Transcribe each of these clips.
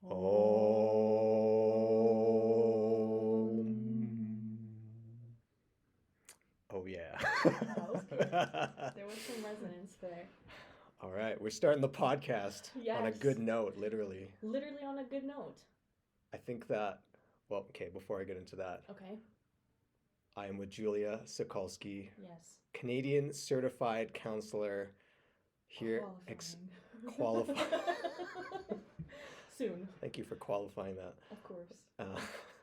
Oh. Oh yeah. That was good. There was some resonance there. All right, we're starting the podcast on a good Yes. note, literally. Literally on a good note. I think that, well, okay, before I get into that, Okay. I am with Julia Sokulski, Yes. Canadian certified counselor here, Qualifying. qualify. Soon. Thank you for qualifying that. Of course. Uh,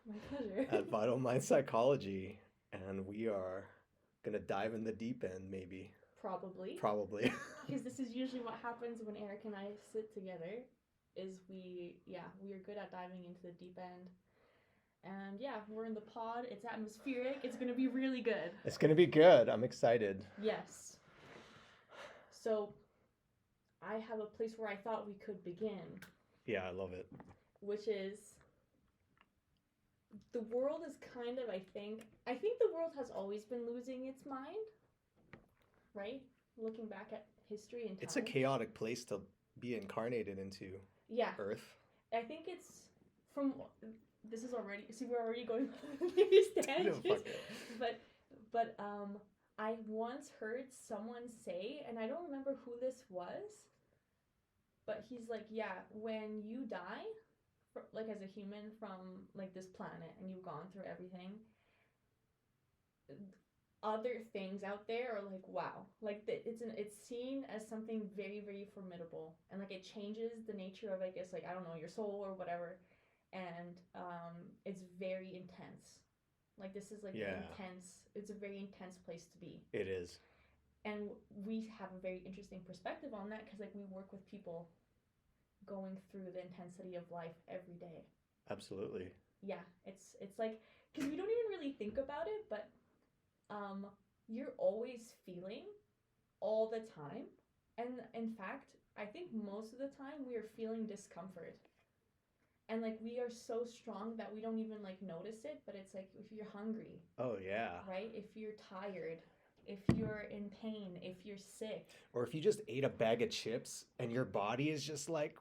My pleasure. at Vital Mind Psychology, and we are gonna dive in the deep end, maybe. Probably. Probably. Because this is usually what happens when Eric and I sit together is we are good at diving into the deep end. And yeah, we're in the pod. It's atmospheric. It's going to be really good. It's gonna be good. I'm excited. Yes. So, I have a place where I thought we could begin, Yeah, I love it. which is the world is kind of I think the world has always been losing its mind, right? Looking back at history and It's a time. chaotic place to be incarnated into, Yeah, Earth. I think it's from this is already see we're already going on these No, tangents, fuck it. but I once heard someone say, and I don't remember who this was, but he's like, yeah, when you die, like as a human from like this planet, and you've gone through everything, other things out there are like wow, like it's seen as something very very formidable, and like it changes the nature of I guess like I don't know your soul or whatever, and it's very intense. Like this is like the Yeah, intense. It's a very intense place to be, it is. and we have a very interesting perspective on that because like we work with people going through the intensity of life every day. Absolutely. Yeah, it's like because we don't even really think about it, but um, you're always feeling all the time, and in fact, I think most of the time we are feeling discomfort, and like we are so strong that we don't even like notice it. But it's like if you're hungry, Oh yeah. right? If you're tired, if you're in pain, if you're sick. Or if you just ate a bag of chips and your body is just like,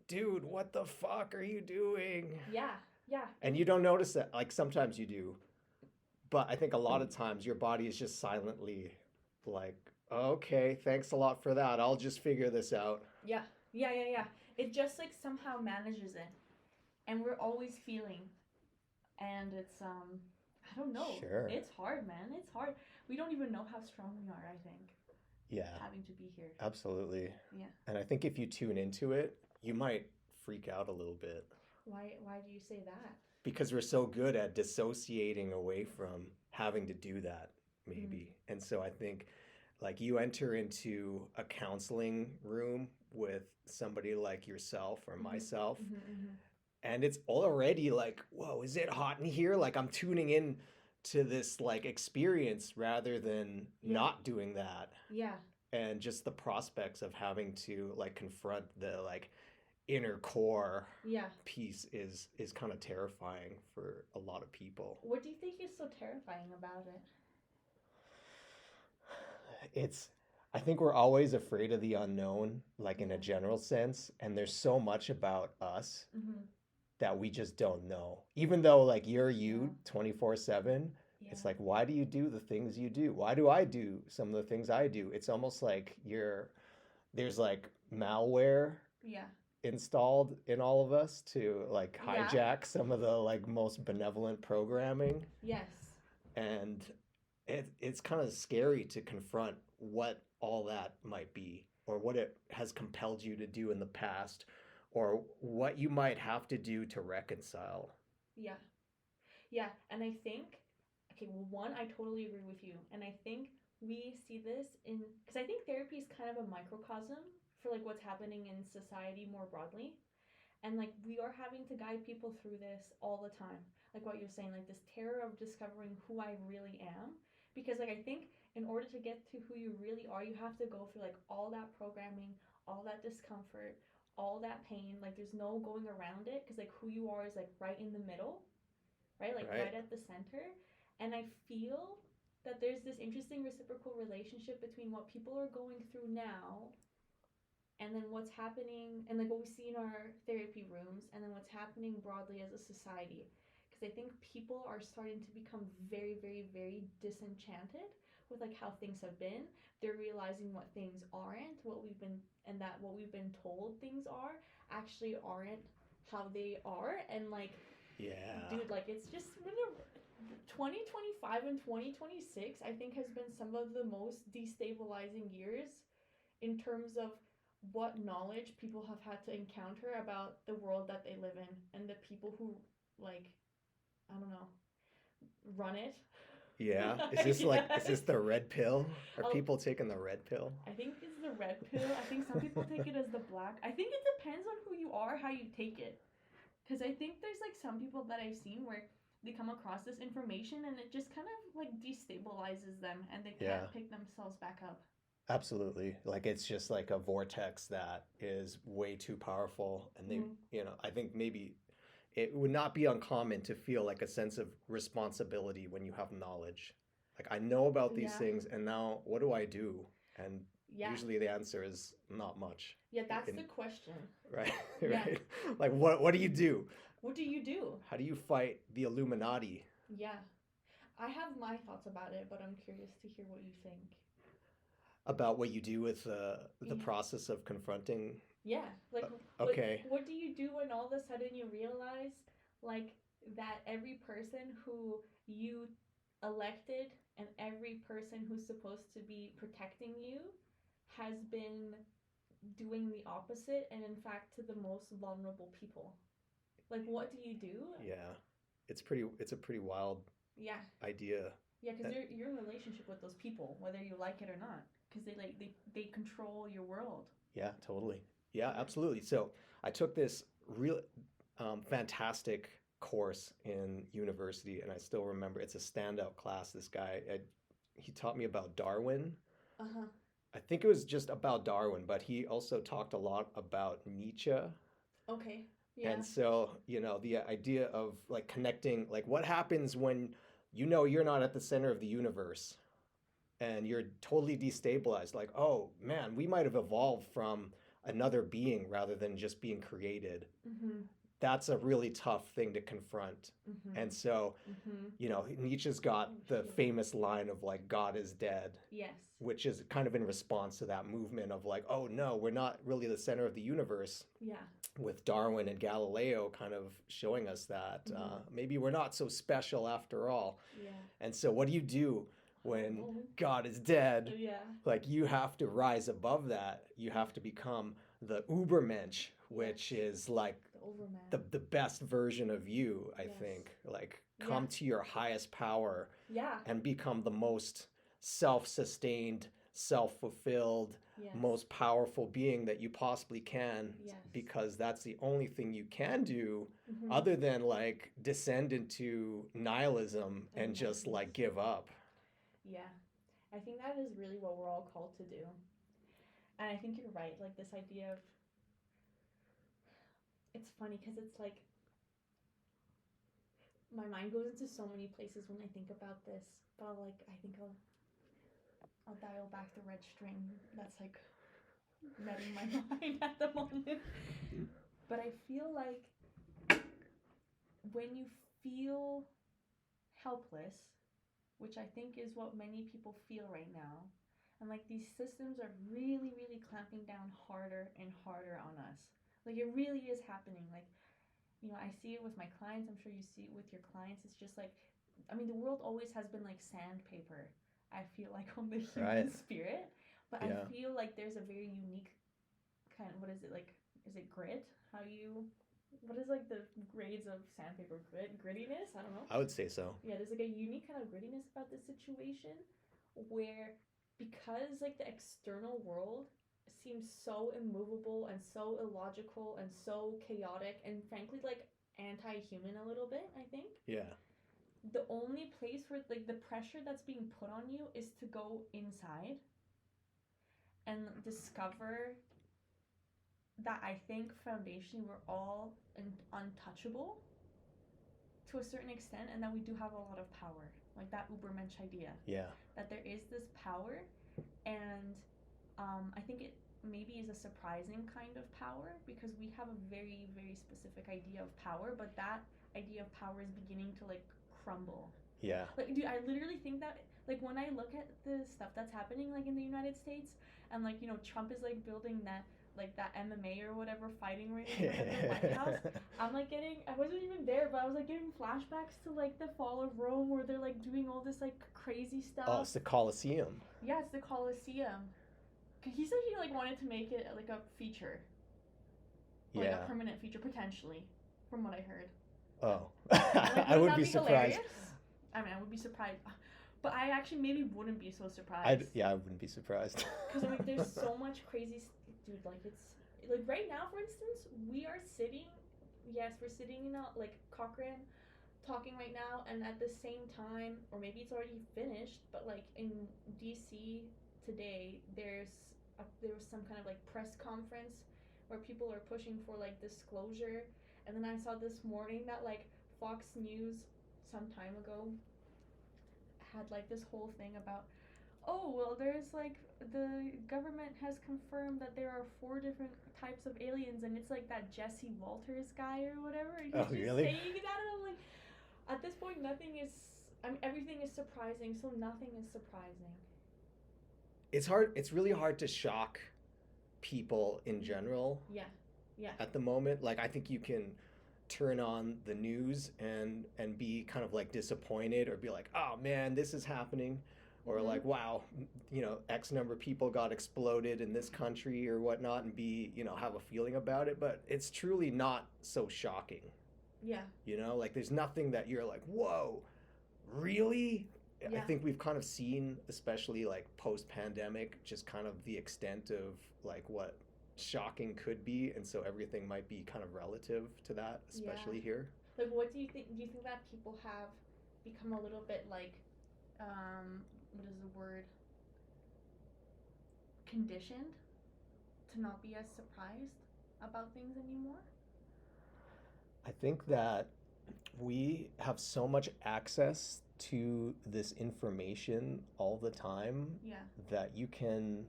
dude, what the fuck are you doing? Yeah, yeah, And you don't notice that. Like sometimes you do, but I think a lot of times your body is just silently like, okay, thanks a lot for that. I'll just figure this out. yeah, yeah. It just like somehow manages it, and we're always feeling, and it's I don't know. Sure. It's hard, man. It's hard. We don't even know how strong we are, I think, Yeah, having to be here. absolutely. Yeah. And I think if you tune into it, you might freak out a little bit Why do you say that? because we're so good at dissociating away from having to do that, Mm. maybe. And so I think like you enter into a counseling room with somebody like yourself or Mhm. myself, Mhm. Mhm. and it's already like, whoa, is it hot in here? Like I'm tuning in to this like experience rather than Yeah. not doing that. Yeah. And just the prospects of having to like confront the like inner core Yeah. piece is kind of terrifying for a lot of people. What do you think is so terrifying about it? It's I think we're always afraid of the unknown, like in a Yeah. general sense, and there's so much about us Mhm. that we just don't know. Even though like you're Yeah. you 24/7, it's Yeah. like why do you do the things you do? Why do I do some of the things I do? It's almost like there's like malware Yeah. installed in all of us to like Yeah. hijack some of the like most benevolent programming, Yes. and it's kind of scary to confront what all that might be or what it has compelled you to do in the past or what you might have to do to reconcile. Yeah. Yeah, and I think, okay, well, one, I totally agree with you. And I think we see this in, because I think therapy is kind of a microcosm for like what's happening in society more broadly. And like we are having to guide people through this all the time. Like what you're saying, like this terror of discovering who I really am. Because like I think in order to get to who you really are, you have to go through like all that programming, all that discomfort, all that pain. Like there's no going around it because like who you are is like right in the middle, right? Like Right. right at the center. And I feel that there's this interesting reciprocal relationship between what people are going through now and then what's happening, and like what we see in our therapy rooms, and then what's happening broadly as a society. Because I think people are starting to become very, very, very disenchanted with like how things have been. They're realizing what things aren't, what we've been, and that what we've been told things are actually aren't how they are. And like, Yeah. dude, like it's just 2025 and 2026, I think, has been some of the most destabilizing years in terms of what knowledge people have had to encounter about the world that they live in and the people who, like, I don't know, run it. Yeah. Is this like, is this Yes. the red pill? Are Oh, people taking the red pill? I think it's the red pill. I think some people take it as the black. I think it depends on who you are, how you take it. Because I think there's like some people that I've seen where they come across this information and it just kind of like destabilizes them and they Yeah. can't pick themselves back up. Absolutely. Like it's just like a vortex that is way too powerful. And they, Mm-hmm. I think maybe it would not be uncommon to feel like a sense of responsibility when you have knowledge. Like I know about these Yeah. things and now what do I do? And Yeah. usually the answer is not much. Yeah, that's In, the question. right? Yeah. Right. Like what do you do? What do you do? How do you fight the Illuminati? Yeah. I have my thoughts about it, but I'm curious to hear what you think. About what you do with the Yeah. process of confronting. Yeah. Like Okay. what do you do when all of a sudden you realize like that every person who you elected and every person who's supposed to be protecting you has been doing the opposite and in fact to the most vulnerable people? Like what do you do? Yeah. It's a pretty wild Yeah. idea. Yeah, because That, you're in a relationship with those people, whether you like it or not, because they control your world. yeah, totally. Yeah, Yeah. absolutely. So I took this real fantastic course in university, and I still remember it's a standout class. This guy, he taught me about Darwin. Uh huh. I think it was just about Darwin, but he also talked a lot about Nietzsche. Okay. Yeah. And so, the idea of like connecting, like what happens when you're not at the center of the universe and you're totally destabilized, like, oh man, we might have evolved from another being rather than just being created. Mhm. That's a really tough thing to confront. Mhm. And so, Mhm. Nietzsche's Oh got the shit. famous line of like, God is dead, Yes. which is kind of in response to that movement of like, oh no, we're not really the center of the universe, Yeah. with Darwin and Galileo kind of showing us that maybe we're not so special after all. Yeah. And so, what do you do when Oh. God is dead? Yeah. Like, you have to rise above that. You have to become the Ubermensch, which Yes. is like The Overman. the best version of you, I Yes. think. Like, Yeah. come to your highest power Yeah. and become the most self sustained, self fulfilled, Yes. most powerful being that you possibly can, Yes. because that's the only thing you can do Mhm. other than like descend into nihilism and just Madness. like give up. Yeah. I think that is really what we're all called to do. And I think you're right. Like this idea of it's funny because it's like my mind goes into so many places when I think about this, but I think I'll dial back the red string that's like nutting my mind at the moment. But I feel like when you feel helpless, which I think is what many people feel right now, and like these systems are really, really clamping down harder and harder on us. Like it really is happening. Like, I see it with my clients. I'm sure you see it with your clients. It's just like, I mean, the world always has been like sandpaper. I feel like on the human Right. spirit, but I Yeah. feel like there's a very unique kind of, what is it like? Is it grit? What is like the grades of sandpaper? Grittiness? I don't know. I would say so. Yeah, there's like a unique kind of grittiness about this situation where because like the external world seems so immovable and so illogical and so chaotic and frankly like anti-human a little bit, I think. Yeah. The only place where like the pressure that's being put on you is to go inside and discover that I think foundationally we're all untouchable to a certain extent, and that we do have a lot of power, like that Ubermensch idea. Yeah. That there is this power, and I think maybe is a surprising kind of power, because we have a very, very specific idea of power, but that idea of power is beginning to like crumble. Yeah. Like, dude, I literally think that, like, when I look at the stuff that's happening, like, in the United States, and, like, Trump is, like, building that, like, that MMA or whatever fighting ring in front of the White House, I'm, like, I wasn't even there, but I was, like, getting flashbacks to, like, the fall of Rome, where they're, like, doing all this, like, crazy stuff. Oh, it's the Colosseum. Yeah, it's the Colosseum. He said he, like, wanted to make it, like, a feature. Or, like, a permanent feature, potentially, from what I heard. Oh. Like, I would be surprised. Hilarious? I mean, I would be surprised, but I actually maybe wouldn't be so surprised. I wouldn't be surprised. Because I mean, there's so much crazy, dude. Like, it's like right now, for instance, we are sitting. Yes, we're sitting in like Cochrane, talking right now, and at the same time, or maybe it's already finished, but like in DC today, there was some kind of like press conference where people are pushing for like disclosure, and then I saw this morning that like Fox News some time ago had like this whole thing about, oh well, there's like the government has confirmed that there are 4 different types of aliens, and it's like that Jesse Walters guy or whatever, and he's Oh, just really? saying that, and I'm like, at this point nothing is, I mean, everything is surprising, so nothing is surprising. It's really hard to shock people in general. Yeah. At the moment, like, I think you can turn on the news and be kind of like disappointed, or be like, oh man, this is happening, or like, wow, X number of people got exploded in this country or whatnot, and be, have a feeling about it. But it's truly not so shocking. Yeah. Like, there's nothing that you're like, whoa, really? Yeah. I think we've kind of seen, especially like post-pandemic, just kind of the extent of like what shocking could be, and so everything might be kind of relative to that, especially here. Like, what do you think that people have become a little bit like, what is the word, conditioned to not be as surprised about things anymore? I think that we have so much access to this information all the time, that you can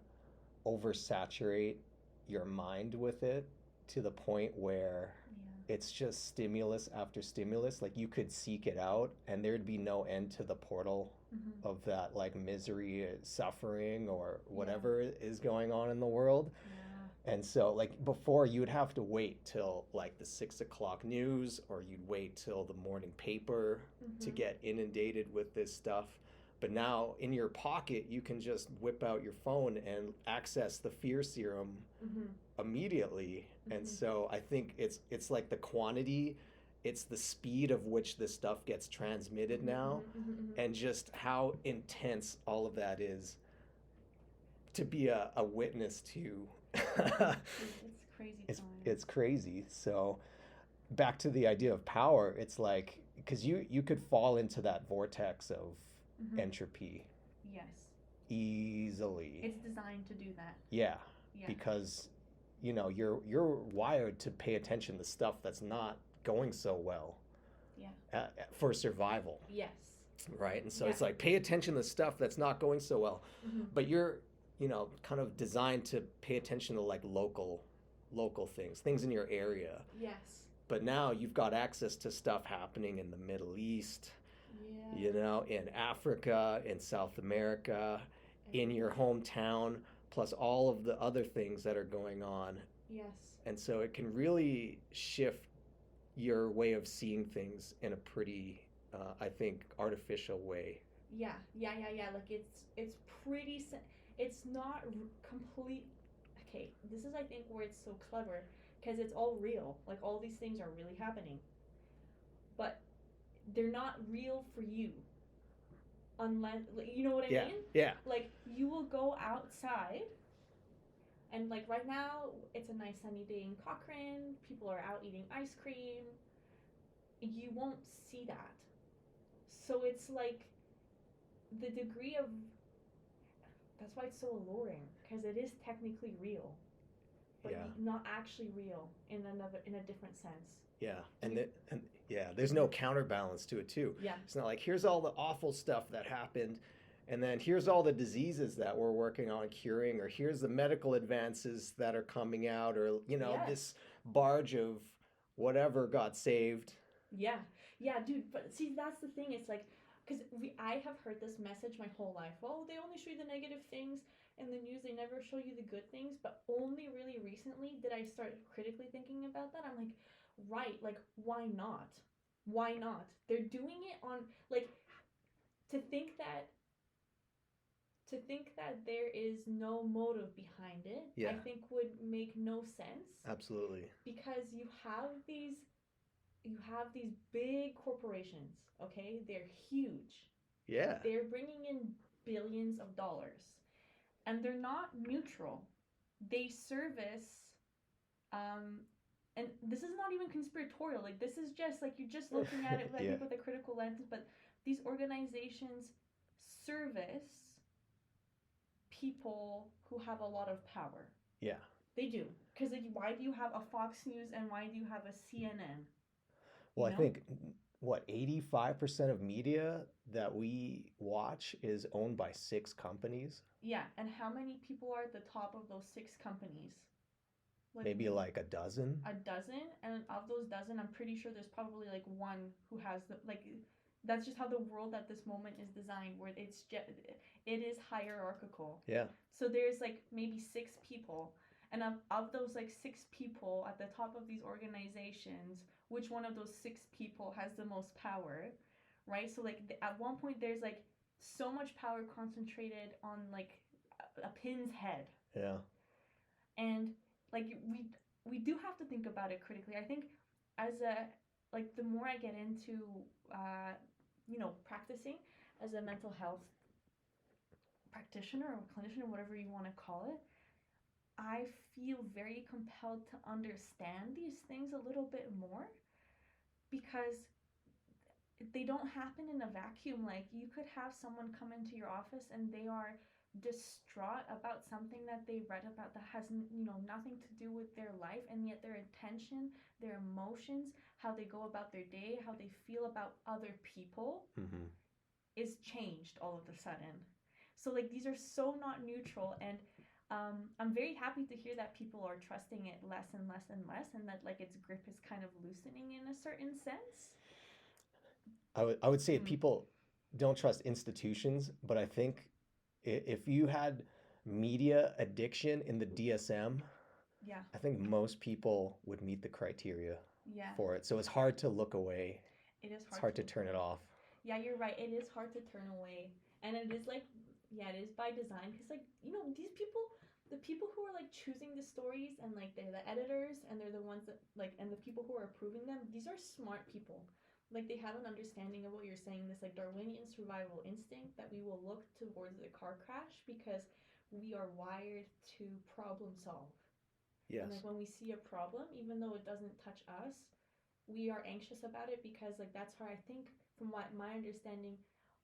oversaturate your mind with it to the point where it's just stimulus after stimulus. Like, you could seek it out and there'd be no end to the portal of that, like, misery, suffering, or whatever is going on in the world. And so, like, before, you would have to wait till like the 6 o'clock news, or you'd wait till the morning paper to get inundated with this stuff. But now, in your pocket, you can just whip out your phone and access the fear serum immediately. And so I think it's like the quantity, it's the speed of which this stuff gets transmitted now, and just how intense all of that is to be a witness to. It's crazy. It's crazy. So back to the idea of power, it's like, because you could fall into that vortex of entropy. Yes. Easily. It's designed to do that. Yeah. Because you're wired to pay attention to stuff that's not going so well. Yeah. For survival. Yes. Right? And so it's like, pay attention to stuff that's not going so well. But you're kind of designed to pay attention to like local things in your area. Yes. But now you've got access to stuff happening in the Middle East, in Africa, in South America, in your hometown, plus all of the other things that are going on. Yes. And so it can really shift your way of seeing things in a pretty, I think, artificial way. Yeah. Like, it's pretty. It's not complete. Okay, this is, I think, where it's so clever, because it's all real. Like, all these things are really happening, but they're not real for you, unless, you know what I mean? Yeah. Like, you will go outside, and like right now, it's a nice sunny day in Cochrane. People are out eating ice cream. You won't see that. So it's like the degree of. That's why it's so alluring, because it is technically real, but not actually real in a different sense. Yeah, and there's no counterbalance to it too. Yeah, it's not like, here's all the awful stuff that happened, And then here's all the diseases that we're working on curing, or here's the medical advances that are coming out, or, Yes. this barge of whatever got saved. Yeah. Yeah, dude, but see, that's the thing. It's like, because I have heard this message my whole life. Oh, they only show you the negative things in the news. They never show you the good things. But only really recently did I start critically thinking about that. I'm like, right, like, why not? Why not? They're doing it on, like, to think that there is no motive behind it, Yeah. I think would make no sense. Absolutely. Because you have these big corporations, okay? They're huge. Yeah. They're bringing in billions of dollars. And they're not neutral. They service and this is not even conspiratorial. Like, this is just like, you're just looking at it, I think, with a critical lens, but these organizations service people who have a lot of power. Yeah. They do. Because, like, why do you have a Fox News and why do you have a CNN? Well, I think, 85% of media that we watch is owned by 6 companies? Yeah, and how many people are at the top of those 6 companies? Maybe like a dozen? A dozen, and of those dozen, I'm pretty sure there's probably like one who has the, like, that's just how the world at this moment is designed, where it is hierarchical. Yeah. So there's like maybe 6 people, and of those like 6 people at the top of these organizations, which one of those 6 people has the most power, right? So like at one point there's like so much power concentrated on like a pin's head. Yeah. And like we do have to think about it critically. I think as a, like, the more I get into practicing as a mental health practitioner or clinician or whatever you want to call it, I feel very compelled to understand these things a little bit more, because they don't happen in a vacuum. Like, you could have someone come into your office and they are distraught about something that they read about that has nothing to do with their life, and yet their intention, their emotions, how they go about their day, how they feel about other people is changed all of a sudden. So like, these are so not neutral, and I'm very happy to hear that people are trusting it less and less and less, and that like its grip is kind of loosening in a certain sense. I would say people don't trust institutions, but I think if you had media addiction in the DSM, Yeah. I think most people would meet the criteria Yeah. for it. So it's hard to look away. It is hard. It's hard to turn it off. Yeah, you're right. It is hard to turn away. And it is like, yeah, it is by design. Because, like, these people, the people who are, like, choosing the stories, and, like, they're the editors, and they're the ones that, like, and the people who are approving them, these are smart people. Like, they have an understanding of what you're saying, this, like, Darwinian survival instinct, that we will look towards the car crash because we are wired to problem solve. Yes. And, like, when we see a problem, even though it doesn't touch us, we are anxious about it, because, like, that's how, I think, from what my understanding,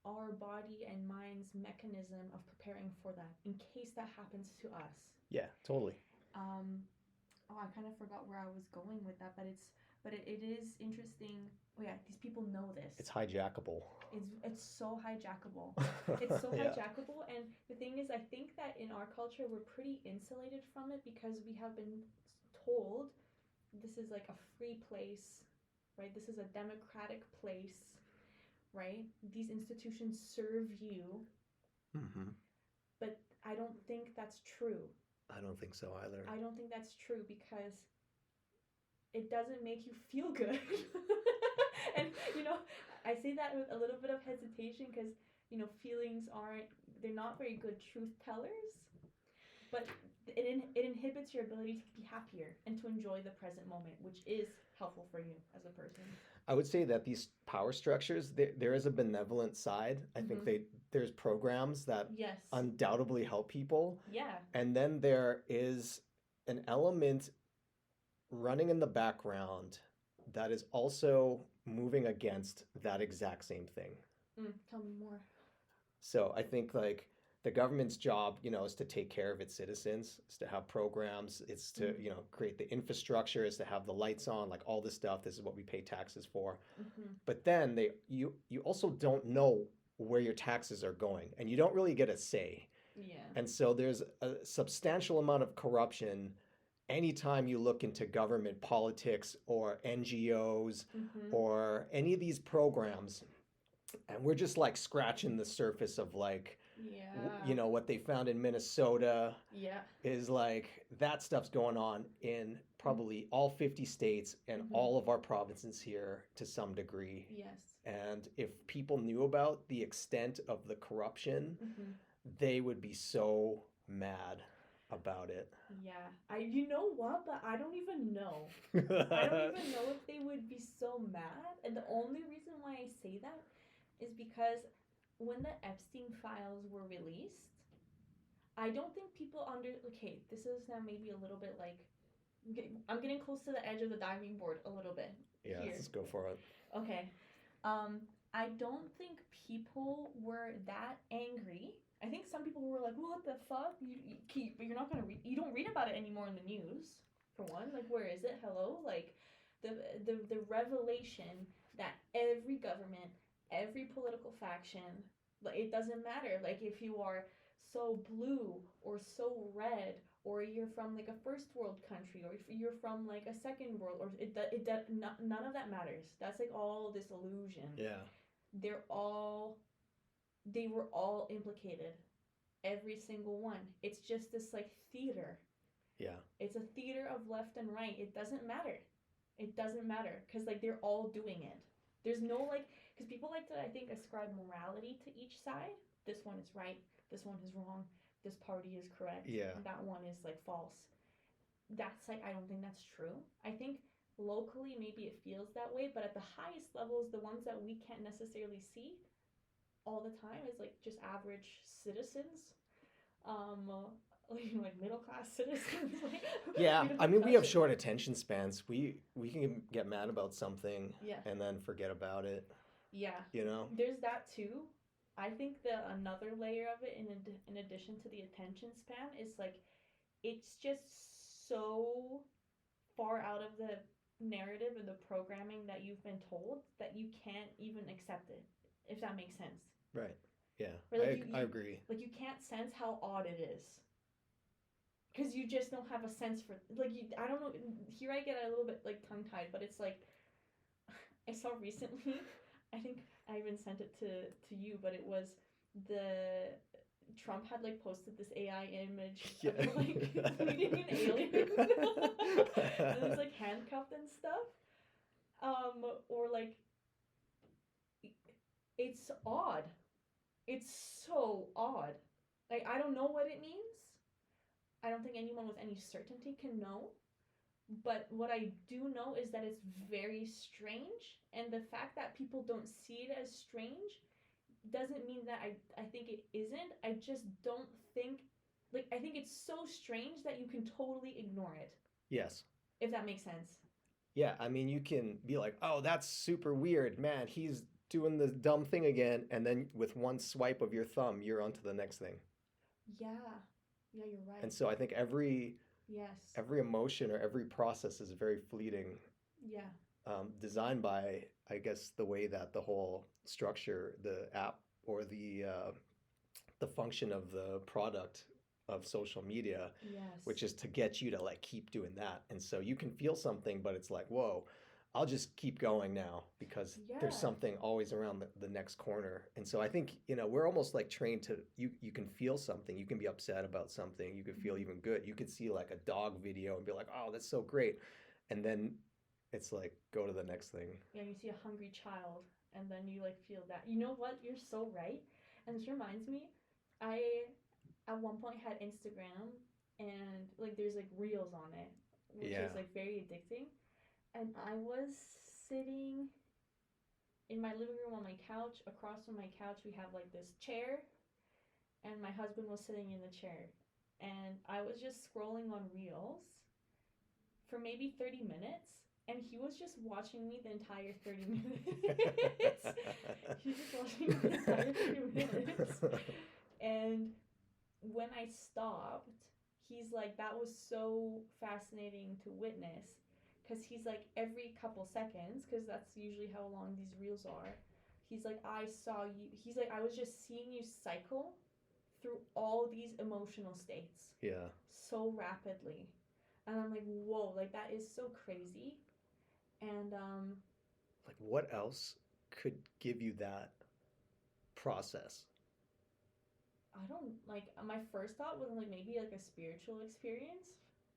our body and mind's mechanism of preparing for that in case that happens to us. Yeah, totally. I kind of forgot where I was going with that, but it is interesting. Oh yeah, these people know this. It's hijackable. It's so hijackable. It's so hijackable, and the thing is, I think that in our culture we're pretty insulated from it, because we have been told this is like a free place, right? This is a democratic place, right? These institutions serve you. But I don't think that's true. I don't think so either. I don't think that's true, because it doesn't make you feel good. And, I say that with a little bit of hesitation, because, feelings they're not very good truth tellers, but it inhibits your ability to be happier and to enjoy the present moment, which is helpful for you as a person. I would say that these power structures, there is a benevolent side. I think there's programs that undoubtedly help people. Yeah. And then there is an element running in the background that is also moving against that exact same thing. Tell me more. So I think, like, the government's job, is to take care of its citizens, is to have programs, it's to, create the infrastructure, is to have the lights on, like all this stuff. This is what we pay taxes for. But then you also don't know where your taxes are going, and you don't really get a say. Yeah. And so there's a substantial amount of corruption anytime you look into government politics or NGOs Mhm. or any of these programs. And we're just like scratching the surface of like, Yeah. you know, what they found in Minnesota Yeah. is like that stuff's going on in probably all 50 states and Mhm. all of our provinces here to some degree. Yes. And if people knew about the extent of the corruption, Mhm. they would be so mad about it. Yeah. You know what? But I don't even know. I don't even know if they would be so mad. And the only reason why I say that is because when the Epstein files were released, I don't think people okay, this is now maybe a little bit like I'm getting close to the edge of the diving board a little bit Yeah, here. let's go for it. Okay. Um, I don't think people were that angry. I think some people were like, "What the fuck? You're not gonna read. You don't read about it anymore in the news. For one, like, where is it? Hello, like, the revelation that every government, every political faction, like, it doesn't matter. Like, if you are so blue or so red, or you're from like a first world country, or if you're from like a second world, or none of that matters. That's like all this illusion. Yeah. They're all they were all implicated, every single one. It's just this like theater. Yeah. It's a theater of left and right. It doesn't matter. It doesn't matter because like they're all doing it. There's no like because people like to I think ascribe morality to each side. This one is right. This one is wrong. This party is correct. Yeah. And that one is like false. That's like I don't think that's true. I think locally maybe it feels that way, but at the highest levels, the ones that we can't necessarily see all the time is like just average citizens, um, like middle class citizens. Yeah, I mean, we have short attention spans. We can get mad about something Yeah. and then forget about it. Yeah. You know? There's that too. I think the another layer of it, in addition to the attention span, is like it's just so far out of the narrative and the programming that you've been told that you can't even accept it, if that makes sense. Right. Yeah. Or like I agree. Like you can't sense how odd it is. Because you just don't have a sense for like you. I don't know. Here I get a little bit like tongue tied, but it's like I saw recently. I think I even sent it to you, but it was the Trump had like posted this AI image of like meeting an alien, and it's like handcuffed and stuff. Or like it's odd. It's so odd. Like I don't know what it means. I don't think anyone with any certainty can know. But what I do know is that it's very strange, and the fact that people don't see it as strange doesn't mean that I think it isn't. I just don't think like I think it's so strange that you can totally ignore it. Yes. If that makes sense. Yeah, I mean, you can be like, "Oh, that's super weird, man. He's doing the dumb thing again," and then with one swipe of your thumb, you're onto the next thing. Yeah. Yeah, you're right. And so I think every Yes. emotion or every process is very fleeting. Yeah. Designed by, I guess, the way that the whole structure, the app or the function of the product of social media, Yes. which is to get you to like keep doing that. And so you can feel something, but it's like, whoa, I'll just keep going now because there's Yeah. something always around the next corner. And so I think, you know, we're almost like trained to, you can feel something, you can be upset about something, you could feel even good. You could see like a dog video and be like, oh, that's so great. And then it's like, go to the next thing. Yeah, you see a hungry child and then you like feel that. You know what? You're so right. And this reminds me, I at one point had Instagram and like there's like reels on it, which Yeah. is like very addicting. And I was sitting in my living room on my couch. Across from my couch, we have like this chair, and my husband was sitting in the chair. And I was just scrolling on reels for maybe 30 minutes. And he was just watching me the entire 30 minutes. He was just watching me the entire 30 minutes. And when I stopped, he's like, that was so fascinating to witness. Because he's like, every couple seconds, because that's usually how long these reels are, He's like, I saw you. He's like, I was just seeing you cycle through all these emotional states Yeah. so rapidly. And I'm like, whoa, like that is so crazy. And Like, what else could give you that process? I don't like my first thought was like maybe like a spiritual experience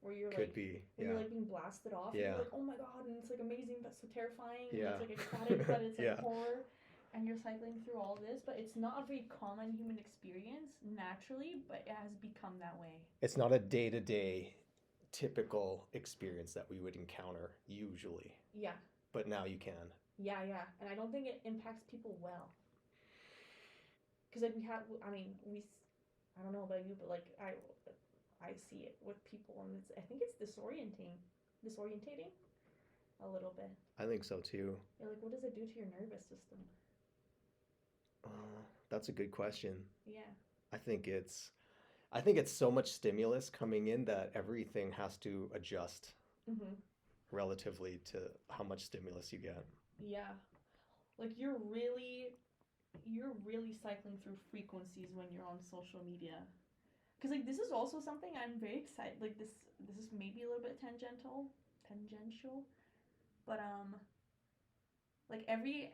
where you're Could like be. where Yeah. you're like being blasted off and Yeah. you're like, oh my god, and it's like amazing but so terrifying and Yeah. it's like ecstatic but it's like Yeah. horror and you're cycling through all this, but it's not a very common human experience naturally, but it has become that way. It's not a day-to-day typical experience that we would encounter usually, Yeah. but now you can. Yeah, yeah. And I don't think it impacts people well. Because like we have, I mean, I don't know about you, but like I see it with people, and I think it's disorientating a little bit. I think so too. You're like, what does it do to your nervous system? That's a good question. Yeah. I think it's I think it's so much stimulus coming in that everything has to adjust Mm-hmm. relatively to how much stimulus you get. Yeah. Like you're really cycling through frequencies when you're on social media. Because like this is also something I'm very excited. Like this is maybe a little bit tangential, but like I think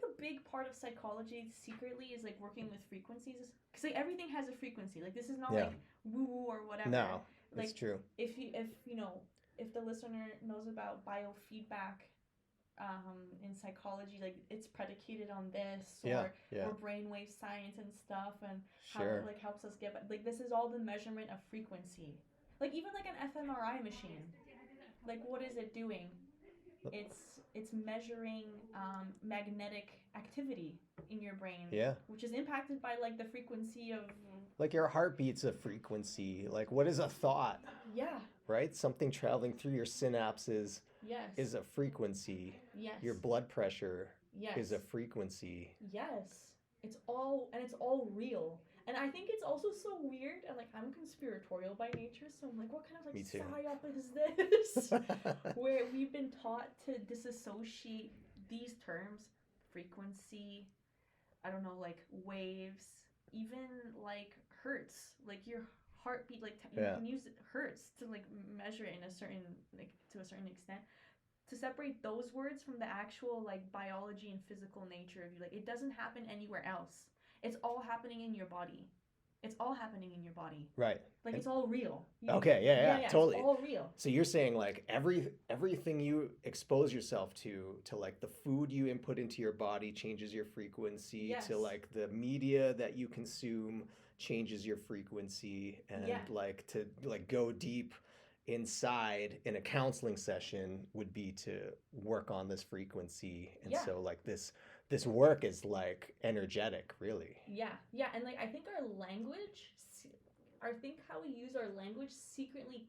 a big part of psychology secretly is like working with frequencies because like everything has a frequency. Like this is not Yeah. like woo woo or whatever. No, like it's true. if you know if the listener knows about biofeedback in psychology, like it's predicated on this Yeah, yeah. or brainwave science and stuff and how Sure. it like helps us get like this is all the measurement of frequency. Like even like an fMRI machine, like what is it doing? It's measuring magnetic activity in your brain, Yeah. which is impacted by like the frequency of Like your heartbeat's a frequency. Like what is a thought, yeah, right? Something traveling through your synapses yes, is a frequency. yes, Your blood pressure yes, is a frequency. yes. It's all real. And I think it's also so weird, and like I'm conspiratorial by nature, so I'm like, what kind of like Me too. psyop is this? Where we've been taught to disassociate these terms, frequency, I don't know, like waves, even like hertz, like your heartbeat, like you Yeah. can use hertz to like measure it in a certain like to a certain extent. To separate those words from the actual like biology and physical nature of you, like it doesn't happen anywhere else. It's all happening in your body. It's all happening in your body. Right. Like And- it's all real. Okay, yeah, totally. It's all real. So you're saying like everything you expose yourself to like the food you input into your body changes your frequency, Yes. to like the media that you consume changes your frequency, and Yeah. like to like go deep inside in a counseling session would be to work on this frequency. And Yeah. so like this work is like energetic, really. Yeah, yeah, and like I think our language, I think how we use our language secretly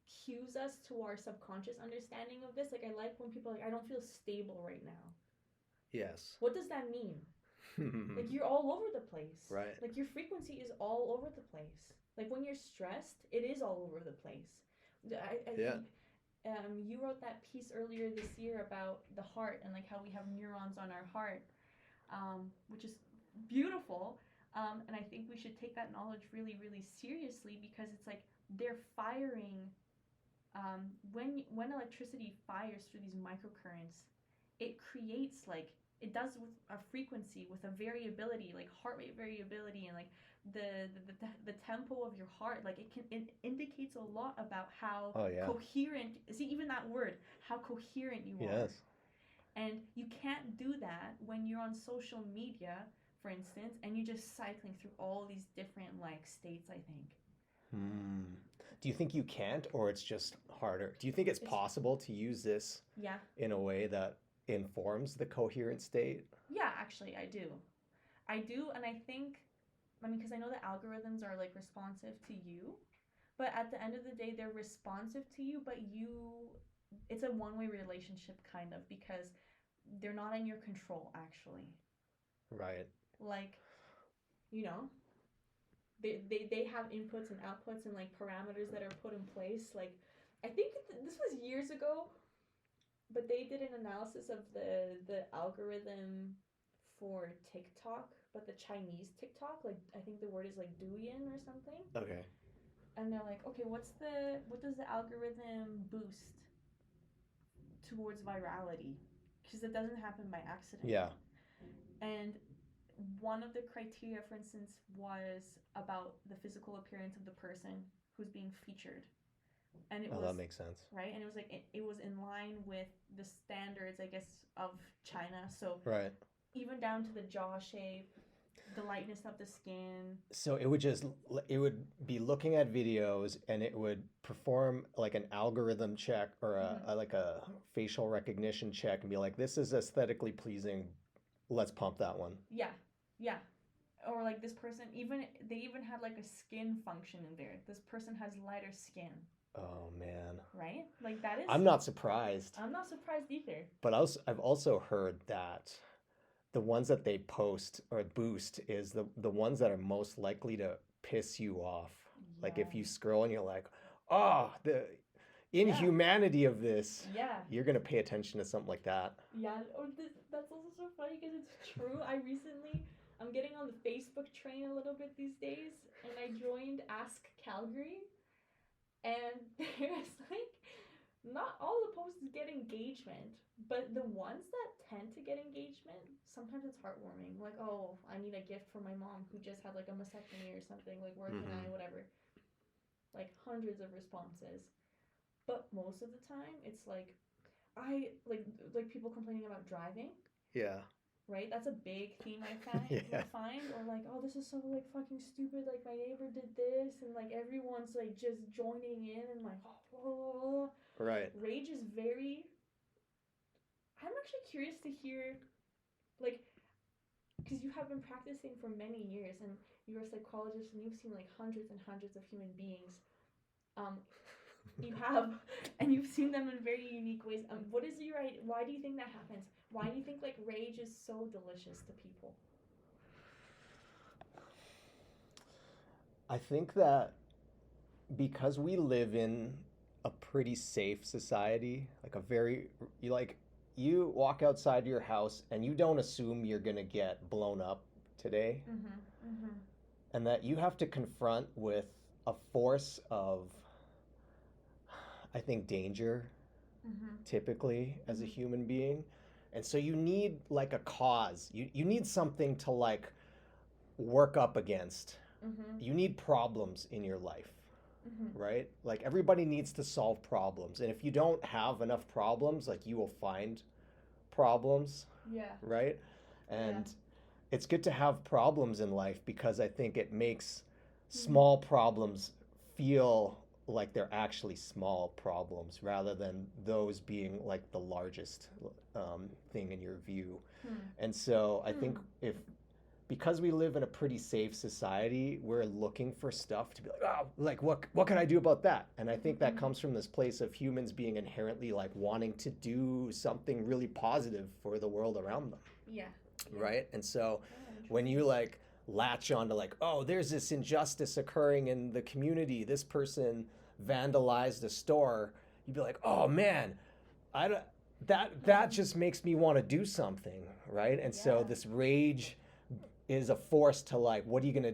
cues us to our subconscious understanding of this. Like I like when people are like, I don't feel stable right now. Yes. What does that mean? Like you're all over the place. Right. Like your frequency is all over the place. Like when you're stressed, it is all over the place. Yeah. You wrote that piece earlier this year about the heart and like how we have neurons on our heart, which is beautiful. And I think we should take that knowledge really, really seriously because it's like they're firing. When electricity fires through these microcurrents, it creates like it does with a frequency, with a variability, like heart rate variability, and like the tempo of your heart. Like it indicates a lot about how Oh, yeah. coherent. See, even that word, how coherent you are. Yes. And you can't do that when you're on social media, for instance, and you're just cycling through all these different like states, I think. Do you think you can't, or it's just harder? Do you think it's possible to use this Yeah. in a way that informs the coherent state? Yeah, actually, I do. And I think, I mean, because I know the algorithms are like responsive to you, but at the end of the day, they're responsive to you, but it's a one-way relationship kind of because they're not in your control, actually. Right. Like, you know, they have inputs and outputs and like parameters that are put in place. Like, I think this was years ago, but they did an analysis of the algorithm for TikTok, but the Chinese TikTok, like I think the word is like Douyin or something. Okay. And they're like, okay, what does the algorithm boost towards virality? Because it doesn't happen by accident. Yeah. And one of the criteria, for instance, was about the physical appearance of the person who's being featured. And it was, that makes sense. right? And it was like it was in line with the standards, I guess, of China. So Right. even down to the jaw shape, the lightness of the skin. So it would be looking at videos, and it would perform like an algorithm check or like a facial recognition check and be like, this is aesthetically pleasing. Let's pump that one. Yeah. Yeah. Or like this person, they even had like a skin function in there. This person has lighter skin. Oh man. Right? Like that is. I'm not surprised. I'm not surprised either. But I've also heard that the ones that they post or boost is the ones that are most likely to piss you off. Yeah. Like if you scroll and you're like, oh, the inhumanity of this. Yeah. You're going to pay attention to something like that. Yeah. Or that's also so funny because it's true. I'm getting on the Facebook train a little bit these days, and I joined Ask Calgary, and there's like, not all the posts get engagement, but the ones that tend to get engagement, sometimes it's heartwarming. Like, oh, I need a gift for my mom who just had like a mastectomy or something, like where can I, whatever. Like hundreds of responses. But most of the time it's like like people complaining about driving. Yeah. Right? That's a big theme I find. Or like, oh, this is so like fucking stupid, like my neighbor did this, and like everyone's like just joining in and like, oh. Right. Rage is I'm actually curious to hear, like, because you have been practicing for many years and you're a psychologist and you've seen like hundreds and hundreds of human beings. You have, and you've seen them in very unique ways. Why do you think that happens? Why do you think like rage is so delicious to people? I think that because we live in a pretty safe society, you walk outside your house and you don't assume you're going to get blown up today. And that you have to confront with a force of, I think, danger, typically, as a human being. And so you need like a cause. You need something to like work up against. You need problems in your life, right? Like everybody needs to solve problems. And if you don't have enough problems, like you will find problems, right? And it's good to have problems in life because I think it makes small problems feel like they're actually small problems rather than those being like the largest thing in your view. And so I think because we live in a pretty safe society, we're looking for stuff to be like, oh, like what can I do about that? And I think that comes from this place of humans being inherently like wanting to do something really positive for the world around them. Right? And so when you like latch on to like, oh, there's this injustice occurring in the community, this person vandalized a store, you'd be like, oh man, that just makes me want to do something, right? And so this rage is a force to like, what are you gonna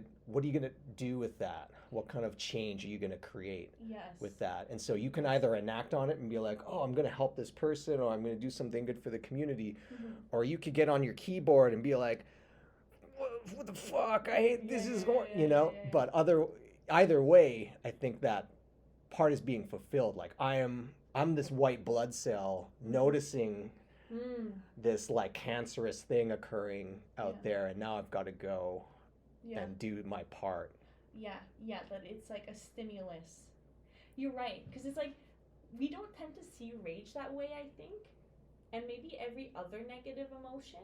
do with that? What kind of change are you gonna create with that? And so you can either enact on it and be like, oh, I'm gonna help this person, or I'm gonna do something good for the community, or you could get on your keyboard and be like, what the fuck? I hate this is going, you know. But either way, I think that part is being fulfilled. Like I'm this white blood cell noticing this like cancerous thing occurring out there, and now I've got to go and do my part. But it's like a stimulus. You're right, because it's like we don't tend to see rage that way, I think, and maybe every other negative emotion,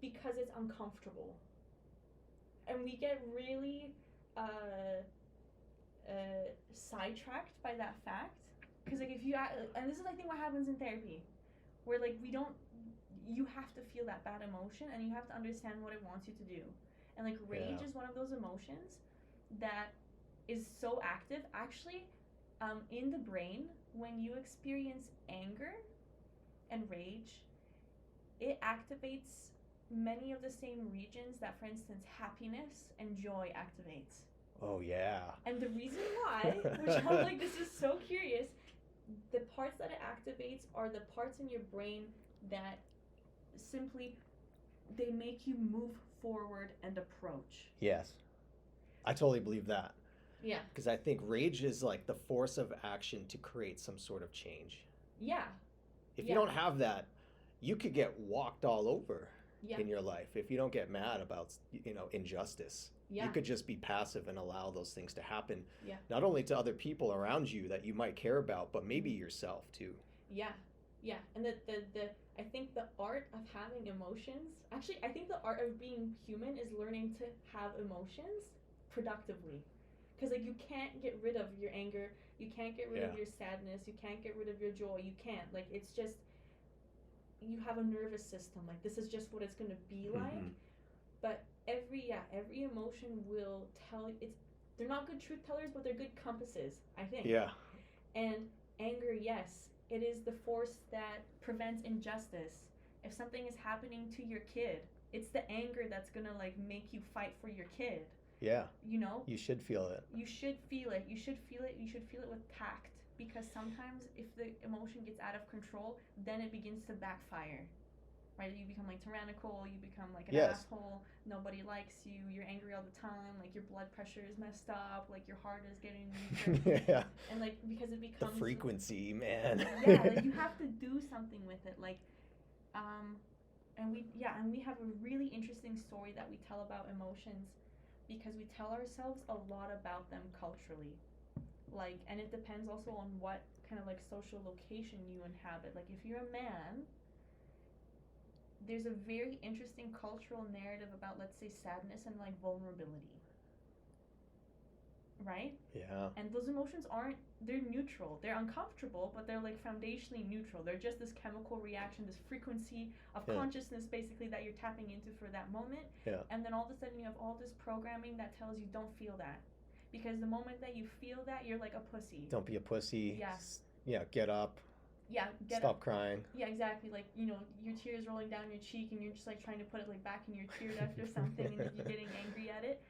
because it's uncomfortable, and we get really sidetracked by that fact. Because like if you, and this is I think what happens in therapy, where like you have to feel that bad emotion and you have to understand what it wants you to do. And like rage is one of those emotions that is so active. Actually, in the brain, when you experience anger, and rage, it activates many of the same regions that, for instance, happiness and joy activates. Oh yeah. And the reason why, which I'm like, this is so curious, the parts that it activates are the parts in your brain that simply they make you move forward and approach. Yes. I totally believe that. Yeah. Because I think rage is like the force of action to create some sort of change. Yeah. If Yeah. you don't have that, you could get walked all over Yeah. in your life if you don't get mad about, injustice. Yeah. You could just be passive and allow those things to happen. Yeah. Not only to other people around you that you might care about, but maybe yourself too. Yeah. Yeah. And the I think the art of having emotions, actually I think the art of being human is learning to have emotions productively. Cuz like you can't get rid of your anger, you can't get rid of your sadness, you can't get rid of your joy. You can't. Like it's just you have a nervous system. Like this is just what it's going to be like. Mm-hmm. But every emotion will tell it's they're not good truth tellers, but they're good compasses, I think. Yeah. And anger, yes, it is the force that prevents injustice. If something is happening to your kid, it's the anger that's going to like make you fight for your kid. Yeah. You know? You should feel it. You should feel it. You should feel it. You should feel it with tact, because sometimes if the emotion gets out of control, then it begins to backfire. Right? You become like tyrannical, you become like an asshole, nobody likes you, you're angry all the time, like your blood pressure is messed up, like your heart is getting weaker. Yeah. And like because it becomes the frequency, man. Yeah, like you have to do something with it. Like and we have a really interesting story that we tell about emotions, because we tell ourselves a lot about them culturally. Like, and it depends also on what kind of like social location you inhabit. Like if you're a man, there's a very interesting cultural narrative about, let's say, sadness and like vulnerability. Right? Yeah. And those emotions they're neutral. They're uncomfortable, but they're like foundationally neutral. They're just this chemical reaction, this frequency of consciousness basically that you're tapping into for that moment. Yeah. And then all of a sudden you have all this programming that tells you don't feel that. Because the moment that you feel that, you're like a pussy. Don't be a pussy. Yeah. Yeah, get up. Yeah, Stop crying. Yeah, exactly. Like, your tears rolling down your cheek and you're just like trying to put it like back in your tear duct or something, and you're getting angry at it.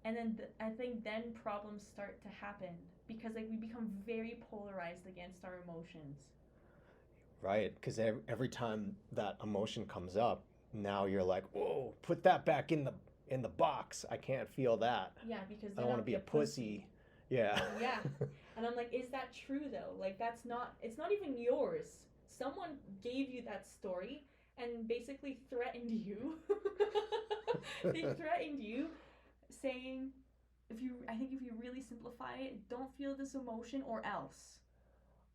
And then I think then problems start to happen, because like we become very polarized against our emotions. Right, because every time that emotion comes up, now you're like, whoa, put that back in the box. I can't feel that. Yeah, because I don't want to be a pussy. Yeah. Yeah. And I'm like, is that true though? Like it's not even yours. Someone gave you that story and basically threatened you. They threatened you, saying, if you really simplify it, don't feel this emotion or else.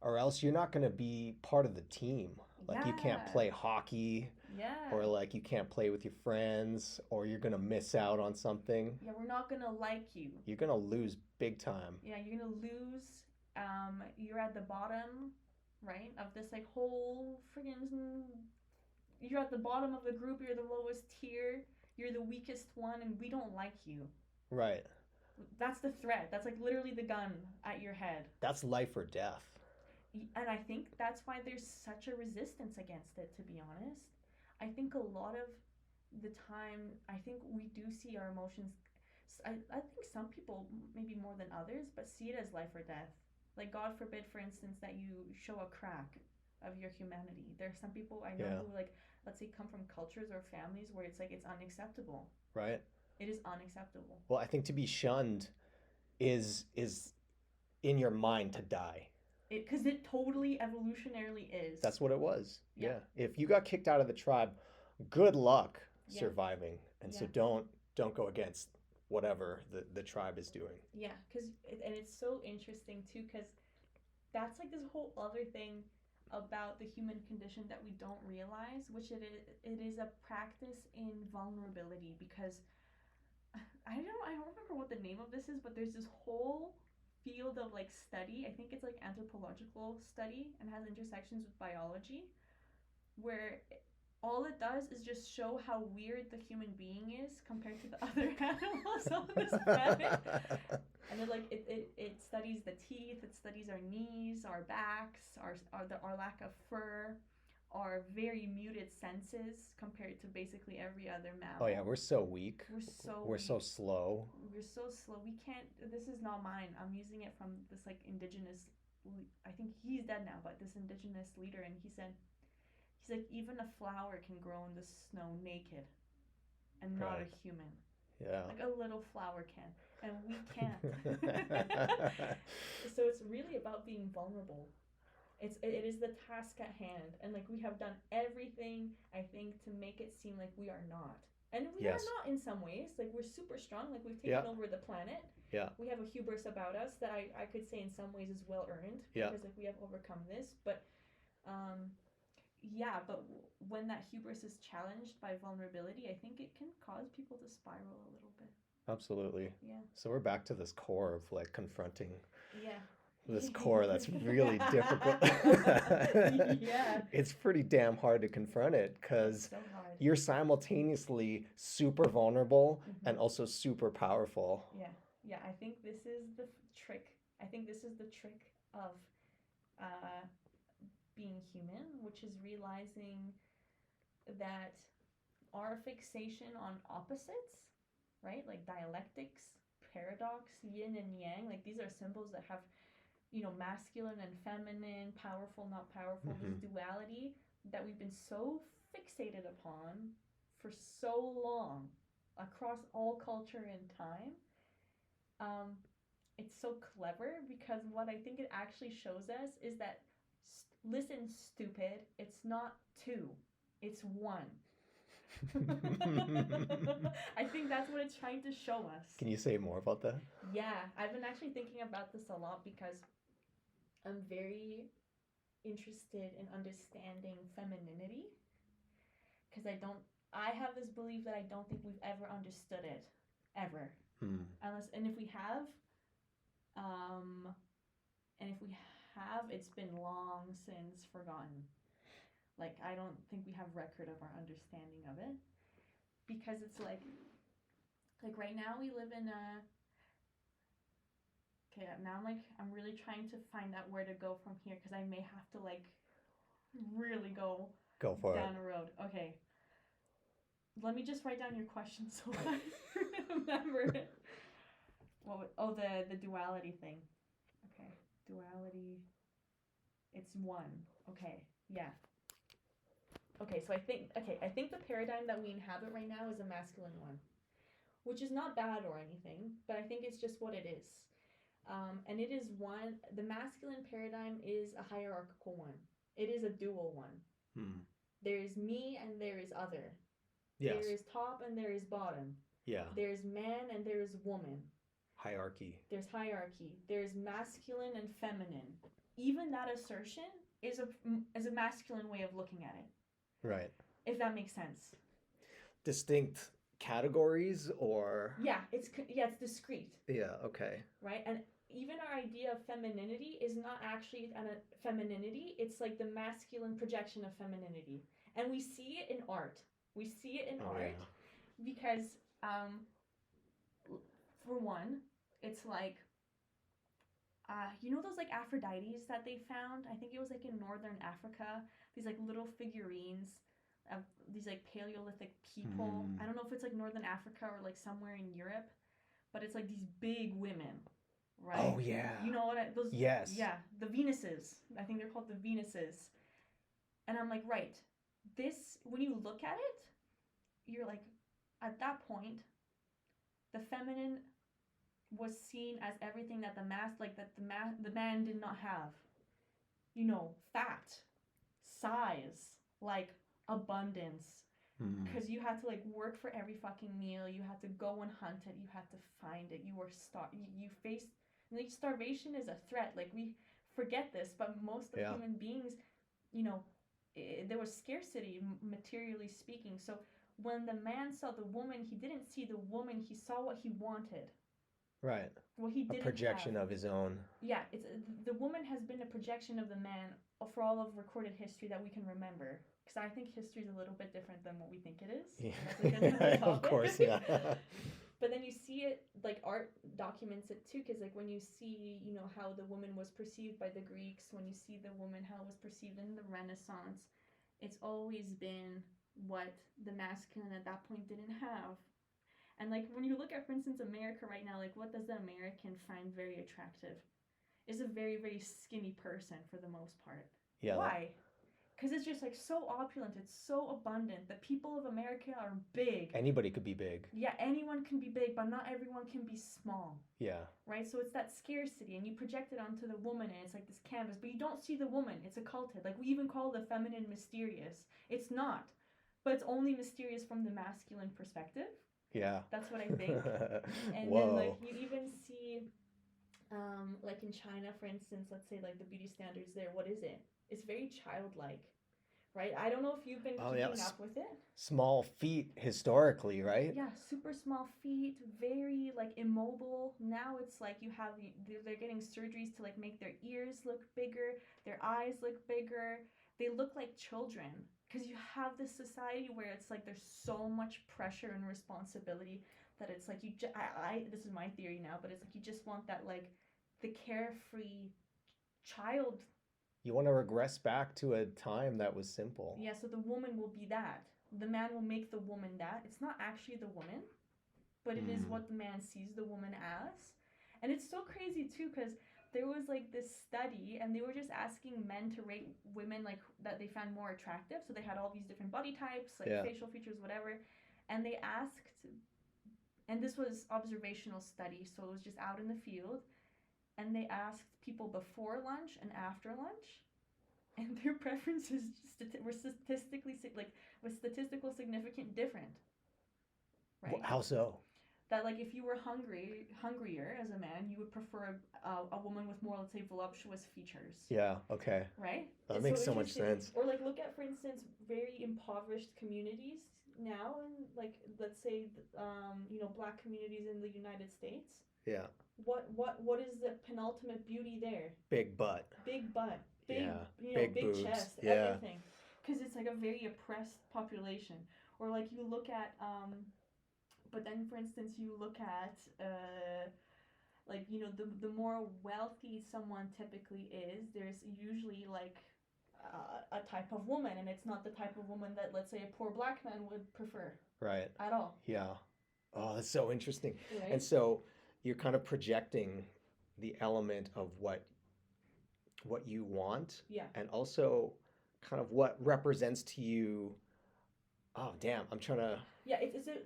Or else you're not going to be part of the team. Like you can't play hockey. Yeah. Or like you can't play with your friends, or you're going to miss out on something. Yeah, we're not going to like you. You're going to lose big time. Yeah, you're going to lose. You're at the bottom, right, of this like whole friggin', you're at the bottom of the group, you're the lowest tier, you're the weakest one, and we don't like you. Right. That's the threat. That's like literally the gun at your head. That's life or death. And I think that's why there's such a resistance against it, to be honest. I think a lot of the time, I think we do see our emotions, I think some people, maybe more than others, but see it as life or death. Like, God forbid, for instance, that you show a crack of your humanity. There are some people I know who, like, let's say, come from cultures or families where it's like, it's unacceptable. Right. It is unacceptable. Well, I think to be shunned is in your mind to die. Because it totally evolutionarily is. That's what it was. Yeah. If you got kicked out of the tribe, good luck surviving. And so don't go against whatever the tribe is doing. Yeah, and it's so interesting too, because that's like this whole other thing about the human condition that we don't realize, which it is a practice in vulnerability. Because I don't remember what the name of this is, but there's this whole field of like study, I think it's like anthropological study, and has intersections with biology, where all it does is just show how weird the human being is compared to the other animals on this planet. And then like it studies the teeth, it studies our knees, our backs, our lack of fur, our very muted senses compared to basically every other Oh yeah, mammal. we're so weak. We're so We're so weak. slow. We're so slow. We can't. This is not mine. I'm using it from this like indigenous. I think he's dead now, but this indigenous leader, and he's like even a flower can grow in the snow naked, and not a Right. human. Yeah. Like a little flower can, and we can't. So it's really about being vulnerable. It is the task at hand, and like we have done everything I think to make it seem like we are not, and we are Yes. not in some ways. Like we're super strong. Like we've Yeah. taken over the planet. Yeah. We have a hubris about us that I could say in some ways is well earned Yeah. because like we have overcome this, but yeah, but when that hubris is challenged by vulnerability, I think it can cause people to spiral a little bit. Absolutely. Yeah. So we're back to this core of like confronting Yeah. this core that's really difficult. Yeah. It's pretty damn hard to confront it because so hard. you're simultaneously super vulnerable Mhm. and also super powerful. Yeah. Yeah, I think this is the trick. I think this is the trick of uh, being human, which is realizing that our fixation on opposites, right? Like dialectics, paradox, yin and yang, like these are symbols that have, you know, masculine and feminine, powerful, not powerful, this duality that we've been so fixated upon for so long across all culture and time. It's so clever because what I think it actually shows us is that listen, stupid, it's not two, it's one. I think that's what it's trying to show us. Can you say more about that? Yeah, I've been actually thinking about this a lot because I'm very interested in understanding femininity because I have this belief that I don't think we've ever understood it ever. Unless, and if we have, it's been long since forgotten. Like, I don't think we have record of our understanding of it because it's like right now we live in a. Okay, now I'm really trying to find out where to go from here because I may have to like really go for down it. a road. Okay. Let me just write down your question so I remember it. The duality thing. Okay. Duality. It's one. Okay. Yeah. Okay, so I think the paradigm that we inhabit right now is a masculine one, which is not bad or anything, but I think it's just what it is. And it is the masculine paradigm is a hierarchical one. It is a dual one. There is me and there is other. Yes. There is top and there is bottom. Yeah. There's man and there is woman. Hierarchy. There's hierarchy. There's masculine and feminine. Even that assertion is a masculine way of looking at it. Right. If that makes sense. Distinct categories or? Yeah, it's discrete. Yeah, okay. Right? And even our idea of femininity is not actually a femininity. It's like the masculine projection of femininity. And we see it in art. We see it in art because, for one, it's like, you know those like Aphrodites that they found? I think it was like in northern Africa. These like little figurines of these like Paleolithic people. I don't know if it's like northern Africa or like somewhere in Europe, but it's like these big women, right? Oh yeah. You know what? Those. Yes. Yeah, the Venuses. I think they're called the Venuses. And I'm like, right. This, when you look at it, you're like, at that point, the feminine was seen as everything that the man did not have. You know, fat, size, like abundance. Because you had to like work for every fucking meal. You had to go and hunt it. You had to find it. You were you faced like starvation is a threat. Like we forget this, but most of human beings, you know, there was scarcity materially speaking. So when the man saw the woman, he didn't see the woman. He saw what he wanted. Right. What he didn't a projection have. Of his own. Yeah, it's the woman has been a projection of the man for all of recorded history that we can remember. Because I think history is a little bit different than what we think it is. Yeah. Of course, yeah. But then you see it, like art documents it too, because like when you see, you know, how the woman was perceived by the Greeks, when you see the woman how it was perceived in the Renaissance, it's always been what the masculine at that point didn't have. And like when you look at, for instance, America right now, like what does the American find very attractive? Is a very, very skinny person for the most part. Yeah. Why? Because it's just like so opulent, it's so abundant. The people of America are big. Anybody could be big. Yeah, anyone can be big, but not everyone can be small. Yeah. Right? So it's that scarcity, and you project it onto the woman, and it's like this canvas, but you don't see the woman. It's occulted. Like we even call the feminine mysterious. It's not, but it's only mysterious from the masculine perspective. Yeah. That's what I think. And Whoa. then like you even see, like in China, for instance, let's say like the beauty standards there. What is it? It's very childlike, right? I don't know if you've been keeping up with it. Small feet historically, right? Yeah, super small feet, very like immobile. Now it's like you have, they're getting surgeries to like make their ears look bigger, their eyes look bigger. They look like children because you have this society where it's like there's so much pressure and responsibility that it's like this is my theory now, but it's like you just want that like the carefree child. You want to regress back to a time that was simple. Yeah, so the woman will be that. The man will make the woman that. It's not actually the woman, but it is what the man sees the woman as. And it's so crazy too, because there was like this study, and they were just asking men to rate women like that they found more attractive. So they had all these different body types, like facial features, whatever. And they asked, and this was observational study, so it was just out in the field. And they asked people before lunch and after lunch, and their preferences were statistically with statistical significant different. Right? How so? That like if you were hungrier as a man, you would prefer a woman with more, let's say, voluptuous features. Yeah. Okay. Right. That makes so much sense. Or like look at, for instance, very impoverished communities now, and like let's say, Black communities in the United States. Yeah. What is the penultimate beauty there? Big butt. Big butt. Big, big big boobs. chest. Yeah. Everything. Because it's like a very oppressed population. Or like you look at, but then for instance you look at, the more wealthy someone typically is, there's usually like a type of woman, and it's not the type of woman that, let's say, a poor Black man would prefer. Right. At all. Yeah. Oh, that's so interesting. Right? And so you're kind of projecting the element of what you want. Yeah. And also kind of what represents to you. Oh, damn. I'm trying to. Yeah.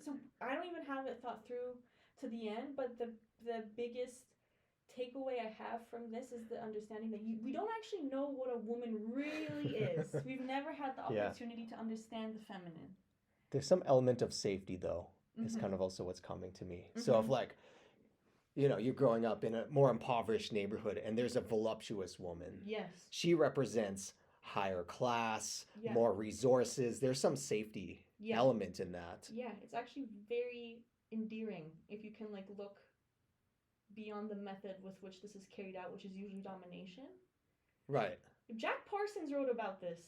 So I don't even have it thought through to the end, but the biggest takeaway I have from this is the understanding that we don't actually know what a woman really is. We've never had the opportunity to understand the feminine. There's some element of safety, though, is kind of also what's coming to me. So if like, you're growing up in a more impoverished neighborhood and there's a voluptuous woman. Yes. She represents higher class, more resources. There's some safety element in that. Yeah, it's actually very endearing if you can like look beyond the method with which this is carried out, which is usually domination. Right. Jack Parsons wrote about this,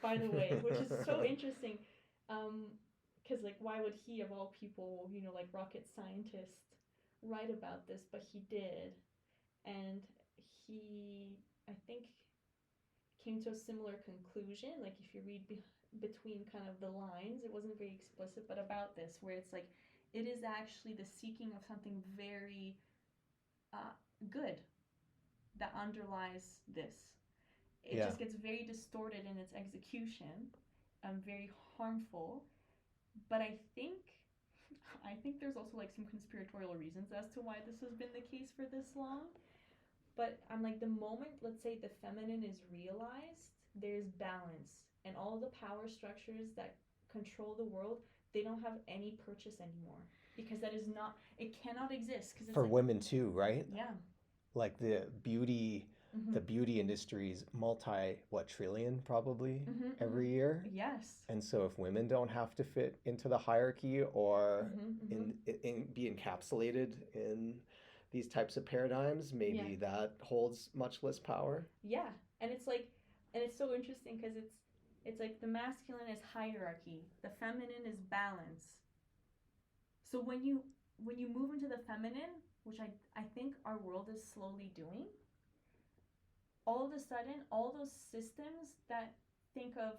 by the way, which is so interesting. Because like, why would he, of all people, like rocket scientist, write about this? But he did, and he, I think, came to a similar conclusion. Like if you read between kind of the lines, it wasn't very explicit, but about this, where it's like it is actually the seeking of something very good that underlies this. It just gets very distorted in its execution, very harmful. But I think there's also like some conspiratorial reasons as to why this has been the case for this long. But I'm like, the moment, let's say, the feminine is realized, there's balance, and all the power structures that control the world, they don't have any purchase anymore, because that is not, it cannot exist. Cause it's for women too, right? Yeah. Like the beauty industry's trillion probably every year. Yes. And so if women don't have to fit into the hierarchy or be encapsulated in these types of paradigms, maybe that holds much less power. Yeah. And it's like, and it's so interesting because it's like the masculine is hierarchy, the feminine is balance. So when you when you move into the feminine, which I think our world is slowly doing, all of a sudden, all those systems that think of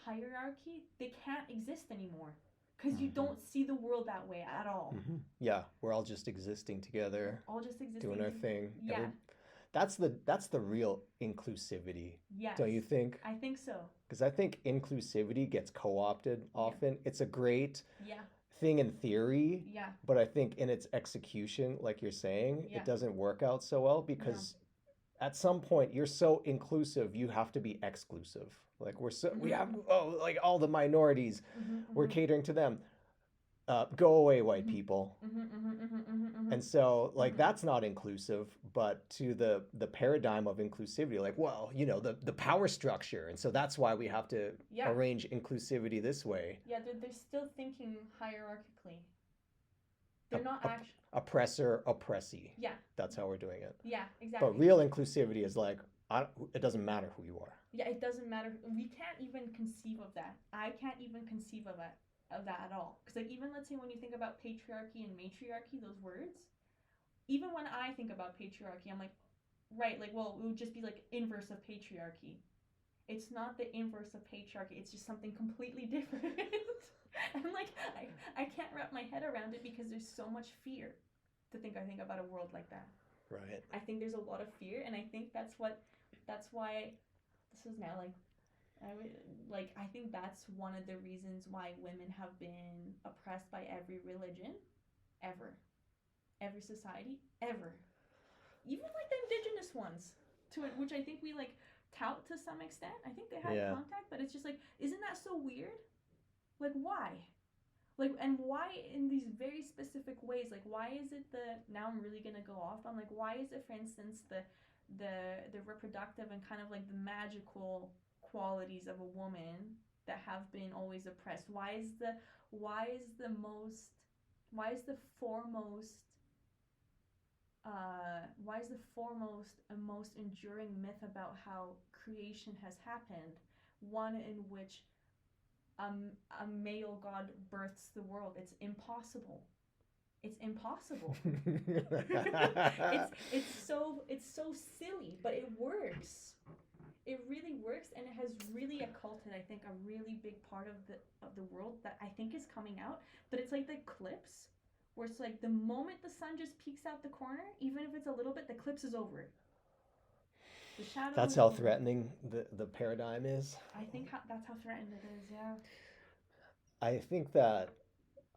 hierarchy, they can't exist anymore because you don't see the world that way at all. Yeah, we're all just existing together, All just existing, doing our thing. Yeah. That's the real inclusivity. Yes. Don't you think? I think so. Because I think inclusivity gets co-opted often. It's a great Yeah. thing in theory, Yeah. but I think in its execution, like you're saying, Yeah. it doesn't work out so well because at some point you're so inclusive, you have to be exclusive. Like we have like all the minorities, we're catering to them. Go away, white people. And so like that's not inclusive, but to the paradigm of inclusivity, like, well, you know, the power structure, and so that's why we have to arrange inclusivity this way. Yeah, they're still thinking hierarchically. They're not actually oppressor, oppressee. Yeah. That's how we're doing it. Yeah, exactly. But real inclusivity is like, it doesn't matter who you are. Yeah, it doesn't matter. We can't even conceive of that. I can't even conceive of that at all. Because like even let's say when you think about patriarchy and matriarchy, those words, even when I think about patriarchy, I'm like, right, like, well, it would just be like inverse of patriarchy. It's not the inverse of patriarchy. It's just something completely different. I'm like, I can't wrap my head around it because there's so much fear to think about a world like that. Right. I think there's a lot of fear, and I think that's why this is now I think that's one of the reasons why women have been oppressed by every religion ever, every society ever, even like the indigenous ones, to it, which I think we like tout to some extent. I think they had contact, but it's just like, isn't that so weird? Like, why? Like, and why in these very specific ways? Like, why is it now I'm really gonna go off on like, why is it, for instance, the reproductive and kind of like the magical qualities of a woman that have been always oppressed? Why is the foremost and most enduring myth about how creation has happened one in which a male god births the world? It's impossible. It's impossible. it's so silly, but it works. It really works, and it has really occulted, I think, a really big part of the world that I think is coming out. But it's like the eclipse, where it's like the moment the sun just peeks out the corner, even if it's a little bit, the eclipse is over. The shadow. That's how threatening the paradigm is. I think that's how threatened it is. Yeah. I think that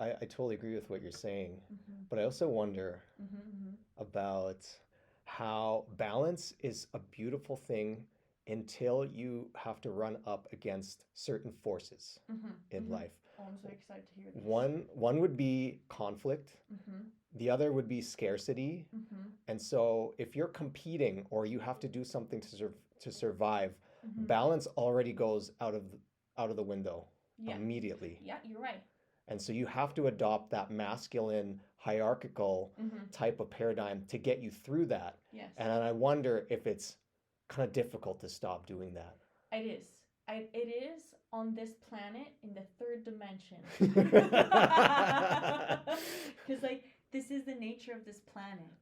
I totally agree with what you're saying, but I also wonder about how balance is a beautiful thing until you have to run up against certain forces in life. Oh, I'm so excited to hear this. One would be conflict. The other would be scarcity. And so if you're competing or you have to do something to survive, balance already goes out of the window immediately. Yeah, you're right. And so you have to adopt that masculine hierarchical type of paradigm to get you through that. Yes. And I wonder if it's kind of difficult to stop doing that. It is. It is on this planet in the third dimension. Because like this is the nature of this planet.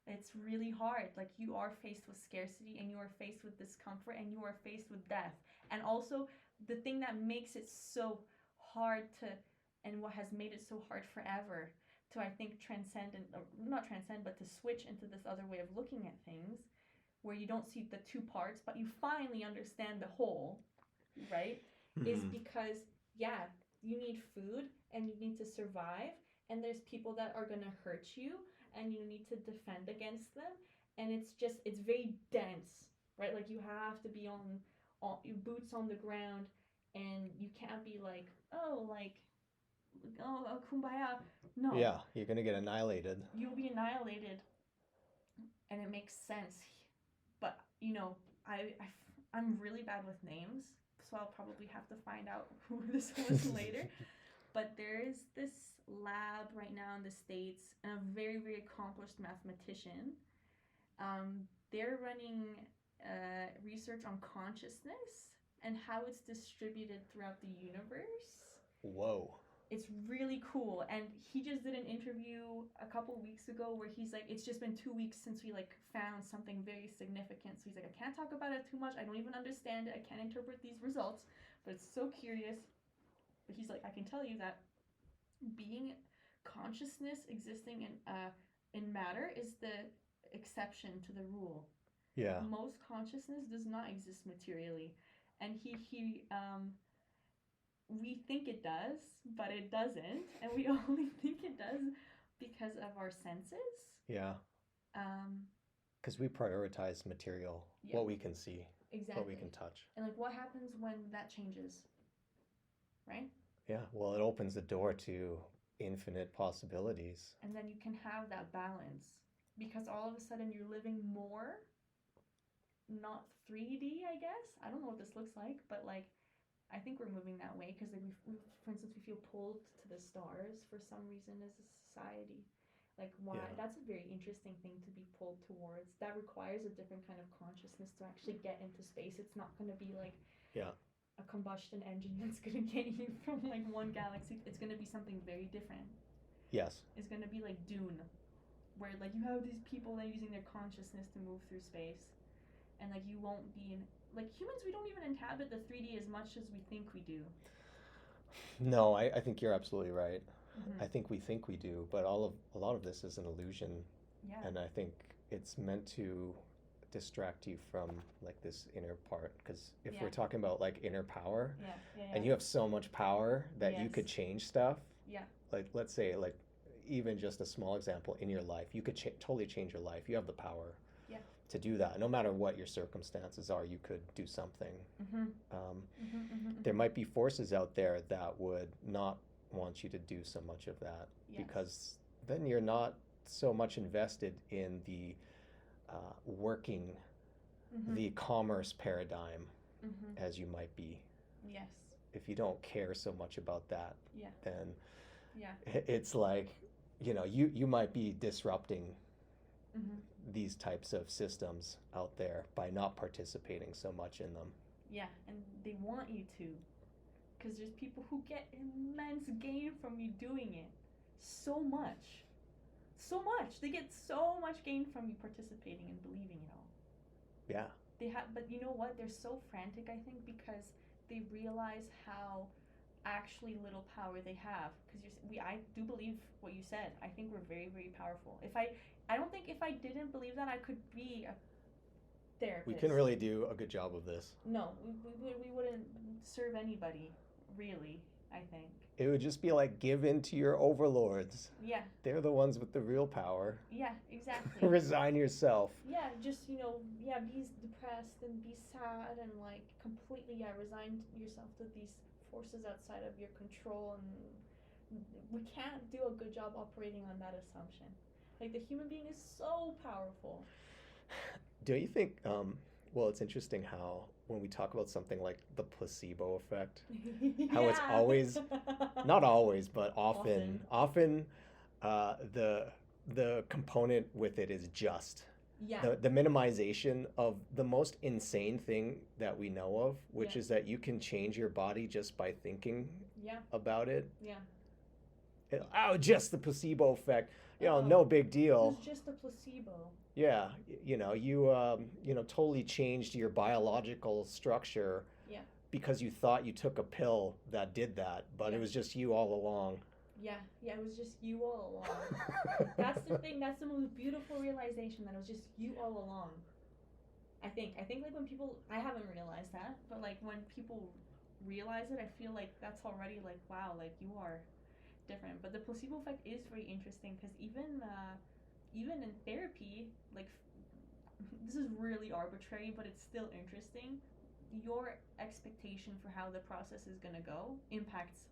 It's really hard. Like you are faced with scarcity, and you are faced with discomfort, and you are faced with death. And also the thing that makes it so hard to, and what has made it so hard forever to, I think, not transcend, but to switch into this other way of looking at things, where you don't see the two parts, but you finally understand the whole, right? Is because, you need food and you need to survive, and there's people that are gonna hurt you, and you need to defend against them, and it's very dense, right? Like you have to be on your boots on the ground, and you can't be like, oh, kumbaya. No. Yeah, you're gonna get annihilated. You'll be annihilated, and it makes sense. But I'm really bad with names, so I'll probably have to find out who this was later. But there is this lab right now in the States, and a very, very accomplished mathematician. They're running research on consciousness and how it's distributed throughout the universe. Whoa. It's really cool. And he just did an interview a couple weeks ago where he's like, it's just been 2 weeks since we like found something very significant. So he's like, I can't talk about it too much. I don't even understand it. I can't interpret these results, but it's so curious. But he's like, I can tell you that being consciousness existing in matter is the exception to the rule. Yeah. Most consciousness does not exist materially, and he we think it does, but it doesn't, and we only think it does because of our senses. Yeah. Because we prioritize material, what we can see, what we can touch. And like, what happens when that changes, right? Yeah, well, it opens the door to infinite possibilities. And then you can have that balance because all of a sudden you're living more, not 3D, I guess. I don't know what this looks like, but like, I think we're moving that way because, like, for instance, we feel pulled to the stars for some reason as a society. Like, why? Yeah. That's a very interesting thing to be pulled towards. That requires a different kind of consciousness to actually get into space. It's not going to be like a combustion engine that's going to get you from like one galaxy. It's going to be something very different. Yes. It's going to be like Dune, where like you have these people that are using their consciousness to move through space, and like you won't be in. Like humans, we don't even inhabit the 3D as much as we think we do. No, I think you're absolutely right. I think we do, but a lot of this is an illusion. Yeah. And I think it's meant to distract you from like this inner part. Because if we're talking about like inner power, and you have so much power that you could change stuff. Yeah. Like let's say like even just a small example in your life, you could totally change your life. You have the power. To do that, no matter what your circumstances are, you could do something. There might be forces out there that would not want you to do so much of that, because then you're not so much invested in the working the commerce paradigm as you might be. Yes. If you don't care so much about that, then yeah. It's like, you know, you might be disrupting these types of systems out there by not participating so much in them. Yeah, and they want you to, because there's people who get immense gain from you doing it. So much. They get so much gain from you participating and believing it all. Yeah. But you know what? They're so frantic, I think, because they realize how actually little power they have. Because I do believe what you said. I think we're very, very powerful. I don't think if I didn't believe that, I could be a therapist. We can really do a good job of this. No, we wouldn't serve anybody, really, I think. It would just be like, give in to your overlords. Yeah. They're the ones with the real power. Yeah, exactly. Resign yourself. Yeah, just, be depressed and be sad and, like, completely, resign yourself to these forces outside of your control, and we can't do a good job operating on that assumption. Like, the human being is so powerful. Do you think, well, it's interesting how when we talk about something like the placebo effect, how it's always, not always, but often the component with it is just. Yeah. The minimization of the most insane thing that we know of, which is that you can change your body just by thinking about it. Yeah. Oh, just the placebo effect. No big deal. It's just a placebo. Yeah, you totally changed your biological structure because you thought you took a pill that did that, but it was just you all along. Yeah, it was just you all along. That's the thing, that's the most beautiful realization, that it was just you all along. I think like when people, I haven't realized that, but like when people realize it, I feel like that's already like, wow, like you are different. But the placebo effect is very interesting because even in therapy, like, this is really arbitrary, but it's still interesting. Your expectation for how the process is going to go impacts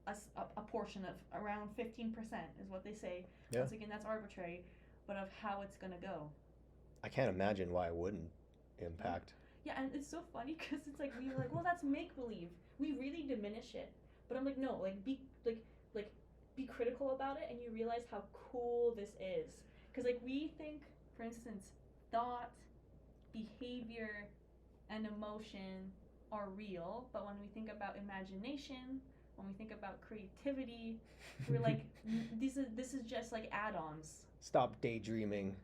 a portion of around 15% is what they say. Yeah. Once again, that's arbitrary, but of how it's going to go. I can't imagine why it wouldn't impact. Yeah, and it's so funny because it's like, we're like, well, that's make-believe. We really diminish it. But I'm like, no, like, be critical about it, and you realize how cool this is. Because, like, we think, for instance, thought, behavior, and emotion are real, but when we think about imagination, when we think about creativity, we're like, this is just like add-ons. Stop daydreaming.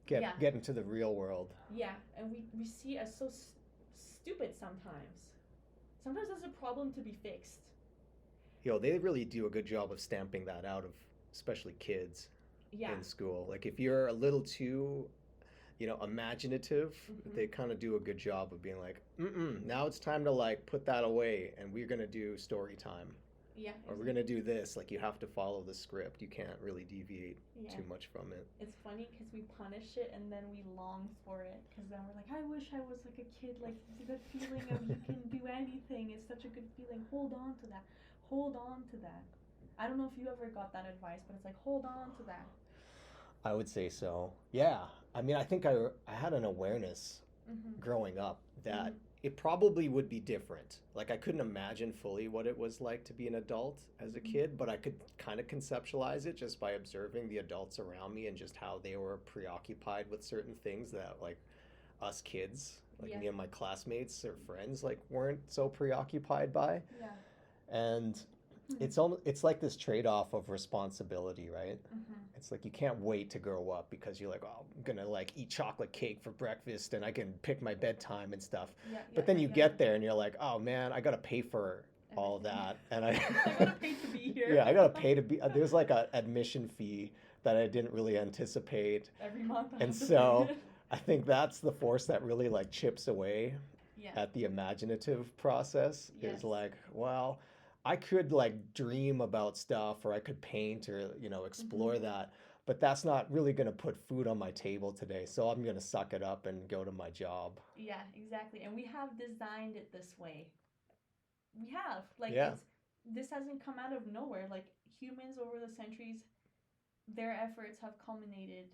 Yeah. Get into the real world. Yeah, and we see it as so stupid sometimes. Sometimes that's a problem to be fixed. They really do a good job of stamping that out of especially kids Yeah. in school. Like if you're a little too, imaginative, they kind of do a good job of being like, now it's time to like put that away and we're going to do story time. Yeah. Or we're going to do this. Like you have to follow the script. You can't really deviate too much from it. It's funny because we punish it and then we long for it. Because then we're like, I wish I was like a kid. Like the feeling of you can do anything is such a good feeling. Hold on to that. Hold on to that. I don't know if you ever got that advice, but it's like, hold on to that. I would say so. Yeah. I mean, I think I had an awareness growing up that it probably would be different. Like I couldn't imagine fully what it was like to be an adult as a kid, but I could kind of conceptualize it just by observing the adults around me and just how they were preoccupied with certain things that like us kids, like me and my classmates or friends, like weren't so preoccupied by. Yeah. And it's like this trade-off of responsibility, right? It's like you can't wait to grow up because you're like, oh, I'm gonna like eat chocolate cake for breakfast and I can pick my bedtime and stuff. But then you get there and you're like, oh man, I gotta pay for all that, and I gotta pay to be here. Yeah, I gotta pay to be. There's like a admission fee that I didn't really anticipate every month. And so I think that's the force that really like chips away at the imaginative process. Is like, well, I could like dream about stuff or I could paint or, explore that, but that's not really going to put food on my table today. So I'm going to suck it up and go to my job. Yeah, exactly. And we have designed it this way. We have. Like, this hasn't come out of nowhere. Like, humans over the centuries, their efforts have culminated,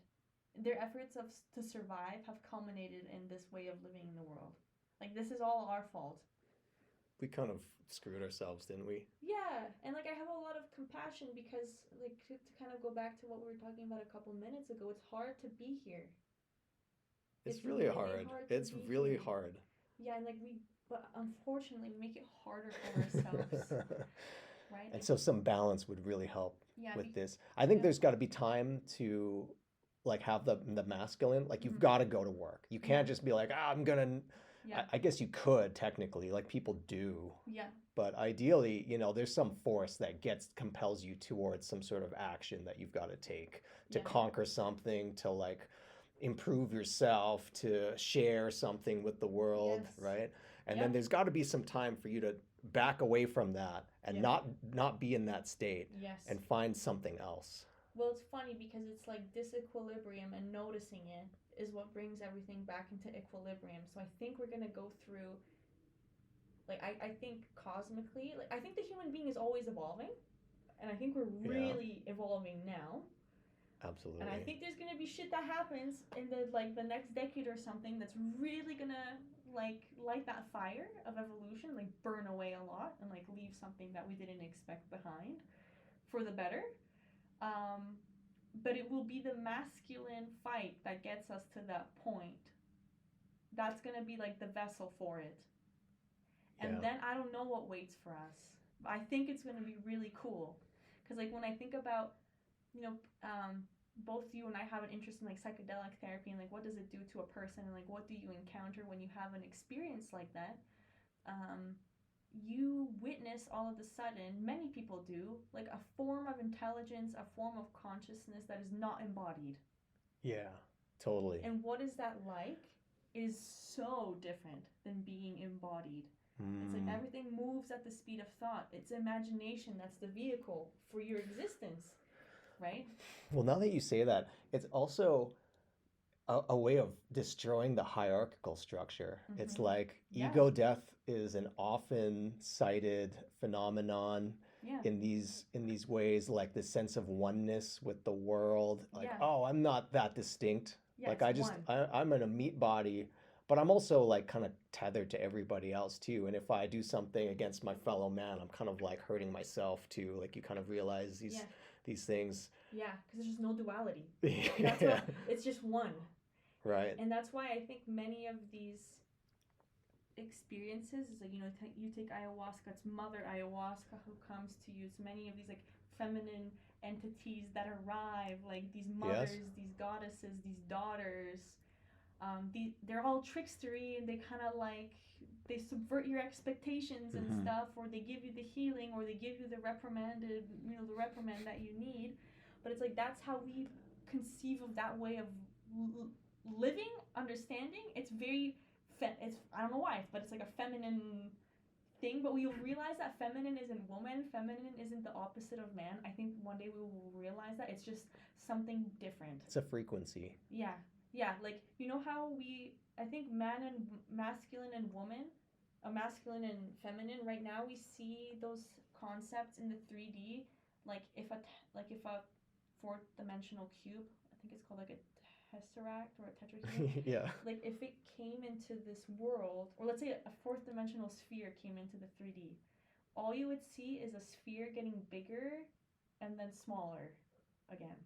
their efforts to survive have culminated in this way of living in the world. Like, this is all our fault. We kind of screwed ourselves, didn't we? Yeah, and like I have a lot of compassion because like to kind of go back to what we were talking about a couple minutes ago, it's hard to be here. It's really hard. It's really hard. Yeah, and like but unfortunately we make it harder for ourselves. Right? And so some balance would really help with this. I think there's got to be time to like have the masculine, like you've got to go to work. You can't just be like, I'm gonna. I guess you could technically, like people do. Yeah. But ideally, there's some force that compels you towards some sort of action that you've got to take to conquer something, to like improve yourself, to share something with the world, right? And then there's got to be some time for you to back away from that and not be in that state and find something else. Well, it's funny because it's like disequilibrium, and noticing it is what brings everything back into equilibrium. So I think we're going to go through, like, I think cosmically, like, I think the human being is always evolving, and I think we're really evolving now. Absolutely. And I think there's going to be shit that happens in the next decade or something that's really going to, like, light that fire of evolution, like, burn away a lot and, like, leave something that we didn't expect behind for the better. But it will be the masculine fight that gets us to that point. That's going to be like the vessel for it. And then I don't know what waits for us. I think it's going to be really cool. Because like when I think about, both you and I have an interest in like psychedelic therapy and like what does it do to a person and like what do you encounter when you have an experience like that. You witness all of a sudden, many people do, like a form of intelligence, a form of consciousness that is not embodied. Yeah, totally. And what is that like? It is so different than being embodied. It's like everything moves at the speed of thought. It's imagination that's the vehicle for your existence, right? Well, now that you say that, it's also a way of destroying the hierarchical structure. It's like ego death is an often cited phenomenon in these ways, like the sense of oneness with the world. Like, oh, I'm not that distinct. Like I'm in a meat body, but I'm also like kind of tethered to everybody else too. And if I do something against my fellow man, I'm kind of like hurting myself too. Like you kind of realize these things. Yeah, because there's just no duality. That's what, it's just one. Right. And that's why I think many of these experiences. It's like, you take ayahuasca, it's Mother Ayahuasca who comes to you. It's many of these like feminine entities that arrive, like these Yes. mothers, these goddesses, these daughters. They're all trickstery, and they kind of like they subvert your expectations and stuff, or they give you the healing, or they give you the the reprimand that you need. But it's like that's how we conceive of that way of living, understanding. It's very it's, I don't know why, but it's like a feminine thing. But we'll realize that feminine isn't woman, feminine isn't the opposite of man. I think one day we will realize that it's just something different. It's a frequency. Yeah, like how I think man and masculine and woman, a masculine and feminine. Right now we see those concepts in the 3D, like if a fourth dimensional cube, I think it's called like a tesseract or a tetrahedron. Yeah. Like if it came into this world, or let's say a fourth dimensional sphere came into the 3D, all you would see is a sphere getting bigger and then smaller again.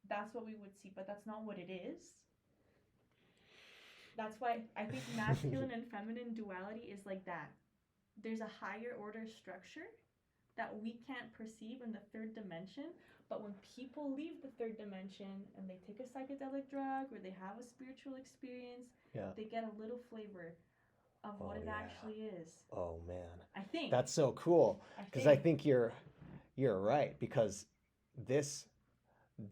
That's what we would see, but that's not what it is. That's why I think masculine and feminine duality is like that. There's a higher order structure that we can't perceive in the third dimension, but when people leave the third dimension and they take a psychedelic drug or they have a spiritual experience, they get a little flavor of what it actually is. Oh man. I think. That's so cool. Because I think you're right, because this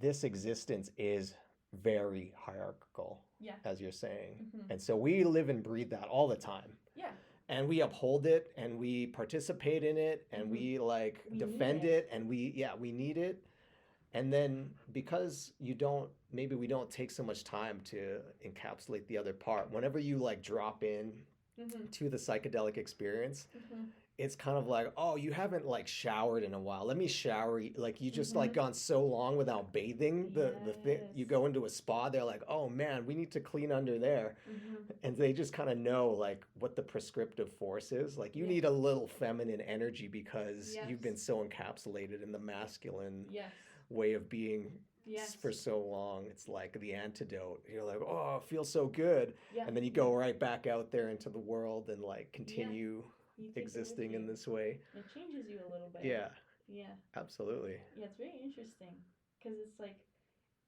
existence is very hierarchical, as you're saying. And so we live and breathe that all the time. Yeah. And we uphold it, and we participate in it, and we defend it, and we need it. And then because we don't take so much time to encapsulate the other part, whenever you like drop in to the psychedelic experience, it's kind of like, oh, you haven't like showered in a while. Let me shower you. Like you just like gone so long without bathing. The thing, you go into a spa, they're like, oh man, we need to clean under there. And they just kind of know like what the prescriptive force is. Like you need a little feminine energy because you've been so encapsulated in the masculine way of being for so long. It's like the antidote. You're like, oh, it feels so good. And then you go right back out there into the world and like continue existing in this way. It changes you a little bit. Yeah. Yeah. Absolutely. Yeah, it's very interesting because it's like,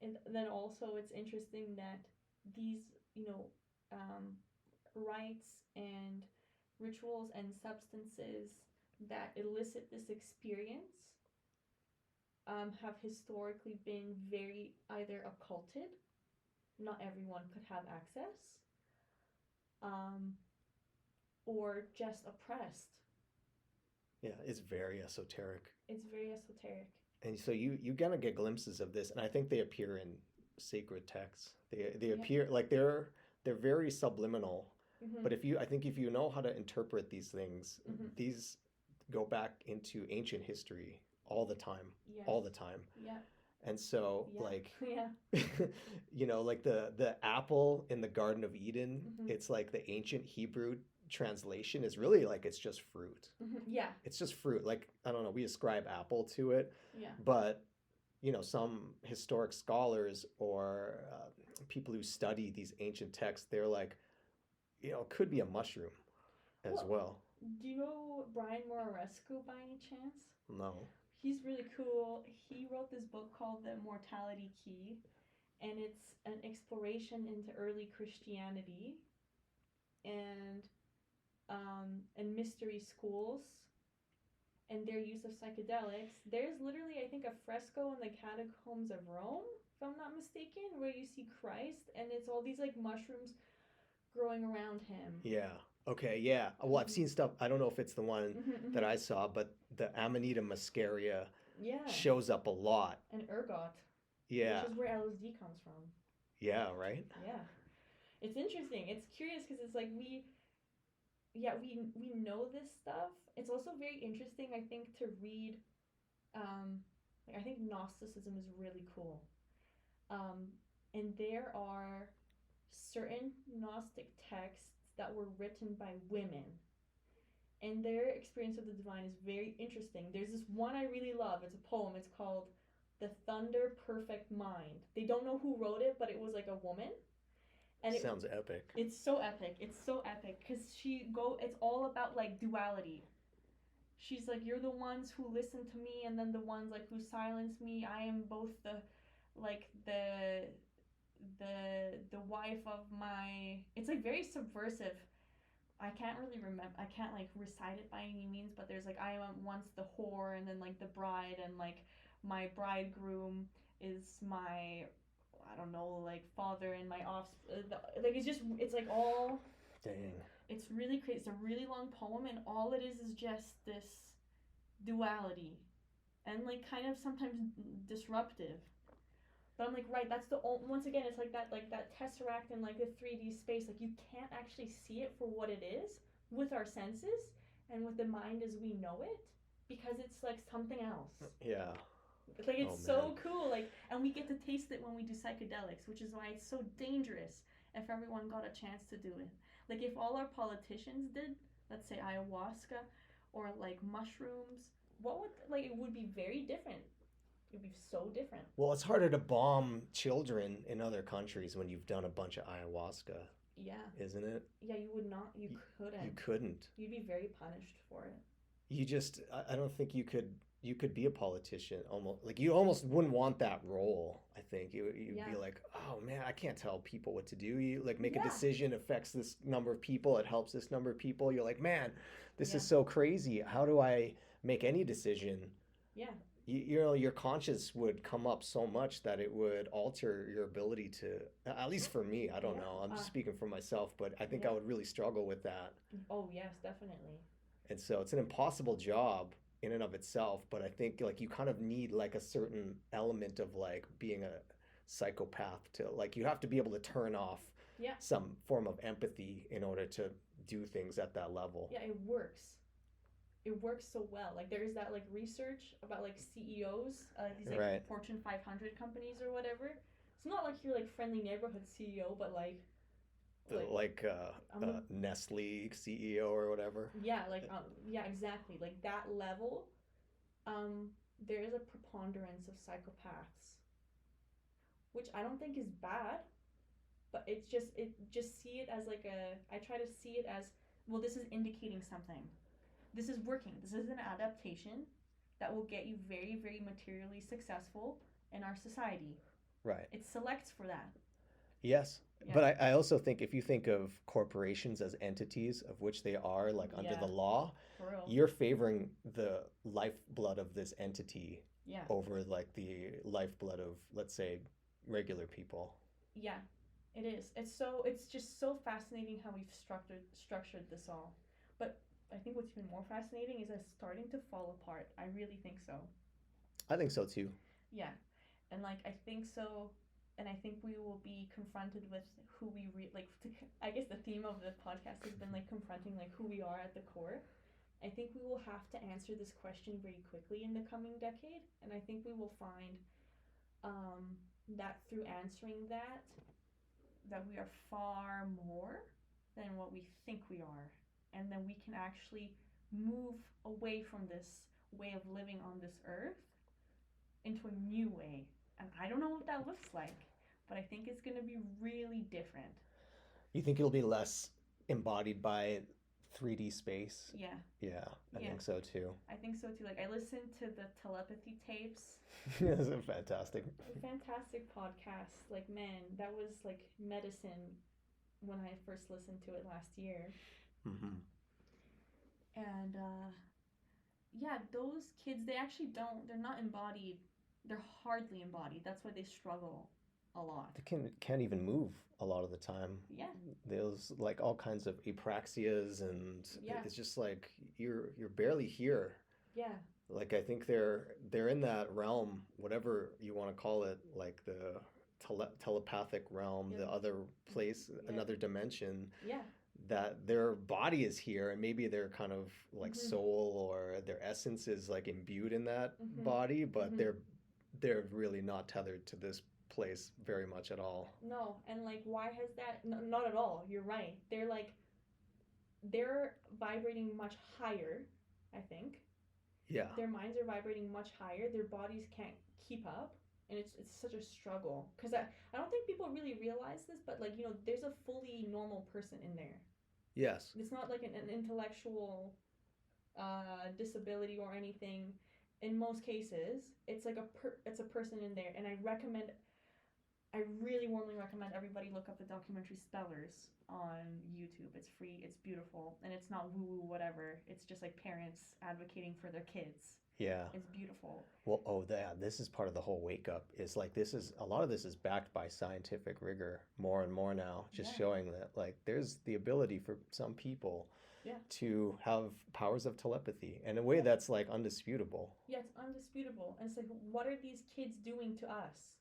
and then also it's interesting that these, rites and rituals and substances that elicit this experience have historically been very either occulted, not everyone could have access, or just oppressed. Yeah, it's very esoteric. It's very esoteric. And so you gonna get glimpses of this, and I think they appear in sacred texts. They appear like they're very subliminal. But I think if you know how to interpret these things, these go back into ancient history all the time. All the time. Yeah. And so like like the apple in the Garden of Eden, it's like the ancient Hebrew translation is really like it's just fruit. Yeah. It's just fruit. Like, I don't know, we ascribe apple to it. Yeah. But, some historic scholars or people who study these ancient texts, they're like, it could be a mushroom as well. Do you know Brian Morarescu by any chance? No. He's really cool. He wrote this book called The Mortality Key, and it's an exploration into early Christianity and mystery schools and their use of psychedelics. There's literally, I think, a fresco in the catacombs of Rome, if I'm not mistaken, where you see Christ, and it's all these like mushrooms growing around him. Yeah. Okay, yeah. Well, I've seen stuff. I don't know if it's the one that I saw, but the Amanita muscaria shows up a lot. And ergot. Yeah. Which is where LSD comes from. Yeah, right? Yeah. It's interesting. It's curious because it's like we know this stuff. It's also very interesting, I think, to read. I think Gnosticism is really cool. And there are certain Gnostic texts that were written by women, and their experience of the divine is very interesting. There's this one I really love. It's a poem. It's called The Thunder Perfect Mind. They don't know who wrote it, but it was like a woman, And Sounds epic. it's so epic. It's so epic because it's all about like duality. She's like, you're the ones who listen to me, and then the ones like who silence me. I am both like the wife of my. It's like very subversive. I can't really remember. I can't like recite it by any means, but there's like I am once the whore, and then like the bride, and like my bridegroom is my, I don't know, like father, and my offspring. Like it's like all. Dang. It's really crazy. It's a really long poem, and all it is just this duality, and like kind of sometimes disruptive. But I'm like, right, that's once again, it's like that tesseract in like a 3D space. Like you can't actually see it for what it is with our senses and with the mind as we know it, because it's like something else. Yeah. Like it's so cool. Like, and we get to taste it when we do psychedelics, which is why it's so dangerous if everyone got a chance to do it. Like if all our politicians did, let's say ayahuasca or like mushrooms, what would like it would be very different. It would be so different. Well, it's harder to bomb children in other countries when you've done a bunch of ayahuasca. Yeah. Isn't it? Yeah, you would not. You couldn't. You couldn't. You'd be very punished for it. You just. I don't think you could. You could be a politician. Almost like you almost wouldn't want that role. I think you'd be like, oh man, I can't tell people what to do. You like make a decision affects this number of people. It helps this number of people. You're like, man, this is so crazy. How do I make any decision? Yeah. You know, your conscience would come up so much that it would alter your ability to, at least for me, I don't know, I'm just speaking for myself, but I think I would really struggle with that. Oh yes, definitely. And so it's an impossible job in and of itself, but I think like you kind of need like a certain element of like being a psychopath to like, you have to be able to turn off some form of empathy in order to do things at that level. Yeah, it works. It works so well. Like there's that like research about like CEOs, these like Fortune 500 companies or whatever. It's not like you're like friendly neighborhood CEO, but like Nestle CEO or whatever. Yeah, like yeah, exactly. Like that level. There is a preponderance of psychopaths, which I don't think is bad, but it just see it as like I try to see it as, well, this is indicating something. This is working. This is an adaptation that will get you very, very materially successful in our society. Right. It selects for that. Yes. Yeah. But I also think if you think of corporations as entities, of which they are, like under the law, you're favoring the lifeblood of this entity over like the lifeblood of, let's say, regular people. Yeah, it is. It's just so fascinating how we've structured this all. But I think what's even more fascinating is it's starting to fall apart. I really think so. I think so too. Yeah. And like I think so, and I think we will be confronted with who we I guess the theme of the podcast has been like confronting like who we are at the core. I think we will have to answer this question very quickly in the coming decade, and I think we will find that through answering that we are far more than what we think we are. And then we can actually move away from this way of living on this earth into a new way. And I don't know what that looks like, but I think it's going to be really different. You think it'll be less embodied by 3D space? Yeah. Yeah, I think so too. I think so too. Like I listened to the telepathy tapes. It's a fantastic podcast. Like, man, that was like medicine when I first listened to it last year. Mm-hmm. And yeah, those kids, they're not embodied. They're hardly embodied. That's why they struggle a lot. They can't even move a lot of the time. Yeah. There's like all kinds of apraxias, and it's just like you're barely here. Yeah. Like I think they're in that realm, whatever you want to call it, like the telepathic realm, the other place, another dimension. Yeah. That their body is here, and maybe their kind of like soul or their essence is like imbued in that body, but they're really not tethered to this place very much at all. No, and like why has that? No, not at all. You're right. They're vibrating much higher, I think. Yeah. Their minds are vibrating much higher. Their bodies can't keep up and it's such a struggle because I don't think people really realize this, but like there's a fully normal person in there. Yes. It's not like an intellectual disability or anything. In most cases, it's like it's a person in there, and I really warmly recommend everybody look up the documentary Spellers on YouTube. It's free, it's beautiful, and it's not woo woo whatever. It's just like parents advocating for their kids. Yeah. It's beautiful. Well, this is part of the whole wake up. Is like a lot of this is backed by scientific rigor more and more now, just showing that like there's the ability for some people to have powers of telepathy in a way that's like undisputable. Yeah, it's undisputable. And it's like, what are these kids doing to us?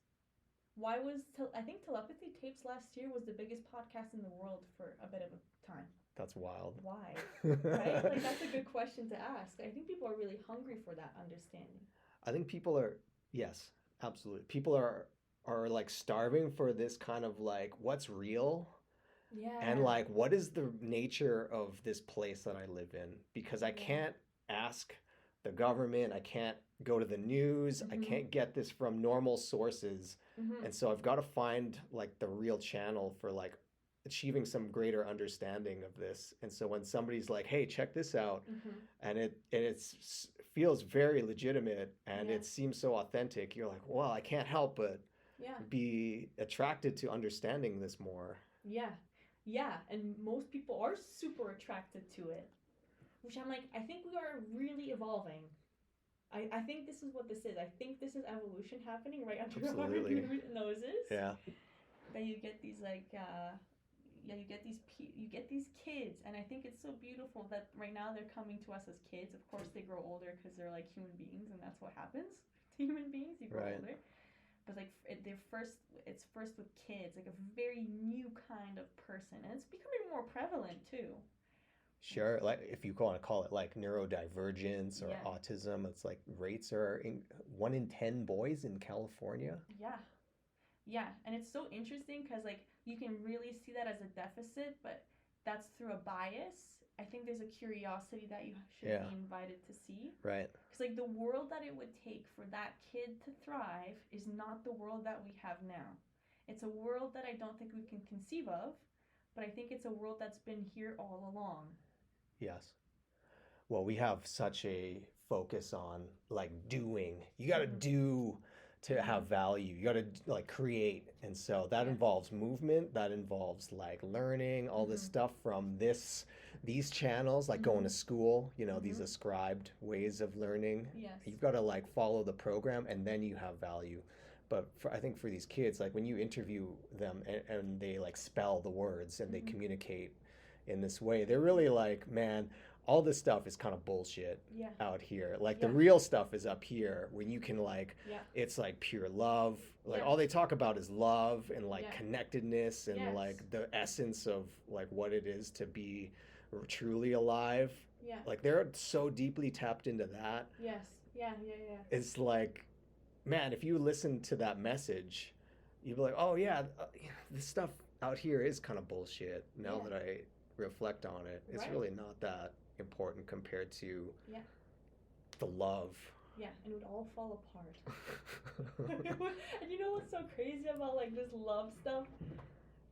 Why was I think Telepathy Tapes last year was the biggest podcast in the world for a bit of a time. That's wild. Why? Right? Like that's a good question to ask. I think people are really hungry for that understanding. I think people are, yes, absolutely. People are like starving for this kind of like what's real. Yeah. And like what is the nature of this place that I live in? Because I can't ask the government, I can't go to the news, I can't get this from normal sources. And so I've got to find like the real channel for like achieving some greater understanding of this. And so when somebody's like, hey, check this out, and it feels very legitimate and it seems so authentic, you're like, well, I can't help but be attracted to understanding this more. Yeah, and most people are super attracted to it, which I'm like, I think we are really evolving. I think this is what this is. I think this is evolution happening right under our noses. Yeah. That you get these like you get these kids, and I think it's so beautiful that right now they're coming to us as kids. Of course, they grow older because they're like human beings, and that's what happens to human beings. You grow older, but like it's first with kids, like a very new kind of person, and it's becoming more prevalent too. Sure, like if you want to call it like neurodivergence or autism, it's like rates are 1 in 10 boys in California. Yeah, and it's so interesting because like you can really see that as a deficit, but that's through a bias. I think there's a curiosity that you should be invited to see. Right. Because like the world that it would take for that kid to thrive is not the world that we have now. It's a world that I don't think we can conceive of, but I think it's a world that's been here all along. Yes. Well, we have such a focus on like doing. You got to do to have value. You got to like create. And so that involves movement, that involves like learning all this stuff from these channels, like going to school, these ascribed ways of learning. Yes. You've got to like follow the program and then you have value. But I think for these kids, like when you interview them and they like spell the words and they communicate in this way, they're really like, man, all this stuff is kind of bullshit out here. Like the real stuff is up here when you can like, it's like pure love. Like all they talk about is love and like connectedness and like the essence of like what it is to be truly alive. Yeah. Like they're so deeply tapped into that. Yes. Yeah. It's like, man, if you listen to that message, you'd be like, oh yeah, this stuff out here is kind of bullshit. Now that I reflect on it, it's really not that important compared to the love. Yeah, and it would all fall apart. And you know what's so crazy about like this love stuff?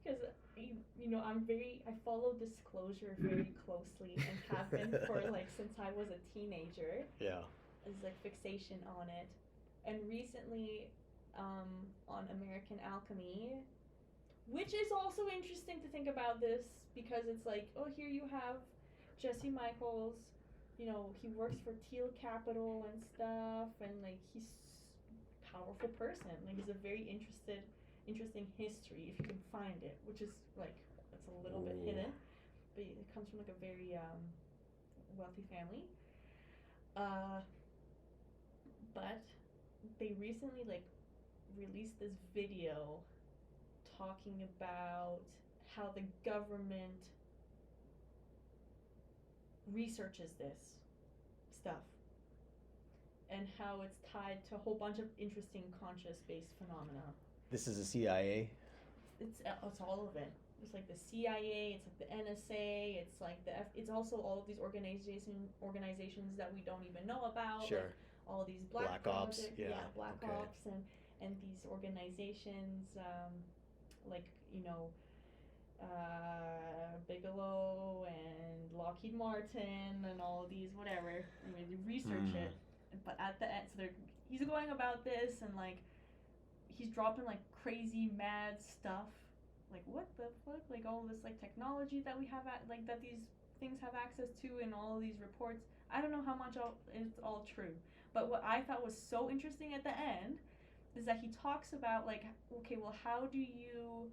Because I follow disclosure very closely and have been for like since I was a teenager. Yeah. There's like fixation on it. And recently, on American Alchemy, which is also interesting to think about this because it's like, oh, here you have Jesse Michaels, he works for Teal Capital and stuff, and like he's a powerful person. Like he's a very interesting history if you can find it, which is like it's a little bit hidden, but it comes from like a very wealthy family. But they recently like released this video talking about how the government researches this stuff and how it's tied to a whole bunch of interesting conscious-based phenomena. This is the CIA? It's all of it. It's like the CIA, it's like the NSA, it's like it's also all of these organizations that we don't even know about. Sure. Like all of these black ops, Black Ops, and these organizations, like you know, Bigelow and Lockheed Martin and all of these whatever. Anyway, you research Mm. it, but at the end, so he's going about this and like he's dropping like crazy mad stuff. Like what the fuck? Like all this like technology that we have like that these things have access to and all of these reports. I don't know how much it's all true, but what I thought was so interesting at the end is that he talks about like, okay, well, how do you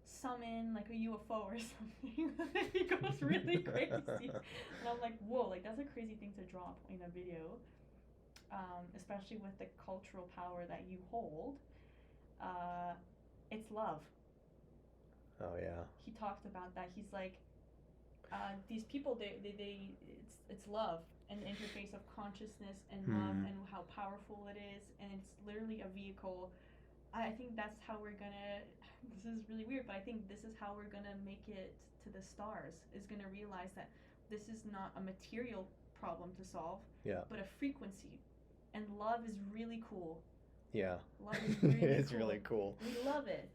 summon like a UFO or something? He goes really crazy, and I'm like, whoa, like that's a crazy thing to drop in a video, especially with the cultural power that you hold. Uh, it's love. Oh yeah. He talked about that. He's like, these people, they it's love and the interface of consciousness and love Hmm. and how powerful it is, and it's literally a vehicle. I think that's how we're gonna. This is really weird, but I think this is how we're gonna make it to the stars. Is gonna realize that this is not a material problem to solve, Yeah. but a frequency, and love is really cool. Yeah. Love is really It's cool. really cool. We love it.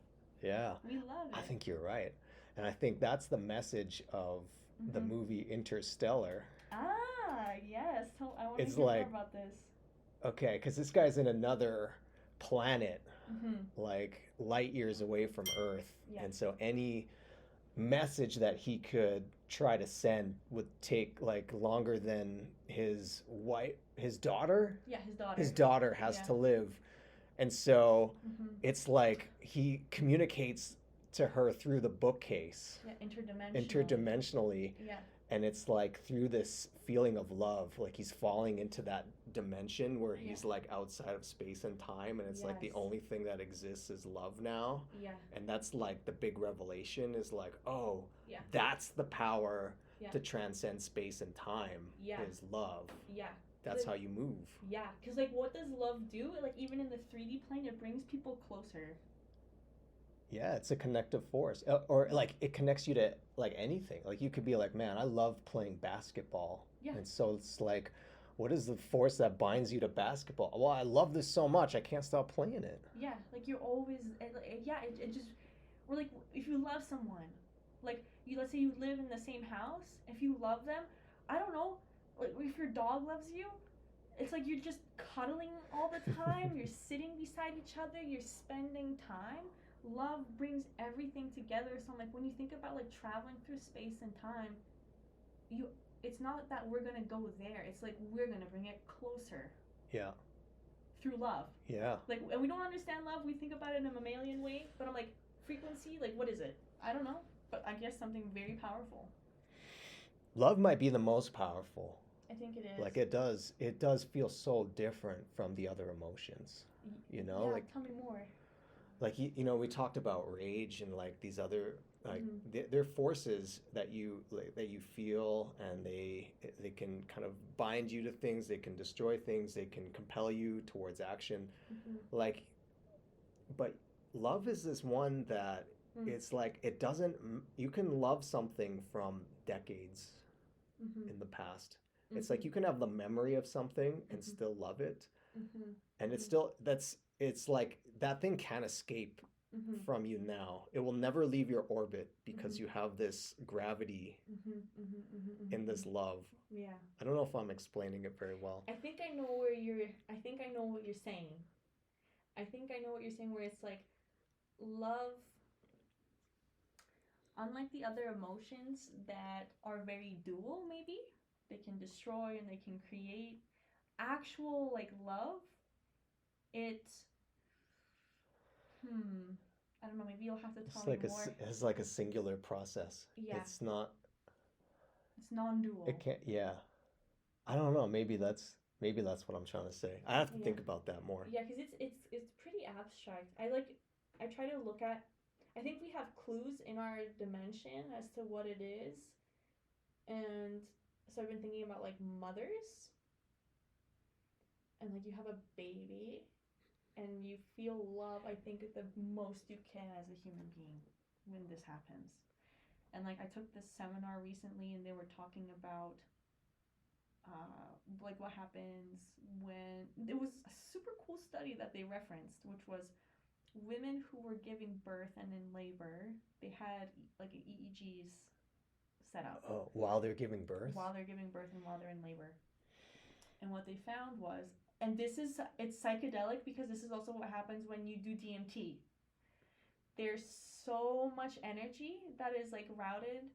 Yeah. We love I it. think you're right. And I think that's the message of the Mm-hmm. movie Interstellar. Ah, yes. So I want to It's hear more like, about this. okay, because this guy's in another planet, Mm-hmm. like light years away from Earth. Yeah. And so any message that he could try to send would take like longer than his daughter Yeah, his daughter. his daughter has Yeah. to live. And so Mm-hmm. it's like he communicates to her through the bookcase Yeah, interdimensionally, Yeah. and it's like through this feeling of love, like he's falling into that dimension where he's Yeah. like outside of space and time, and it's like the Yes. only thing that exists is love now. Yeah. And that's like the big revelation is like, oh, Yeah. that's the power Yeah. to transcend space and time. Yeah. Is love. Yeah. That's Like- how you move. Yeah, because like what does love do? Like even in the 3D plane, it brings people closer. Yeah, it's a connective force. Or like it connects you to like anything. Like you could be like, man, I love playing basketball. Yeah. And so it's like, what is the force that binds you to basketball? Well, I love this so much, I can't stop playing it. Yeah, like you're always, yeah, it just, or like if you love someone, like you, let's say you live in the same house, if you love them, I don't know, like if your dog loves you, it's like you're just cuddling all the time, you're sitting beside each other, you're spending time. Love brings everything together. So like when you think about like traveling through space and time, it's not that we're gonna go there. It's like we're gonna bring it closer Yeah. through love. Yeah. Like, and we don't understand love. We think about it in a mammalian way, but I'm like, frequency, like, what is it? I don't know, but I guess something very powerful. Love might be the most powerful. I think it is. Like it does feel so different from the other emotions. You know, yeah, like tell me more. like you know, we talked about rage and like these other like Mhm. they're forces that you feel, and they can kind of bind you to things, they can destroy things, they can compel you towards action. Mhm. Like, but love is this one that it's like it doesn't you can love something from decades Mhm. in the past. It's like you can have the memory of something and still love it, Mhm. and it's still it's like that thing can't escape Mhm. from you now. It will never leave your orbit because Mhm. you have this gravity Mhm. Mhm. Mhm. in this love. Yeah. I don't know if I'm explaining it very well. I think I know where you're. I think I know what you're saying. I think I know what you're saying. Where it's like, love, unlike the other emotions that are very dual, maybe they can destroy and they can create. Actual like love, it. I don't know. Maybe you'll have to It's tell me like more. it's like a singular process. Yeah. It's not. It's non-dual. It can't. Yeah. I don't know. Maybe that's what I'm trying to say. I have to Yeah. think about that more. Yeah, because it's pretty abstract. I try to look at. I think we have clues in our dimension as to what it is, and so I've been thinking about like mothers, and like you have a baby, and you feel love. I think the most you can as a human being when this happens, and like I took this seminar recently, and they were talking about like what happens when it was a super cool study that they referenced, which was women who were giving birth and in labor, they had like EEGs set up Oh, while they're giving birth? while they're giving birth and while they're in labor. And what they found was, and it's psychedelic because this is also what happens when you do DMT. There's so much energy that is like routed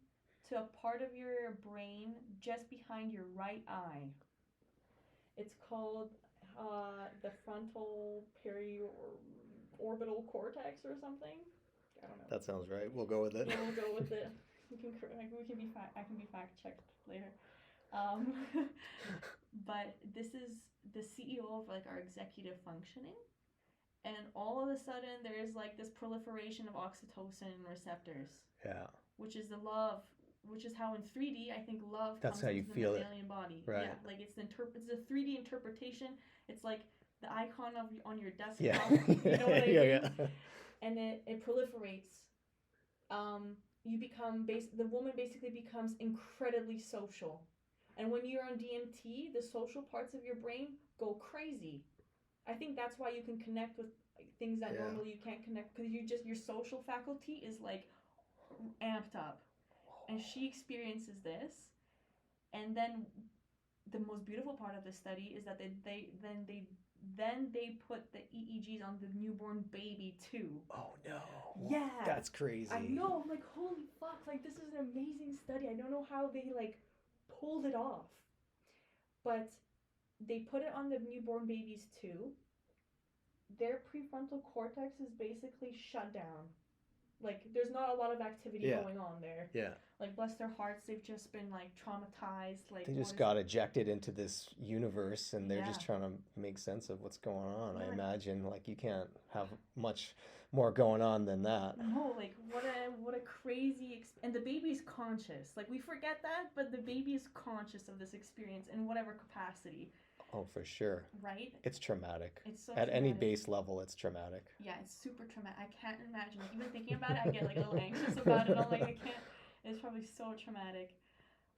to a part of your brain just behind your right eye. It's called the frontal periorbital cortex or something. I don't know. That sounds right. We'll go with it. Yeah, we'll go with it. I can be fact checked later. Um, but this is the CEO of like our executive functioning, and all of a sudden there's like this proliferation of oxytocin receptors, Yeah. which is the love, which is how in 3D I think love That's comes how you into feel the it. mammalian body. Right. Yeah, like it's a 3D interpretation. It's like the icon of on your desktop. Yeah. You know what I mean? Yeah. And it proliferates. The woman basically becomes incredibly social. And when you're on DMT, the social parts of your brain go crazy. I think that's why you can connect with things that normally you can't connect, because your social faculty is like amped up. And she experiences this, and then the most beautiful part of the study is that they put the EEGs on the newborn baby too. Oh no. Yeah. That's crazy. I know. I'm like, holy fuck! Like this is an amazing study. I don't know how they like pulled it off, but they put it on the newborn babies too. Their prefrontal cortex is basically shut down. Like there's not a lot of activity going on there. Yeah. Like bless their hearts, they've just been like traumatized. Like they just got ejected into this universe, and they're just trying to make sense of what's going on. I imagine like you can't have much more going on than that. No, like what a crazy and the baby's conscious. Like we forget that, but the baby is conscious of this experience in whatever capacity. Oh, for sure. Right? It's traumatic. It's so At traumatic. any base level, it's traumatic. Yeah, it's super traumatic. I can't imagine. Like, even thinking about it, I get like a little anxious about it. I'm like, I can't. It's probably so traumatic.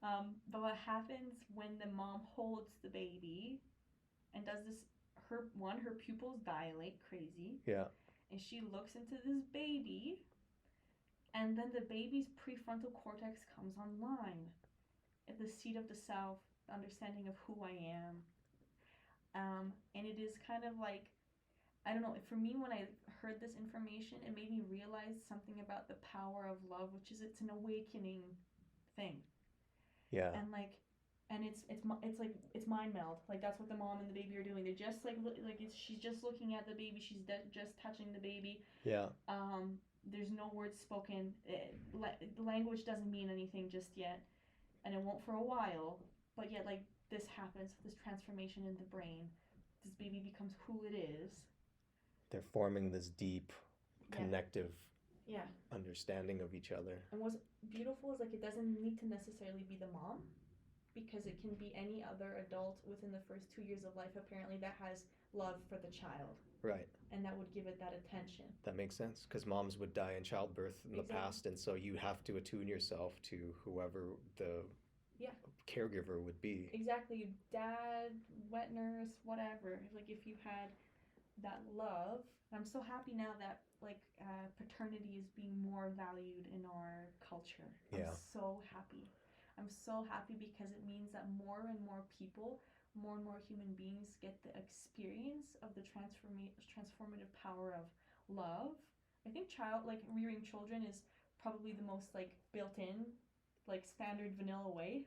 But what happens when the mom holds the baby and does this? Her pupils dilate crazy. Yeah. And she looks into this baby, and then the baby's prefrontal cortex comes online at the seat of the self, the understanding of who I am. And it is kind of like, I don't know, for me, when I heard this information, it made me realize something about the power of love, which is it's an awakening thing. Yeah. And like, and it's like it's mind meld. Like that's what the mom and the baby are doing. They're just she's just looking at the baby. She's just touching the baby. Yeah. There's no words spoken. The language doesn't mean anything just yet, and it won't for a while. But yet, like this happens, this transformation in the brain. This baby becomes who it is. They're forming this deep, connective yeah. understanding of each other. And what's beautiful is like it doesn't need to necessarily be the mom, because it can be any other adult within the first 2 years of life, apparently, that has love for the child. Right. And that would give it that attention. That makes sense, because moms would die in childbirth in the past, and so you have to attune yourself to whoever the caregiver would be. Exactly. Dad, wet nurse, whatever. Like if you had that love. I'm so happy now that like paternity is being more valued in our culture. I'm so happy. I'm so happy because it means that more and more people, more and more human beings get the experience of the transformative power of love. I think rearing children is probably the most like built-in, like standard vanilla way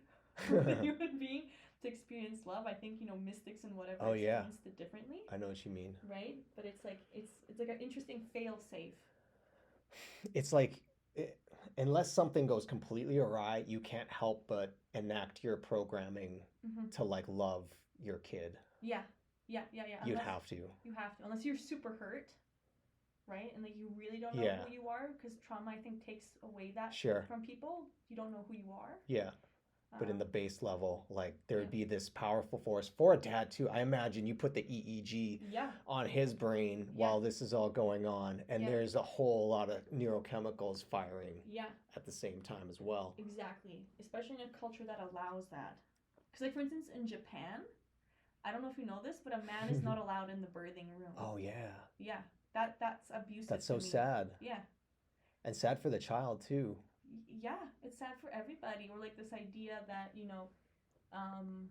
for a human being to experience love. I think mystics and whatever experienced it differently. I know what you mean. Right, but it's like an interesting fail-safe. It's like unless something goes completely awry, you can't help but enact your programming to like love your kid. Yeah. You'd have to. You have to, unless you're super hurt, right? And like you really don't know who you are, because trauma I think takes away that from people. You don't know who you are. Yeah. But in the base level, like there would be this powerful force for a dad too. I imagine you put the EEG on his brain while this is all going on, and there's a whole lot of neurochemicals firing at the same time as well. Exactly, especially in a culture that allows that. Because, like, for instance, in Japan, I don't know if you know this, but a man is not allowed in the birthing room. Oh yeah. Yeah, that's abusive That's to so me. sad. Yeah. And sad for the child too. Yeah, it's sad for everybody. Or like this idea that, um,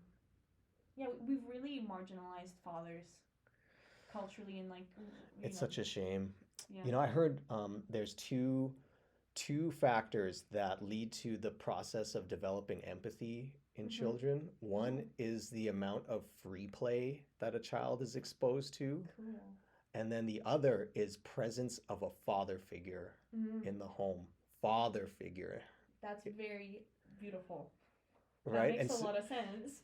yeah, we've really marginalized fathers culturally and like, It's such a shame. yeah. You know, I heard there's two factors that lead to the process of developing empathy in Mm-hmm. children. Mm-hmm. One is the amount of free play that a child is exposed to, Cool. and then the other is presence of a father figure Mm-hmm. in the home. Father figure, That's very beautiful. That right? makes a lot of sense.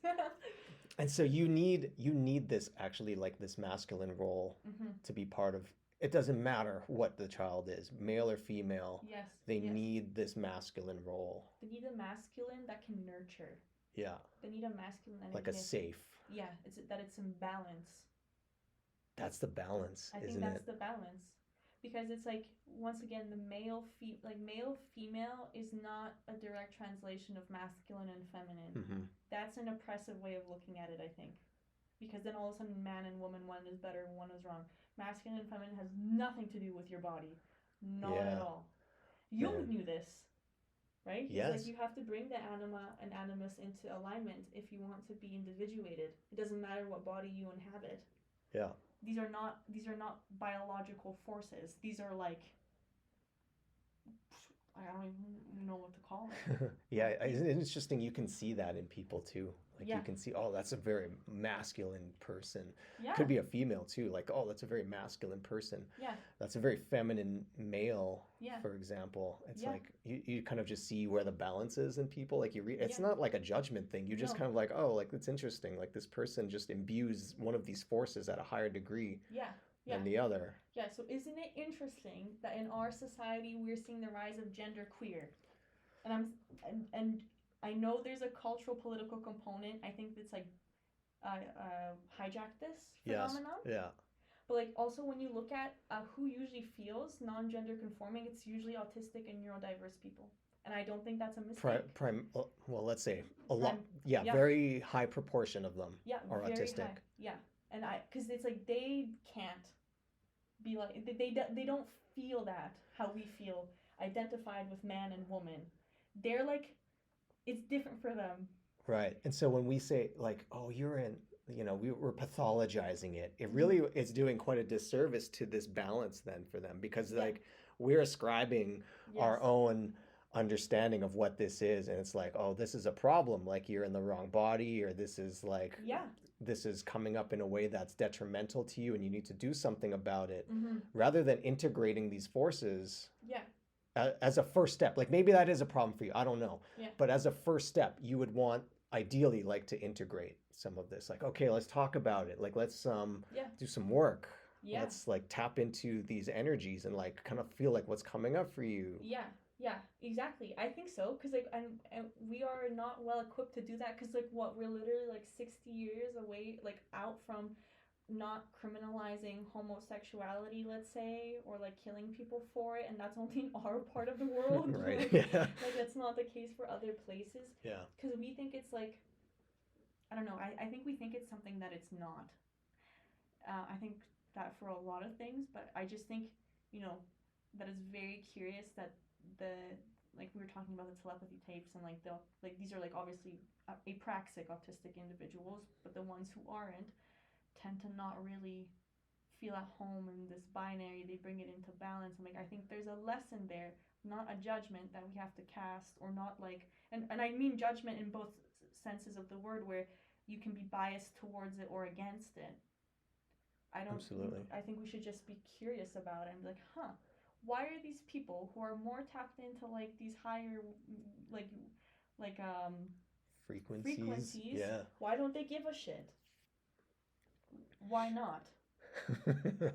And so you need this actually like this masculine role Mm-hmm. to be part of. It doesn't matter what the child is, male or female. Yes. They Yes. need this masculine role. They need a masculine that can nurture. Yeah, They need a masculine like a energy. safe. Yeah, it's in balance. That's the balance, I think isn't that's it? the balance. Because it's like once again the male female is not a direct translation of masculine and feminine. Mm-hmm. That's an oppressive way of looking at it, I think. Because then all of a sudden man and woman, one is better and one is wrong. Masculine and feminine has nothing to do with your body. Not at Yeah, all. Jung man. knew this, right? He's like, Yes. you have to bring the anima and animus into alignment if you want to be individuated. It doesn't matter what body you inhabit. Yeah. These are not biological forces. These are like, I don't even know what to call it. Yeah, Like, it's interesting. You can see that in people too. Like yeah, you can see, oh, that's a very masculine person. yeah, Could be a female too. Like, oh, that's a very masculine person. yeah, That's a very feminine male, yeah, for example. It's yeah, like you kind of just see where the balance is in people. Like it's yeah. not like a judgment thing. You just No, kind of like, oh, like it's interesting. Like this person just imbues one of these forces at a higher degree yeah, yeah, than the other. yeah. So isn't it interesting that in our society we're seeing the rise of gender queer, and and I know there's a cultural political component. I think that's like hijacked this Yes. phenomenon. Yeah. But like also when you look at who usually feels non-gender conforming, it's usually autistic and neurodiverse people, and I don't think that's a mistake. Well, let's say a lot. Prime, Yeah, yeah, very high proportion of them yeah, are very autistic. high, yeah, and because it's like they can't be like they don't feel that how we feel identified with man and woman. They're like it's different for them. Right. And so when we say like, oh, we're pathologizing it, it Mm-hmm. really is doing quite a disservice to this balance then for them because Yeah. like we're ascribing Yes. our own understanding of what this is and it's like, oh, this is a problem, like you're in the wrong body or this is like Yeah. this is coming up in a way that's detrimental to you and you need to do something about it Mm-hmm. rather than integrating these forces Yeah. as a first step. Like maybe that is a problem for you, I don't know. Yeah. But as a first step, you would want ideally like to integrate some of this. Like, okay, let's talk about it. Like let's Yeah. do some work. Yeah. Let's like tap into these energies and like kind of feel like what's coming up for you. Yeah. Yeah, exactly. I think so because like and we are not well equipped to do that because like what we're literally like 60 years away like out from not criminalizing homosexuality, let's say, or like killing people for it, and that's only in our part of the world. Right. Like, Yeah. like that's not the case for other places Yeah. because we think it's like I don't know. I think we think it's something that it's not. I think that for a lot of things, but I just think that it's very curious that the like we were talking about the telepathy tapes and like these are like obviously apraxic autistic individuals, but the ones who aren't tend to not really feel at home in this binary. They bring it into balance. And like I think there's a lesson there, not a judgment that we have to cast or not like and I mean judgment in both senses of the word where you can be biased towards it or against it. Absolutely. I think we should just be curious about it and be like, huh, why are these people who are more tapped into like these higher like like Frequencies. Yeah. why don't they give a shit? Why not?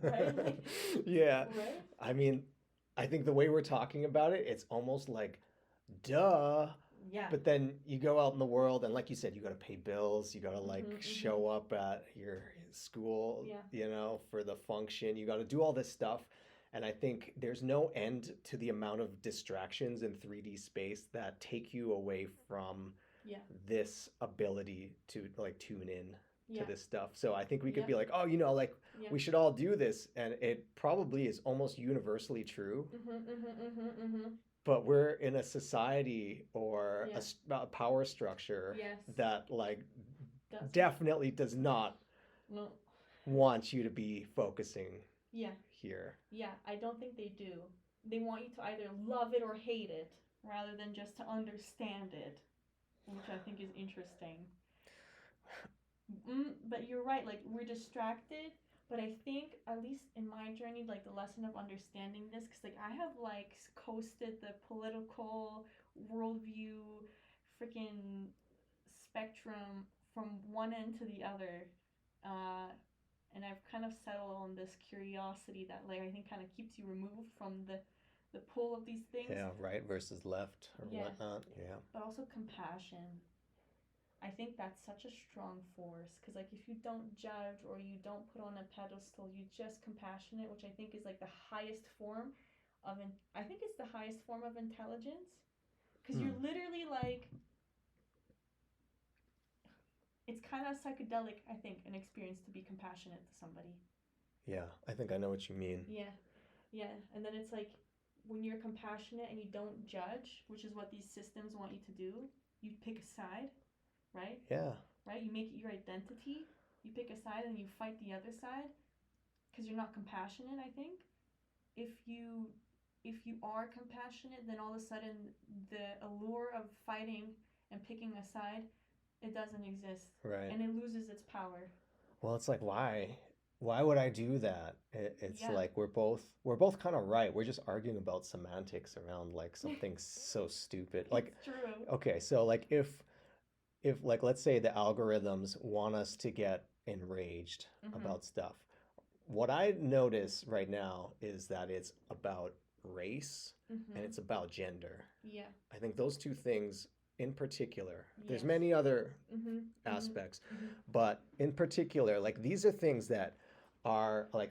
Right? Like, Yeah. right? I mean, I think the way we're talking about it, it's almost like duh. Yeah. But then you go out in the world and like you said, you got to pay bills, you got to like Mhm, mhm. show up at your school, Yeah. for the function. You got to do all this stuff. And I think there's no end to the amount of distractions in 3D space that take you away from Yeah. this ability to like tune in to Yeah. this stuff. So I think we could Yeah. be like, oh, like Yeah. we should all do this, and it probably is almost universally true. But we're in a society or Yeah. a power structure Yes. that like That's definitely does not no. want you to be focusing Yeah. here. Yeah, I don't think they do. They want you to either love it or hate it rather than just to understand it, which I think is interesting. But you're right, like we're distracted, but I think at least in my journey, like the lesson of understanding this, because like I have like coasted the political worldview freaking spectrum from one end to the other, uh, and I've kind of settled on this curiosity that like I think kind of keeps you removed from the pull of these things. Yeah, right versus left or Yeah. whatnot. Yeah. But also compassion. I think that's such a strong force because like if you don't judge or you don't put on a pedestal, you just compassionate, which I think is like the highest form of I think it's the highest form of intelligence because you're literally like it's kind of psychedelic, I think, an experience to be compassionate to somebody. Yeah, I think I know what you mean. Yeah. Yeah, and then it's like when you're compassionate and you don't judge, which is what these systems want you to do, you pick a side, right? Yeah. Right? You make it your identity. You pick a side and you fight the other side because you're not compassionate, I think. If you are compassionate, then all of a sudden the allure of fighting and picking a side, it doesn't exist. Right. And it loses its power. Well, it's like why would I do that? It's Yeah. like we're both kind of right. We're just arguing about semantics around like something so stupid. Like It's true. okay, so like if like let's say the algorithms want us to get enraged about stuff. What I notice right now is that it's about race and it's about gender. Yeah. I think those two things in particular. There's Yes. many other aspects, but in particular, like these are things that are like,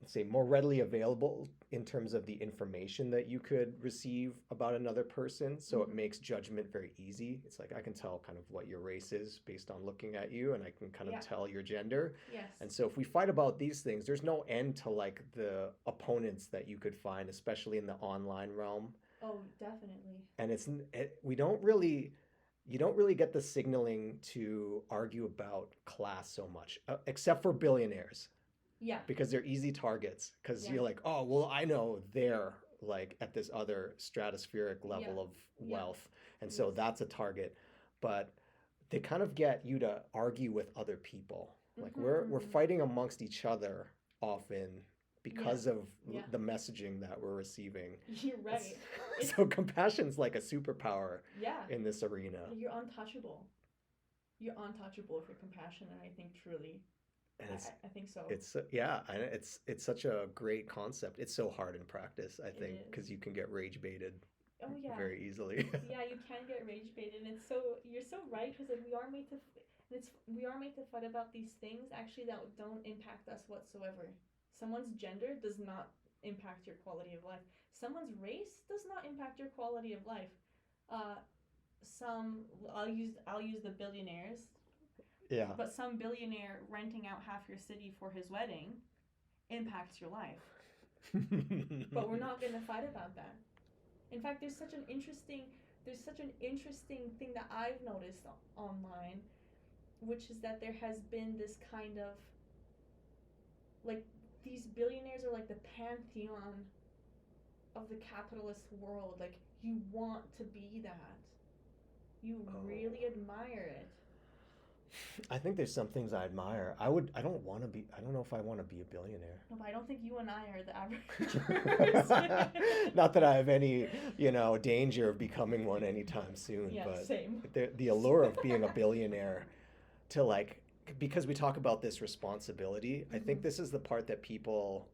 let's say, more readily available in terms of the information that you could receive about another person. So it makes judgment very easy. It's like I can tell kind of what your race is based on looking at you, and I can kind of tell your gender. Yes. And so if we fight about these things, there's no end to like the opponents that you could find, especially in the online realm. Oh, definitely. And you don't really get the signaling to argue about class so much, except for billionaires. Yeah. Because they're easy targets. Because you're like, oh, well, I know they're like at this other stratospheric level of wealth. And so that's a target. But they kind of get you to argue with other people. Like we're fighting amongst each other often because of the messaging that we're receiving. You're right. So compassion's like a superpower in this arena. You're untouchable. You're untouchable if you're compassionate, I think, truly. And I think so. It's such a great concept. It's so hard in practice, I think, because you can get rage baited very easily. Yeah, you can get rage baited, and you're so right because like we are made to fight about these things actually that don't impact us whatsoever. Someone's gender does not impact your quality of life. Someone's race does not impact your quality of life. I'll use the billionaires. Yeah. But some billionaire renting out half your city for his wedding impacts your life. But we're not going to fight about that. In fact, there's such an interesting thing that I've noticed online, which is that there has been this kind of like these billionaires are like the pantheon of the capitalist world. Like you want to be that. You really admire it. I think there's some things I admire. I don't know if I want to be a billionaire. No, but I don't think you and I are the average person. Not that I have any, danger of becoming one anytime soon. Yeah, but same. The allure of being a billionaire to like, because we talk about this responsibility, I think this is the part that people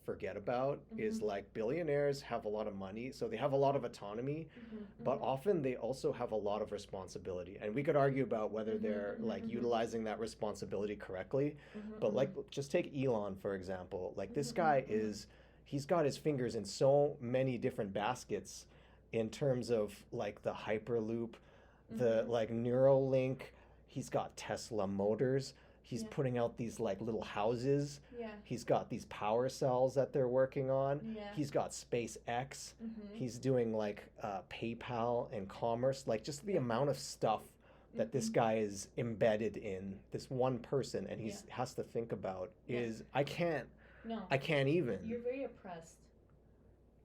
forget about is like billionaires have a lot of money, so they have a lot of autonomy, but often they also have a lot of responsibility, and we could argue about whether they're like utilizing that responsibility correctly. But like just take Elon for example. Like this guy he's got his fingers in so many different baskets in terms of like the hyperloop, The like Neuralink, he's got Tesla Motors. He's Yeah. putting out these like little houses. Yeah. He's got these power cells that they're working on. Yeah. He's got SpaceX. Mhm. He's doing like PayPal and commerce. Like just the Yeah. amount of stuff that this Mhm. guy is embedded in, this one person, and Yeah. he's has to think about Yeah. is No. I can't even. You're very oppressed.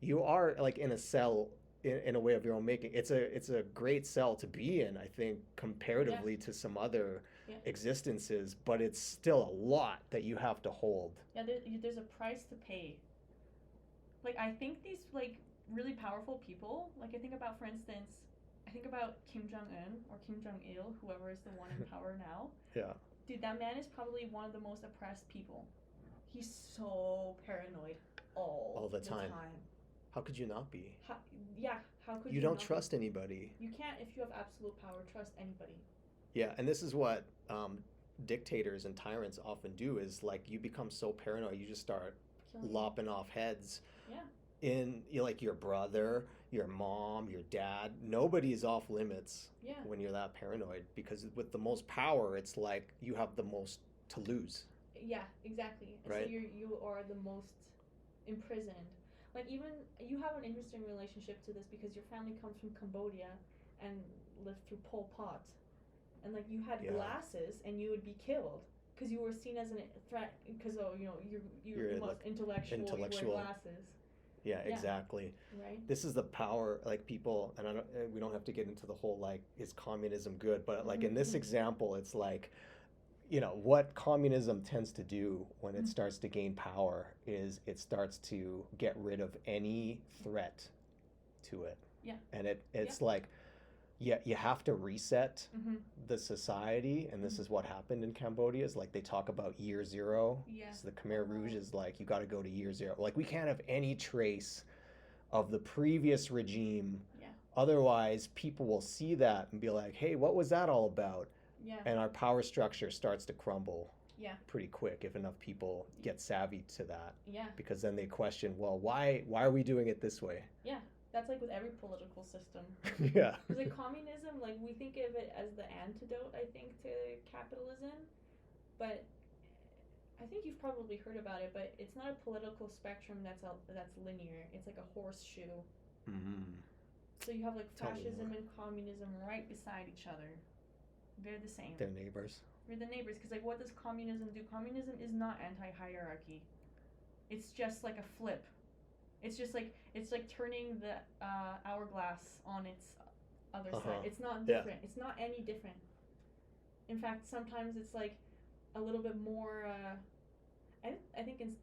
You are like in a cell in a way of your own making. It's a great cell to be in, I think, comparatively to some other Yeah. existences, but it's still a lot that you have to hold. Yeah. There's a price to pay. Like I think these like really powerful people. Like I think about, for instance, I think about Kim Jong Un or Kim Jong Il, whoever is the one in power now. Yeah. Dude, that man is probably one of the most oppressed people. He's so paranoid all the time. How could you not be? How could You don't not be? trust anybody. You can't, if you have absolute power, trust anybody. Yeah, and this is what dictators and tyrants often do is like you become so paranoid, you just start Killing. lopping off heads. Yeah. In like your brother, your mom, your dad, nobody is off limits Yeah. when you're that paranoid because with the most power, it's like you have the most to lose. Yeah, exactly. And Right. so you are the most imprisoned. Like even you have an interesting relationship to this because your family comes from Cambodia and lived through Pol Pot, and like you had Yeah. glasses and you would be killed because you were seen as a threat because you're the most intellectual. You wear glasses. Yeah, Yeah. exactly. Right. This is the power, like people, and we don't have to get into the whole like is communism good, but like in this Mhm. example, it's like what communism tends to do when it Mhm. starts to gain power is it starts to get rid of any threat to it. Yeah. And it's like you have to reset Mm-hmm. the society, and this Mhm. is what happened in Cambodia is like they talk about year zero. Yeah. So the Khmer Rouge is like you got to go to year zero. Like we can't have any trace of the previous regime. Yeah. Otherwise, people will see that and be like, "Hey, what was that all about?" Yeah. And our power structure starts to crumble. Yeah. Pretty quick if enough people get savvy to that. Yeah. Because then they question, well, why are we doing it this way? Yeah. That's like with every political system. Yeah. Because like communism, like we think of it as the antidote, I think, to capitalism, but I think you've probably heard about it. But it's not a political spectrum that's linear. It's like a horseshoe. Mm-hmm. So you have like Tell me fascism more. and communism right beside each other. They're the same. They're neighbors. We're the neighbors. Because like, what does communism do? Communism is not anti-hierarchy. It's just like a flip. It's just like turning the hourglass on its other side. It's not different. It's not any different. In fact, sometimes it's like a little bit more. I think because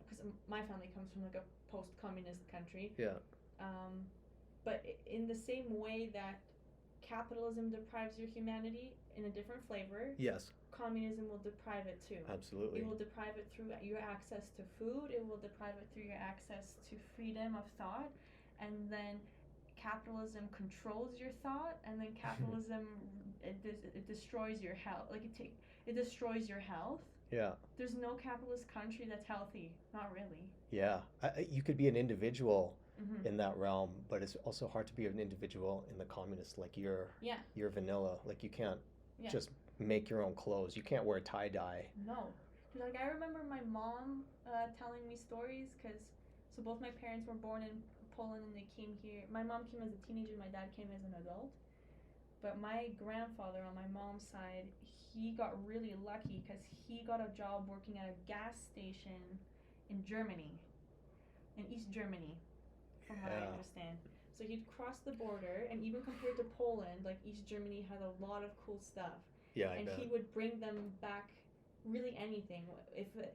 my family comes from like a post-communist country. Yeah. But in the same way that capitalism deprives your humanity in a different flavor, Yes. communism will deprive it too. Absolutely. It will deprive it through your access to food. It will deprive it through your access to freedom of thought, and then capitalism controls your thought, and then capitalism it destroys your health. Like it destroys your health. Yeah. There's no capitalist country that's healthy. Not really. Yeah. You could be an individual Mm-hmm. in that realm, but it's also hard to be an individual in the communist. Like you're vanilla. Like you can't just make your own clothes. You can't wear tie dye. No. Like I remember my mom telling me stories so both my parents were born in Poland and they came here. My mom came as a teenager, my dad came as an adult. But my grandfather on my mom's side, he got really lucky because he got a job working at a gas station in Germany, in East Germany, from what I understand. So he'd cross the border, and even compared to Poland, like East Germany had a lot of cool stuff. Yeah, and he would bring them back really anything,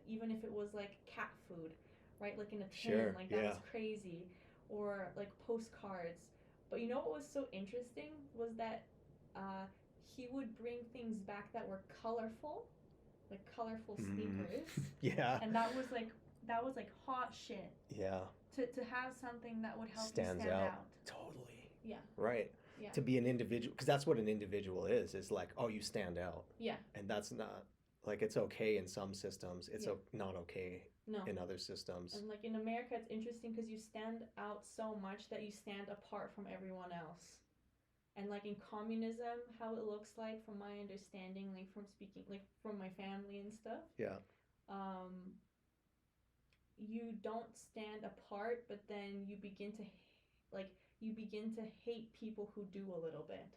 even if it was like cat food, right? Like in a tin, like that was crazy, or like postcards. But you know what was so interesting was that he would bring things back that were colorful, like colorful sneakers. Yeah. And that was like hot shit. Yeah. To have something that would help you stand out. Totally. Yeah. Right. Yeah. To be an individual, because that's what an individual is like, oh, you stand out. Yeah. And that's not, like, it's okay in some systems. It's not okay in other systems. And like in America, it's interesting because you stand out so much that you stand apart from everyone else. And like in communism, how it looks like from my understanding, like from speaking, like from my family and stuff, Yeah. um, you don't stand apart, but then like you begin to hate people who do a little bit,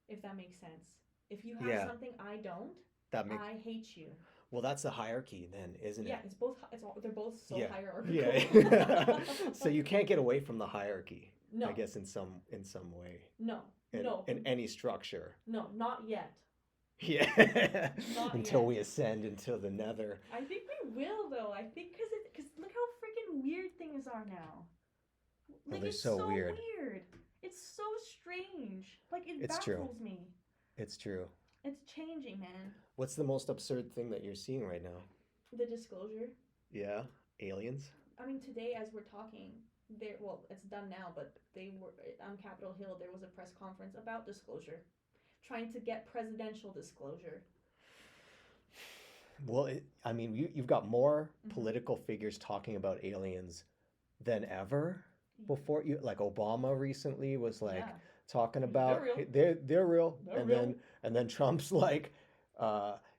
if that makes sense. If you have Yeah. something I don't, That makes I hate you. Well, that's the hierarchy then, isn't Yeah, it? it's both. It's all. They're both so Yeah. hierarchical. Yeah. So you can't get away from the hierarchy, I No, guess in some way. no, In no, in any structure. no, not yet. Yeah. Not Until yet. we ascend into the nether. I think we will though. I think because look how freaking weird things are now. Oh, Like they're it's so so weird. weird. It's so strange. Like it It's true. baffles me. It's true. It's changing, man. What's the most absurd thing that you're seeing right now? The disclosure. Yeah? Aliens? I mean, today as we're talking, there. Well, it's done now, but they were on Capitol Hill. There was a press conference about disclosure, trying to get presidential disclosure. Well, I mean, you've got more Mm-hmm. political figures talking about aliens than ever Mm-hmm. before. You like Obama recently was like Yeah. talking They're about real. they're real, They're and real. then Trump's like,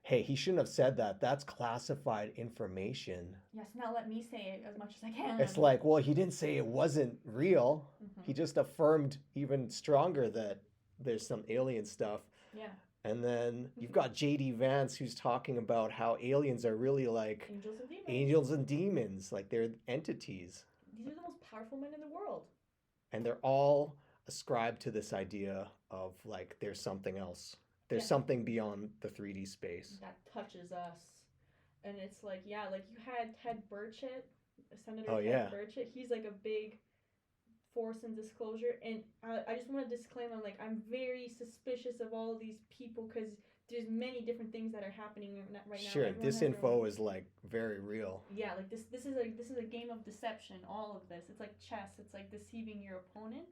hey, he shouldn't have said that. That's classified information. Yes. Now let me say it as much as I can. It's like, well, he didn't say it wasn't real. Mm-hmm. He just affirmed even stronger that there's some alien stuff. Yeah. And then you've got J.D. Vance who's talking about how aliens are really like Angels and demons. angels and demons, like they're entities. These are the most powerful men in the world. And they're all ascribed to this idea of like there's something else. There's Yeah. something beyond the 3D space. That touches us. And it's like, yeah, like you had Ted Burchett, Senator Oh, Ted yeah. Burchett. He's like a big force in disclosure. And I just want to disclaim, I'm very suspicious of all of these people because there's many different things that are happening right now. Sure, Everyone has disinfo their own- is like very real. Yeah, like this is a game of deception. All of this, it's like chess. It's like deceiving your opponent.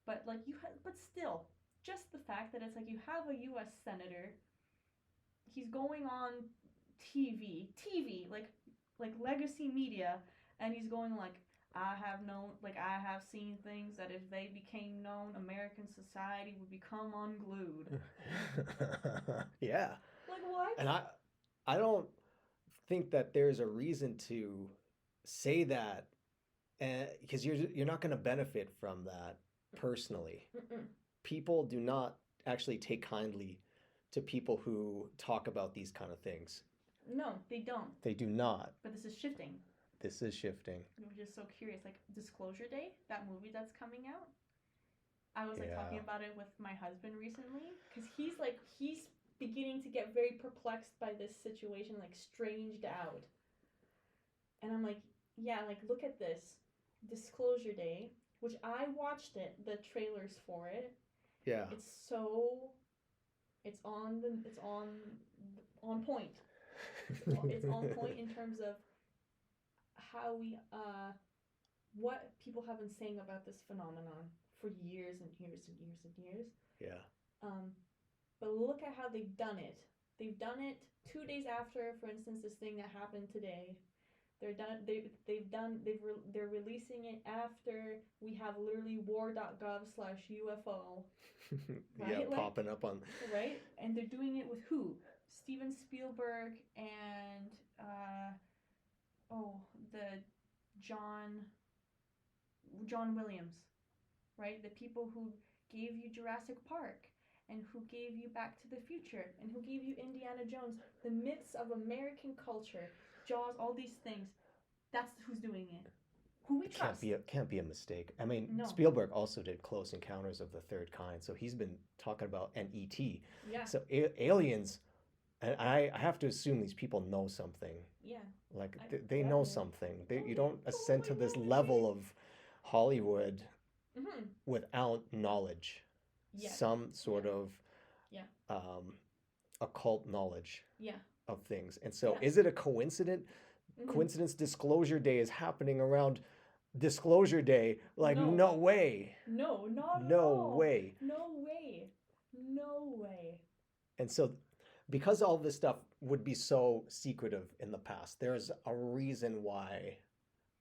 But like but still, just the fact that it's like you have a U.S. senator. He's going on TV, like legacy media, and he's going like, I have seen things that if they became known, American society would become unglued. Yeah. Like what? And I don't think that there's a reason to say that, because you're not going to benefit from that personally. Mm-mm. People do not actually take kindly to people who talk about these kind of things. No, they don't. They do not. But this is shifting. This is shifting. I'm just so curious. Like Disclosure Day, that movie that's coming out. I was like Yeah. talking about it with my husband recently because he's beginning to get very perplexed by this situation, like stranged out. And I'm like, yeah, like look at this Disclosure Day, which I watched the trailers for it. Yeah. It's on point. It's on point in terms of how we what people have been saying about this phenomenon for years and years and years and years. Yeah. But look at how they've done it. They've done it 2 days after, for instance, this thing that happened today. They're releasing it after we have literally war.gov/UFO. Yeah, Right? Like- popping up on. Right? And they're doing it with who? Steven Spielberg and the John Williams, right? The people who gave you Jurassic Park and who gave you Back to the Future and who gave you Indiana Jones, the myths of American culture, Jaws, all these things. That's who's doing it. Who we trust. Can't be a mistake. I mean, No. Spielberg also did Close Encounters of the Third Kind, so he's been talking about an E.T. Yeah. So aliens, and I have to assume these people know something. Yeah. Like I- they know definitely. something. You Totally, don't ascend to totally this know level it. of Hollywood Mm-hmm. without knowledge. Yeah. Some sort of Yeah. occult knowledge Yeah. of things. And so Yeah. is it a coincidence? Mm-hmm. Coincidence Disclosure Day is happening around Disclosure Day. Like, No. no way. No, not at No all. way. No way. No way. And so, because all this stuff would be so secretive in the past, there's a reason why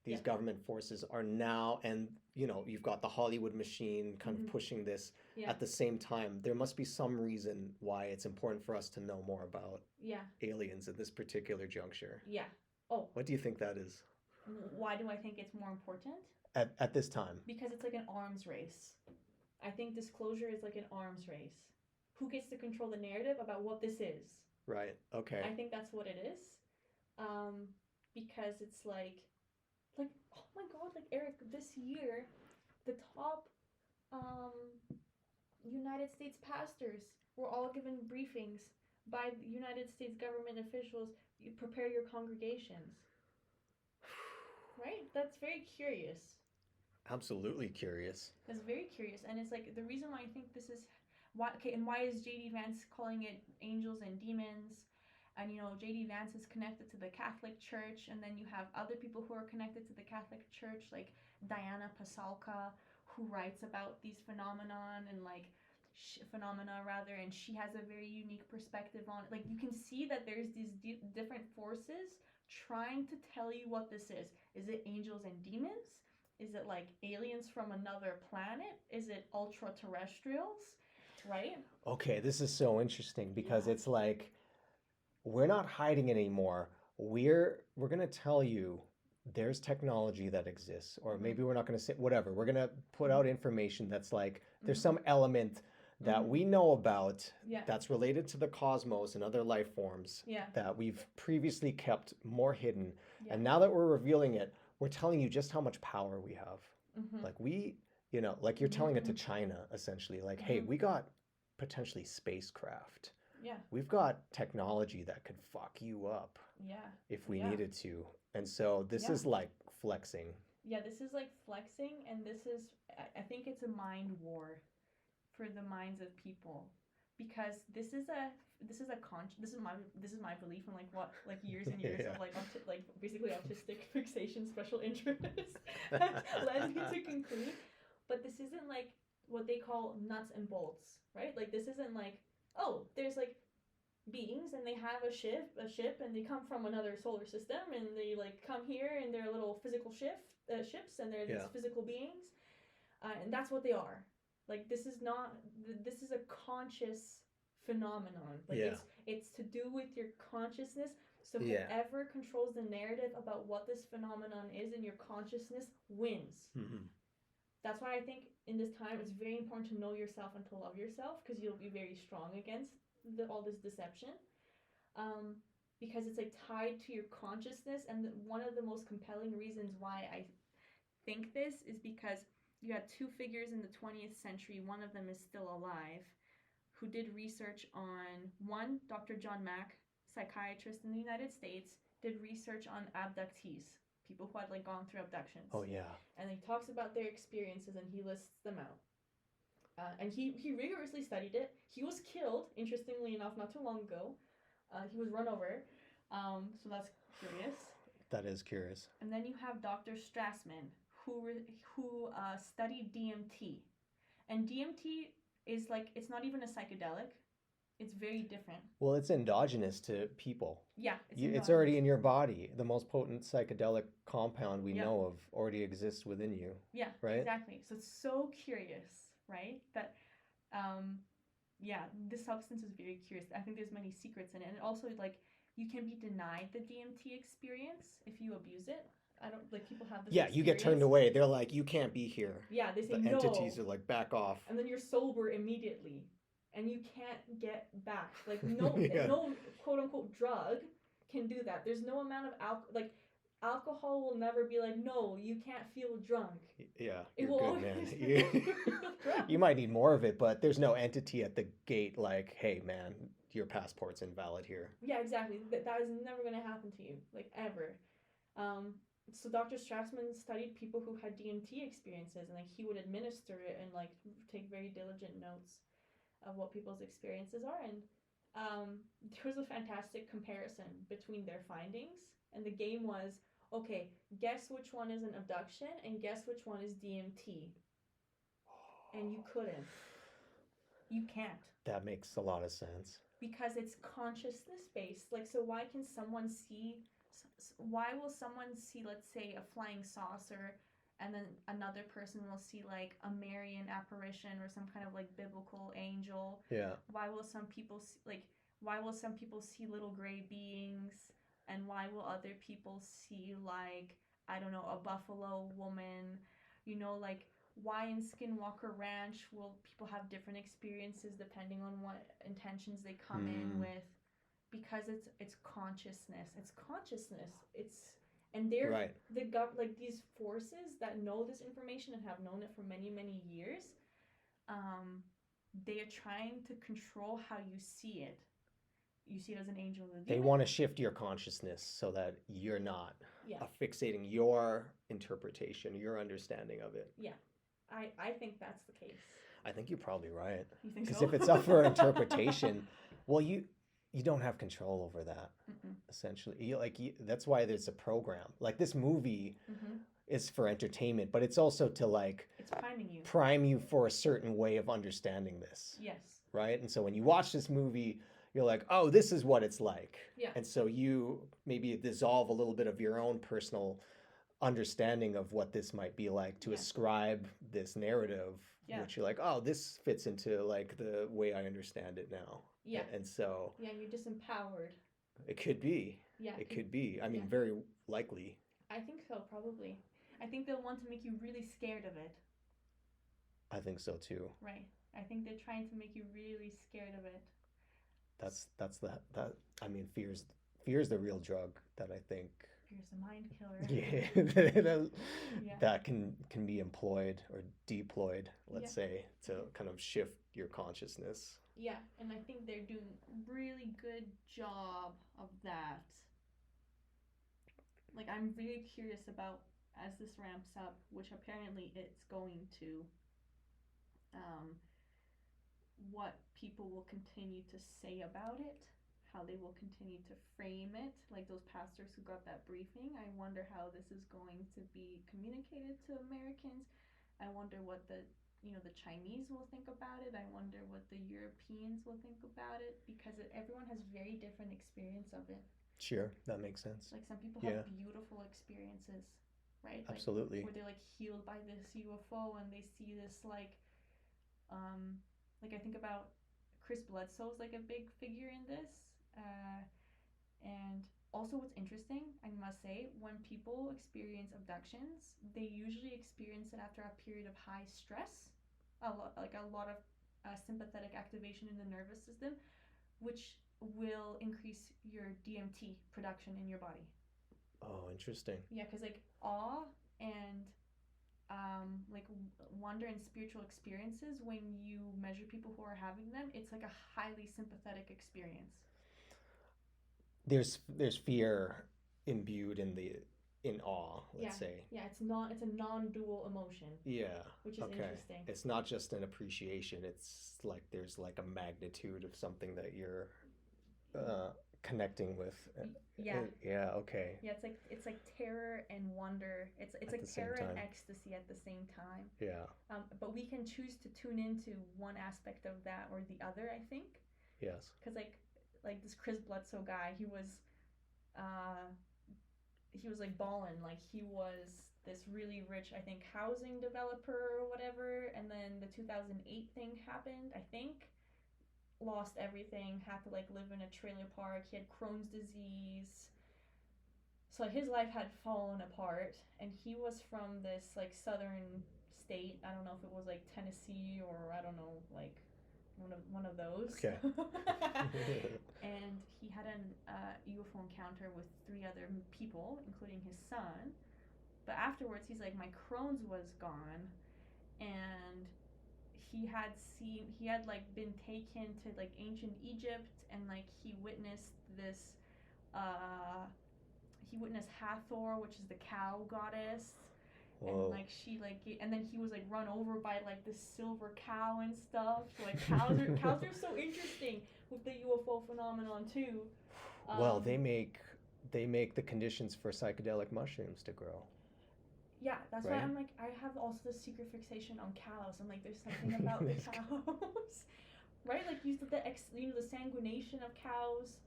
these Yeah. government forces are now, and you've got the Hollywood machine kind of Mm-hmm. pushing this Yeah. at the same time. There must be some reason why it's important for us to know more about Yeah. aliens at this particular juncture. Yeah. Oh, What do you think that is why do I think it's more important? at this time? Because it's like an arms race. I think disclosure is like an arms race. Who gets to control the narrative about what this is? Right. Okay. I think that's what it is. Um, because it's like oh my god, like Eric, this year, the top um, United States pastors were all given briefings by the United States government officials. You prepare your congregations, right? That's very curious. Absolutely curious. That's very curious, and it's like the reason why I think this is why. Okay, and why is JD Vance calling it angels and demons? And JD Vance is connected to the Catholic Church, and then you have other people who are connected to the Catholic Church, like Diana Pasalka, who writes about these phenomenon and phenomena rather, and she has a very unique perspective on it. Like you can see that there's these different forces trying to tell you what this is. Is it angels and demons? Is it like aliens from another planet? Is it ultra terrestrials? Right? Okay, this is so interesting because Yeah. it's like we're not hiding it anymore. We're going to tell you there's technology that exists, or Mm-hmm. maybe we're not going to say whatever. We're going to put out information that's like there's Mm-hmm. some element that Mm-hmm. we know about Yeah. that's related to the cosmos and other life forms Yeah. that we've previously kept more hidden. Yeah. And now that we're revealing it, we're telling you just how much power we have. Mm-hmm. Like like you're Mm-hmm. telling it to Mm-hmm. China essentially, like, hey, Mm-hmm. we got potentially spacecraft. Yeah. We've got technology that could fuck you up Yeah. if we Yeah. needed to. And so this Yeah. is like flexing. Yeah, this is like flexing, and this is, I think it's a mind war for the minds of people, because this is my belief in like years and years Yeah. of like basically autistic fixation special interest led me to conclude. But this isn't like what they call nuts and bolts, right? Like this isn't like, oh, there's like beings and they have a ship and they come from another solar system and they like come here in their little physical ships, and they're these Yeah. physical beings, and that's what they are. Like this is not, this is a conscious phenomenon. Like Yeah. it's to do with your consciousness. So Yeah. whoever controls the narrative about what this phenomenon is in your consciousness wins. Mm-hmm. That's why I think in this time it's very important to know yourself and to love yourself, because you'll be very strong against all this deception, because it's like tied to your consciousness. And one of the most compelling reasons why I think this is because you had two figures in the 20th century, one of them is still alive, who did research on, one, Dr. John Mack, psychiatrist in the United States, did research on abductees, people who had like gone through abductions. Oh yeah. And he talks about their experiences and he lists them out. And he rigorously studied it. He was killed, interestingly enough, not too long ago. He was run over. So that's curious. That is curious. And then you have Dr. Strassman, who studied DMT. And DMT is like, it's not even a psychedelic. It's very different. Well, it's endogenous to people. Yeah, It's already in your body. The most potent psychedelic compound we Yeah. know of already exists within you. Yeah, right? Exactly. So it's so curious, right? That, yeah, this substance is very curious. I think there's many secrets in it. And also, like, you can be denied the DMT experience if you abuse it. I don't, like, people have this Yeah, you get turned experience. away. They're like, you can't be here. Yeah, they say The no. entities are like, back off. And then you're sober immediately. And you can't get back. Like, no, Yeah. no quote-unquote drug can do that. There's no amount of alcohol will never be like, no, you can't feel drunk. Yeah, It you're will good, always man. make you feel drunk. You might need more of it, but there's no entity at the gate like, hey, man, your passport's invalid here. Yeah, exactly. That is never going to happen to you, like, ever. So Dr. Strassman studied people who had DMT experiences, and like he would administer it and like take very diligent notes of what people's experiences are. And there was a fantastic comparison between their findings. And the game was, okay, guess which one is an abduction and guess which one is DMT. And you couldn't. You can't. That makes a lot of sense. Because it's consciousness based. Like, so why can someone see why will someone see, let's say, a flying saucer, and then another person will see like a Marian apparition or some kind of like biblical angel? Yeah. Why will some people see little gray beings, and why will other people see like, I don't know, a buffalo woman? Like, why in Skinwalker Ranch will people have different experiences depending on what intentions they come in with? Because it's consciousness. And they're Right. like these forces that know this information and have known it for many, many years. They are trying to control how you see it. You see it as an angel or a demon. They want to shift your consciousness so that you're not fixating your interpretation, your understanding of it. Yeah. I think that's the case. I think you're probably right. You think so? Because if it's up for interpretation, well, you don't have control over that. Essentially, that's why there's a program. Like this movie is for entertainment, but it's also to like it's prime you for a certain way of understanding this. Yes. Right? And so when you watch this movie, you're like, oh, this is what it's like. Yeah. And so you maybe dissolve a little bit of your own personal understanding of what this might be like to ascribe this narrative, which you're like, oh, this fits into like the way I understand it now. Yeah. And so. Yeah, you're disempowered. It could be. Yeah. It could be. I mean, very likely. I think so, probably. I think they'll want to make you really scared of it. I think so too. Right. I think they're trying to make you really scared of it. Fear's the real drug that I think. Fear's the mind killer. That can be employed or deployed, let's say, to kind of shift your consciousness. Yeah, and I think they're doing a really good job of that. Like, I'm really curious about, as this ramps up, which apparently it's going to, what people will continue to say about it, how they will continue to frame it. Like those pastors who got that briefing, I wonder how this is going to be communicated to Americans. I wonder what the Chinese will think about it. I wonder what the Europeans will think about it, because everyone has very different experience of it. Sure, that makes sense. Like some people have beautiful experiences, right? Like, absolutely. where they're like healed by this UFO and they see this like I think about Chris Bledsoe's like a big figure in this. And also what's interesting, I must say, when people experience abductions, they usually experience it after a period of high stress, a lot of sympathetic activation in the nervous system, which will increase your DMT production in your body. Oh, interesting. Yeah, because like awe and like wonder and spiritual experiences, when you measure people who are having them, it's like a highly sympathetic experience. There's fear imbued in awe, let's say. Yeah, it's a non-dual emotion. Yeah. Which is interesting. It's not just an appreciation, it's like there's like a magnitude of something that you're connecting with. Yeah. Yeah, okay. Yeah, it's like terror and wonder. It's like terror and ecstasy at the same time. Yeah. But we can choose to tune into one aspect of that or the other, I think. Yes. Because like this Chris Bledsoe guy, he was like ballin'. Like he was this really rich, I think, housing developer or whatever, and then the 2008 thing happened, I think. Lost everything, had to like live in a trailer park. He had Crohn's disease, so his life had fallen apart, and he was from this like southern state. I don't know if it was like Tennessee or I don't know, like one of those. Okay. And he had an UFO encounter with 3 other people, including his son. But afterwards, he's like, my Crohn's was gone, and he had like been taken to like ancient Egypt, and like he witnessed Hathor, which is the cow goddess. Whoa. And like she like, and then he was like run over by like this silver cow and stuff. So like cows are so interesting with the UFO phenomenon too. Well, they make the conditions for psychedelic mushrooms to grow. Yeah, that's why I'm like, I have also this secret fixation on cows. I'm like, there's something about the cows, right? Like the sanguination of cows,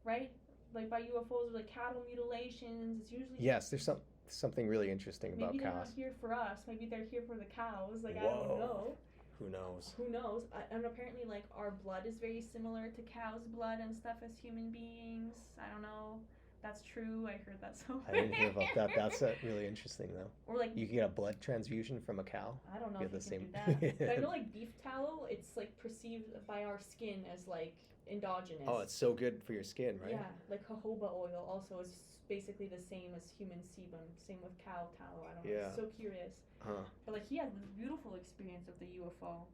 right? like by UFOs, like cattle mutilations. It's usually Yes, there's something really interesting maybe about they're not cows. here for us. Maybe they're here for the cows. Like I don't Whoa. know. Who knows? Who knows? And apparently, like our blood is very similar to cow's blood and stuff as human beings. I don't know. That's true. I heard that I somewhere. didn't hear about that. That's really interesting, though. Or like You can get a blood transfusion from a cow. I don't know You if have you the can do same. that. But I know like beef tallow, it's like perceived by our skin as like endogenous. Oh, it's so good for your skin, right? Yeah, like jojoba oil also is basically the same as human sebum. Same with cow tallow. I don't know. Yeah. It's so curious. Huh. But like he had this beautiful experience of the UFO.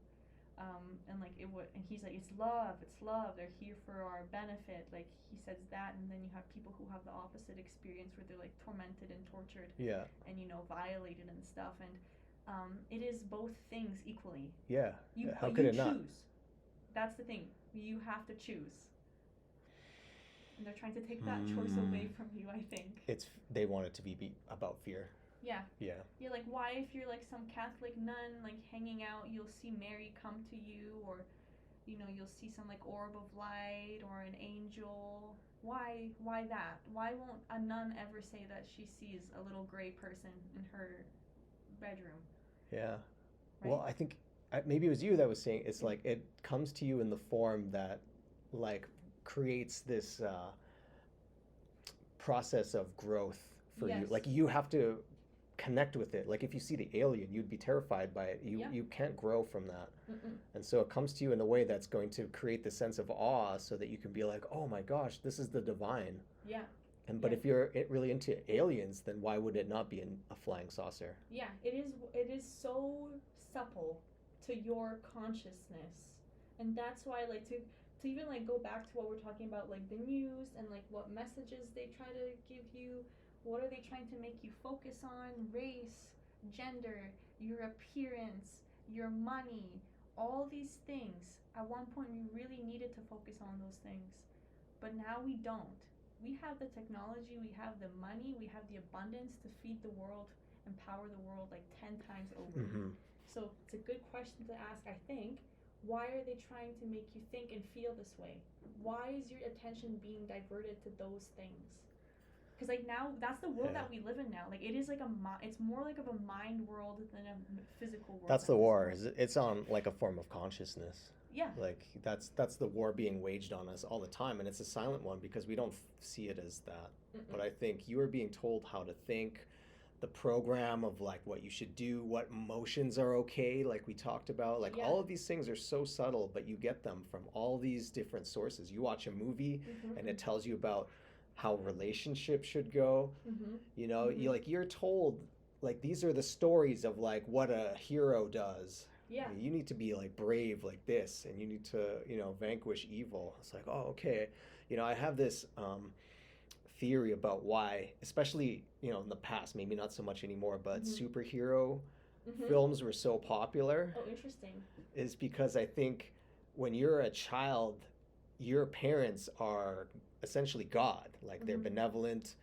And like it would, and he's like, it's love, they're here for our benefit. Like he says that, and then you have people who have the opposite experience where they're like tormented and tortured, Yeah. and violated and stuff. And it is both things equally. Yeah. How But could you it not? choose. That's the thing. You have to choose. And they're trying to take that choice away from you, I think. They want it to be about fear. Yeah. Yeah. Yeah, like why if you're like some Catholic nun like hanging out, you'll see Mary come to you, or you'll see some like orb of light or an angel. Why that? Why won't a nun ever say that she sees a little gray person in her bedroom? Yeah. Right? Well, I think maybe it was you that was saying it's like it comes to you in the form that like creates this process of growth for you. Yes. Like you have to connect with it. Like if you see the alien, you'd be terrified by it. You can't grow from that. Mm-mm. And so it comes to you in a way that's going to create this sense of awe so that you can be like, "Oh my gosh, this is the divine." Yeah. But if you're really into aliens, then why would it not be a flying saucer? Yeah, it is so supple to your consciousness. And that's why like to even like go back to what we're talking about, like the news and like what messages they try to give you. What are they trying to make you focus on? Race, gender, your appearance, your money, all these things. At one point we really needed to focus on those things, but now we don't. We have the technology, we have the money, we have the abundance to feed the world, empower the world like 10 times over. Mm-hmm. So it's a good question to ask, I think. Why are they trying to make you think and feel this way? Why is your attention being diverted to those things? Because like now that's the world that we live in now. Like it is like it's more like of a mind world than a physical world. That's the war. It's on like a form of consciousness. Yeah. Like that's the war being waged on us all the time, and it's a silent one because we don't see it as that. Mm-mm. But I think you are being told how to think, the program of like what you should do, what emotions are okay, like we talked about. Like all of these things are so subtle, but you get them from all these different sources. You watch a movie and it tells you about how relationships should go. You're told like these are the stories of like what a hero does. Yeah. You need to be like brave like this, and you need to vanquish evil. It's like, oh, okay. I have this theory about why, especially in the past, maybe not so much anymore, but superhero films were so popular. Oh, interesting. Is because I think when you're a child, your parents are essentially God. Like they're benevolent,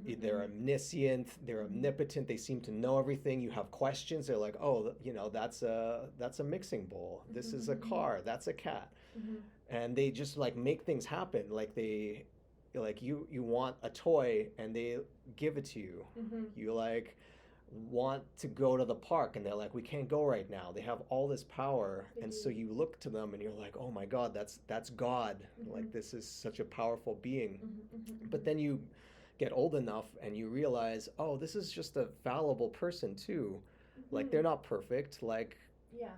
they're omniscient, they're omnipotent. They seem to know everything. You have questions. They're like, oh, that's a mixing bowl. This is a car. That's a cat. And they just like make things happen. Like you want a toy and they give it to you. You like want to go to the park and they're like, we can't go right now. They have all this power, and so you look to them and you're like, oh my God, that's God. Like this is such a powerful being. But then you get old enough and you realize, oh, this is just a fallible person too. Like they're not perfect. Like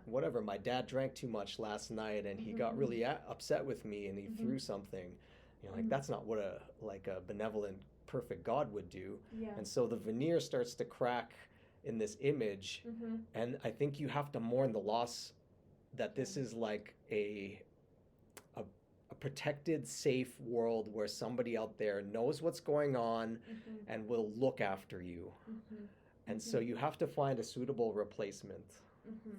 whatever, my dad drank too much last night and he got really upset with me and he threw something. Like that's not what a benevolent perfect God would do. And so the veneer starts to crack in this image, and I think you have to mourn the loss that this is like a protected, safe world where somebody out there knows what's going on and will look after you. And so you have to find a suitable replacement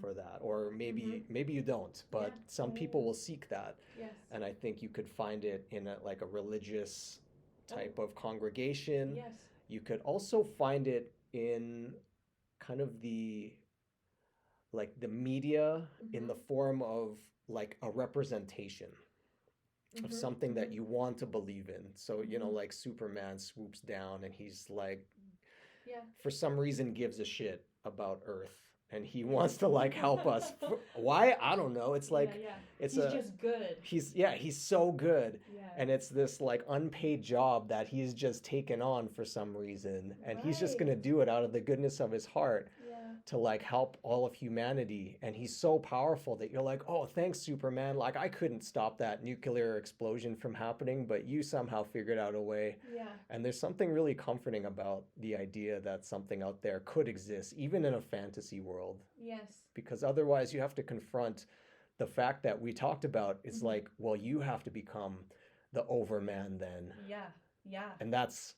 for that, or maybe you don't, but some people will seek that. And I think you could find it in a religious type of congregation. You could also find it in kind of the media in the form of like a representation. of Mhm. something that Mhm. you want to believe in. So, Mhm. like Superman swoops down and he's like, Yeah. for some reason, gives a shit about Earth and he Yeah. wants to like help us. Why? I don't know. It's Yeah. like, Yeah. it's He's a, just good. he's so good. Yeah. And it's this like unpaid job that he's just taken on for some reason. And he's just going to Right. do it out of the goodness of his heart Yeah. to like help all of humanity. And he's so powerful that you're like, oh, thanks, Superman. Like, I couldn't stop that nuclear explosion from happening, but you somehow figured out a way. Yeah. And there's something really comforting about the idea that something out there could exist, even in a fantasy world, Yes. because otherwise you have to confront the fact that we talked about. It's Mhm. like, well, you have to become the overman then. Yeah. Yeah. And that's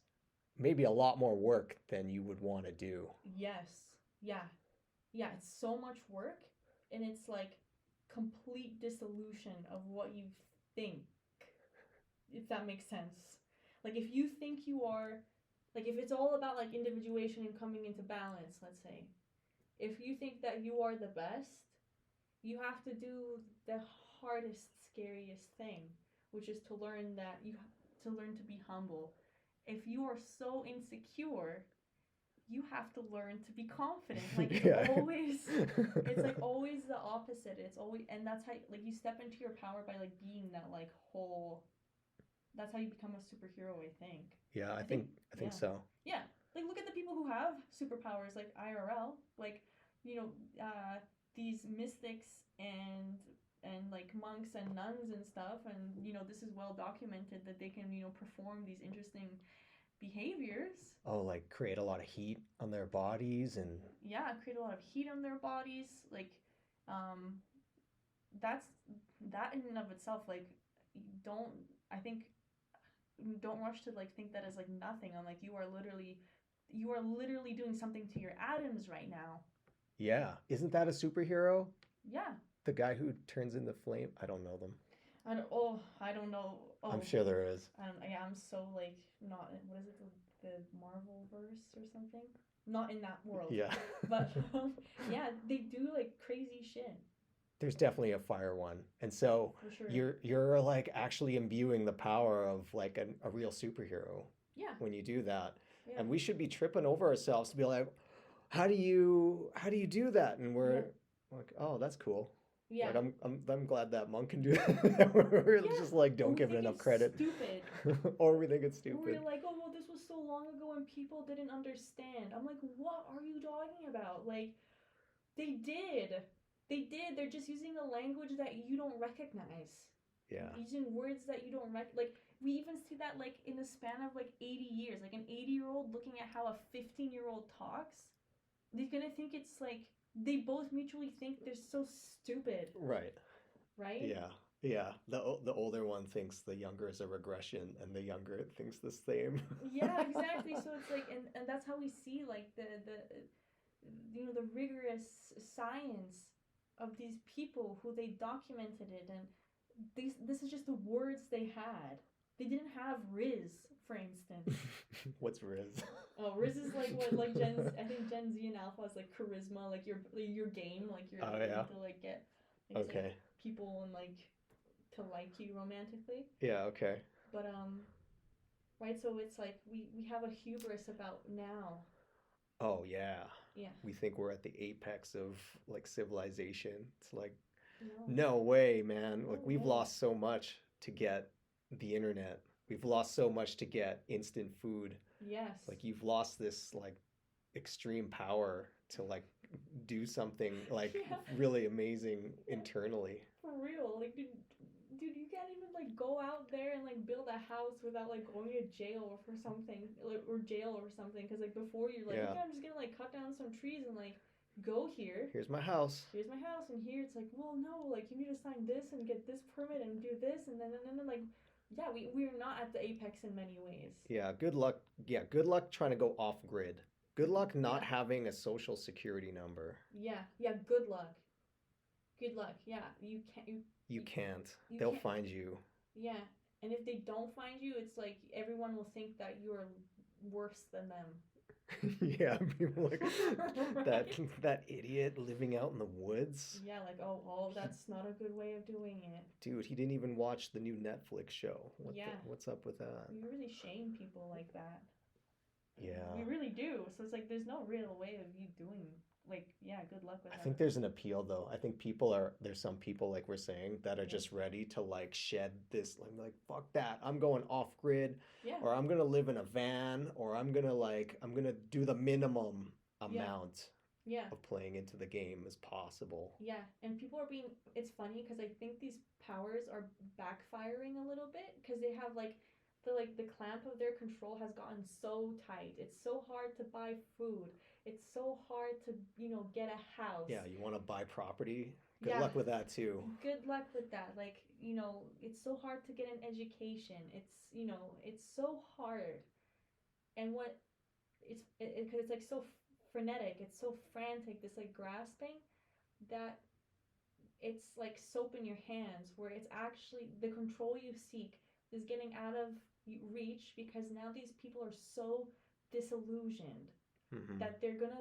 maybe a lot more work than you would want to do. Yes. Yeah. Yeah. It's so much work, and it's like complete dissolution of what you think, if that makes sense. Like if you think you are, like if it's all about like individuation and coming into balance, let's say, if you think that you are the best, you have to do the hardest, scariest thing, which is to learn that to learn to be humble. If you are so insecure, you have to learn to be confident. Like Yeah. it's like always the opposite. It's always, and that's how like you step into your power by like being that like whole. That's how you become a superhero, I think. Yeah, I I think think I think yeah. so. Yeah. Like look at the people who have superpowers like IRL, like you know, these mystics and like monks and nuns and stuff, and this is well documented that they can perform these interesting behaviors. Oh, like create a lot of heat on their bodies and Yeah, create a lot of heat on their bodies. Like, um, that's that in and of itself. Like, don't I think don't rush to like think that as like nothing. I'm like you are literally doing something to your atoms right now. yeah. Isn't that a superhero? Yeah. The guy who turns into flame? I don't know them. I don't know. I'm Oh, sure there is. I don't. Yeah, I'm so like not. What is it? The Marvel verse or something? Not in that world. Yeah. But yeah, they do like crazy shit There's definitely a fire one. And so for sure. you're like actually imbuing the power of like a real superhero Yeah. when you do that. Yeah. And we should be tripping over ourselves to be like, how do you do that? And Yeah. we're like, oh, that's cool. Yeah. Like I'm glad that monk can do that. We're Yeah. just like Or don't we give it think enough it's credit. stupid. Or we think it's Or stupid. we're like, oh well, this was so long ago and people didn't understand. I'm like, what are you talking about? Like, they did. They did. They're just using a language that you don't recognize. Yeah. Using words that you don't like. We even see that like in the span of like 80 years. Like an 80-year-old looking at how a 15-year-old talks, they're gonna think it's like they both mutually think they're so stupid, Right. right? Yeah. Yeah. The older one thinks the younger is a regression and the younger thinks the same. Yeah, exactly. So it's like, and that's how we see like the rigorous science of these people who they documented it, and this is just the words they had. They didn't have Riz, for instance. What's Riz? Oh, Riz is like what like I think Gen Z and Alpha is like charisma, like your game, like your Oh, ability yeah. to like get like say, Okay. people and like to like you romantically. Yeah, okay. But right, so it's like we have a hubris about now. Oh, yeah. Yeah. We think we're at the apex of like civilization. It's like, No. no way, man. No Like we've way. lost so much to get the internet. We've lost so much to get instant food. Yes. Like you've lost this like extreme power to like do something like Yeah. really amazing Yeah. internally. For real. Like dude, you can't even like go out there and like build a house without like going to jail for something or jail or something, because like before you're like, Yeah. okay, I'm just gonna like cut down some trees and like go here. Here's my house. Here's my house, and here it's like, well, no, like you need to sign this and get this permit and do this, and then like, yeah, we're not at the apex in many ways. Yeah, good luck. Yeah, good luck trying to go off grid. Good luck not Yeah. having a social security number. Yeah, good luck. Good luck. Yeah, you can't. You can't. You They'll can't. find you. Yeah, and if they don't find you, it's like everyone will think that you're worse than them. Yeah, people like that Right? that idiot living out in the woods. Yeah, like, oh, He, that's not a good way of doing it. dude, he didn't even watch the new Netflix show. Yeah, What's up with that? we really shame people like that. We Yeah. really do. So it's like there's no real way of you doing like yeah, good luck with I that. think there's an appeal though. I think there's some people like we're saying that are Yeah. just ready to like shed this like fuck that. I'm going off grid Yeah. or I'm going to live in a van or I'm going to do the minimum Yeah. amount Yeah. of playing into the game as possible. Yeah, and people are being it's funny because I think these powers are backfiring a little bit because they have like the clamp of their control has gotten so tight. It's so hard to buy food. It's so hard to, get a house. Yeah, you want to buy property? Good Yeah, luck with that too. good luck with that. Like, it's so hard to get an education. It's so hard. And what because it's like so frenetic, it's so frantic, this like grasping that it's like soap in your hands where it's actually the control you seek is getting out of reach because now these people are so disillusioned Hmm. that they're gonna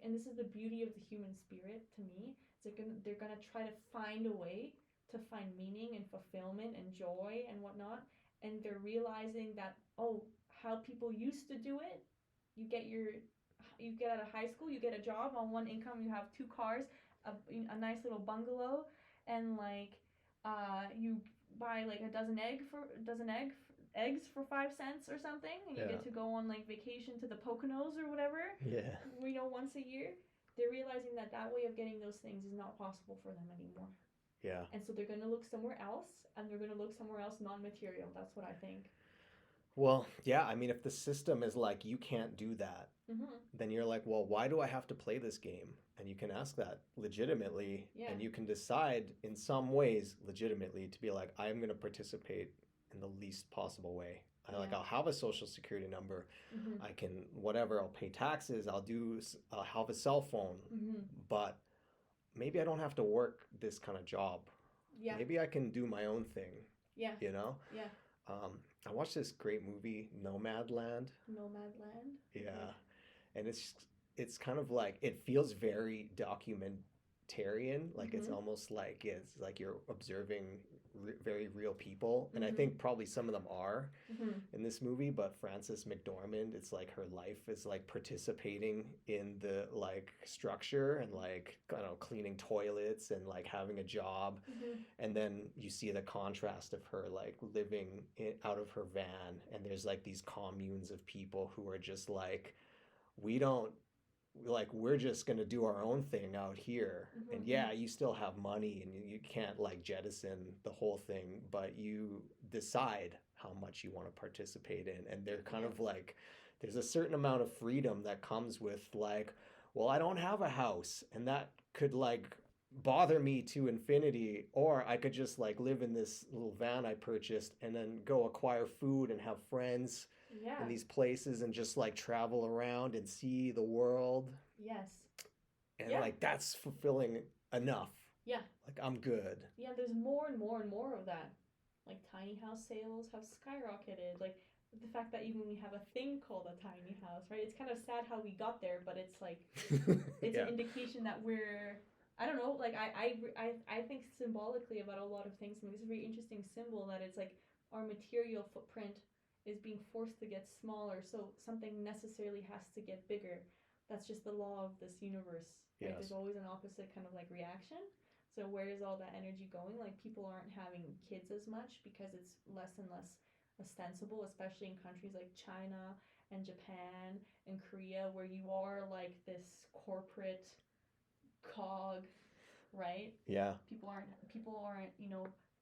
and this is the beauty of the human spirit to me they're gonna try to find a way to find meaning and fulfillment and joy and whatnot, and they're realizing that, oh, how people used to do it. You get out of high school, you get a job on one income, you have two cars, a nice little bungalow, and like you buy like a dozen eggs for 5 cents or something, and you Yeah. get to go on like vacation to the Poconos or whatever, Yeah. once a year. They're realizing that that way of getting those things is not possible for them anymore, Yeah. and so they're gonna look somewhere else, and they're gonna look somewhere else non-material. That's what I think. Well, yeah, I mean if the system is like you can't do that, Mm-hmm. then you're like, well, why do I have to play this game? And you can ask that legitimately, Yeah. and you can decide in some ways legitimately to be like, I am going to participate in the least possible way. Yeah. I'll have a social security number. Mm-hmm. I can whatever. I'll pay taxes. I'll have a cell phone, Mm-hmm. but maybe I don't have to work this kind of job. Yeah. Maybe I can do my own thing. Yeah. You know. Yeah. I watched this great movie, Nomadland. Nomadland. Yeah. Okay. And it's kind of like it feels very documentarian, like it's Mm-hmm. almost like it's like you're observing very real people, and I Mm-hmm. think probably some of them are Mm-hmm. in this movie. But Frances McDormand, it's like her life is like participating in the like structure and like I don't know, cleaning toilets and like having a job, Mm-hmm. and then you see the contrast of her like living out of her van, and there's like these communes of people who are just like we don't like we're just going to do our own thing out here, and Mm-hmm. yeah, you still have money and you can't like jettison the whole thing, but you decide how much you want to participate in, and they're kind Yeah. of like there's a certain amount of freedom that comes with like, well, I don't have a house and that could like bother me to infinity, or I could just like live in this little van I purchased and then go acquire food and have friends in Yeah. these places and just like travel around and see the world. Yes. And Yeah. like that's fulfilling enough. Yeah. Like I'm good. Yeah. There's more and more and more of that. Like tiny house sales have skyrocketed. Like the fact that even we have a thing called a tiny house, right? It's kind of sad how we got there, but it's like it's Yeah. an indication that we're I don't know, like I think symbolically about a lot of things. I mean, it's a very interesting symbol that it's like our material footprint is being forced to get smaller, so something necessarily has to get bigger. That's just the law of this universe, right? Yes. There's always an opposite kind of like reaction. So where is all that energy going? Like people aren't having kids as much because it's less and less ostensible, especially in countries like China and Japan and Korea, where you are like this corporate cog, right? Yeah. People aren't,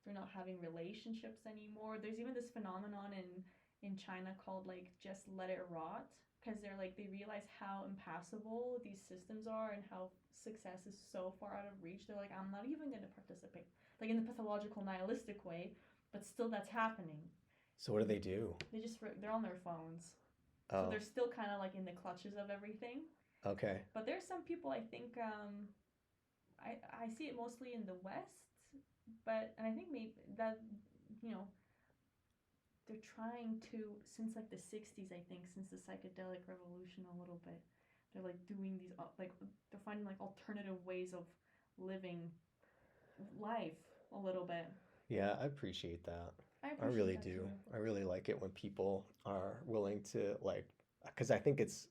they're not having relationships anymore. There's even this phenomenon in China called like just let it rot, because they're like they realize how impassable these systems are and how success is so far out of reach. They're like, I'm not even going to participate, like in the pathological nihilistic way, but still that's happening. So what do they do? They're on their phones. So Oh, they're still kind of like in the clutches of everything. okay. But there's some people I think I see it mostly in the West, but and I think maybe that you know they're trying to, since like the 60s, I think, since the psychedelic revolution a little bit, they're like doing these like they're finding like alternative ways of living life a little bit. Yeah, I appreciate that. I I appreciate really that do. too. I really like it when people are willing to like, because I think it's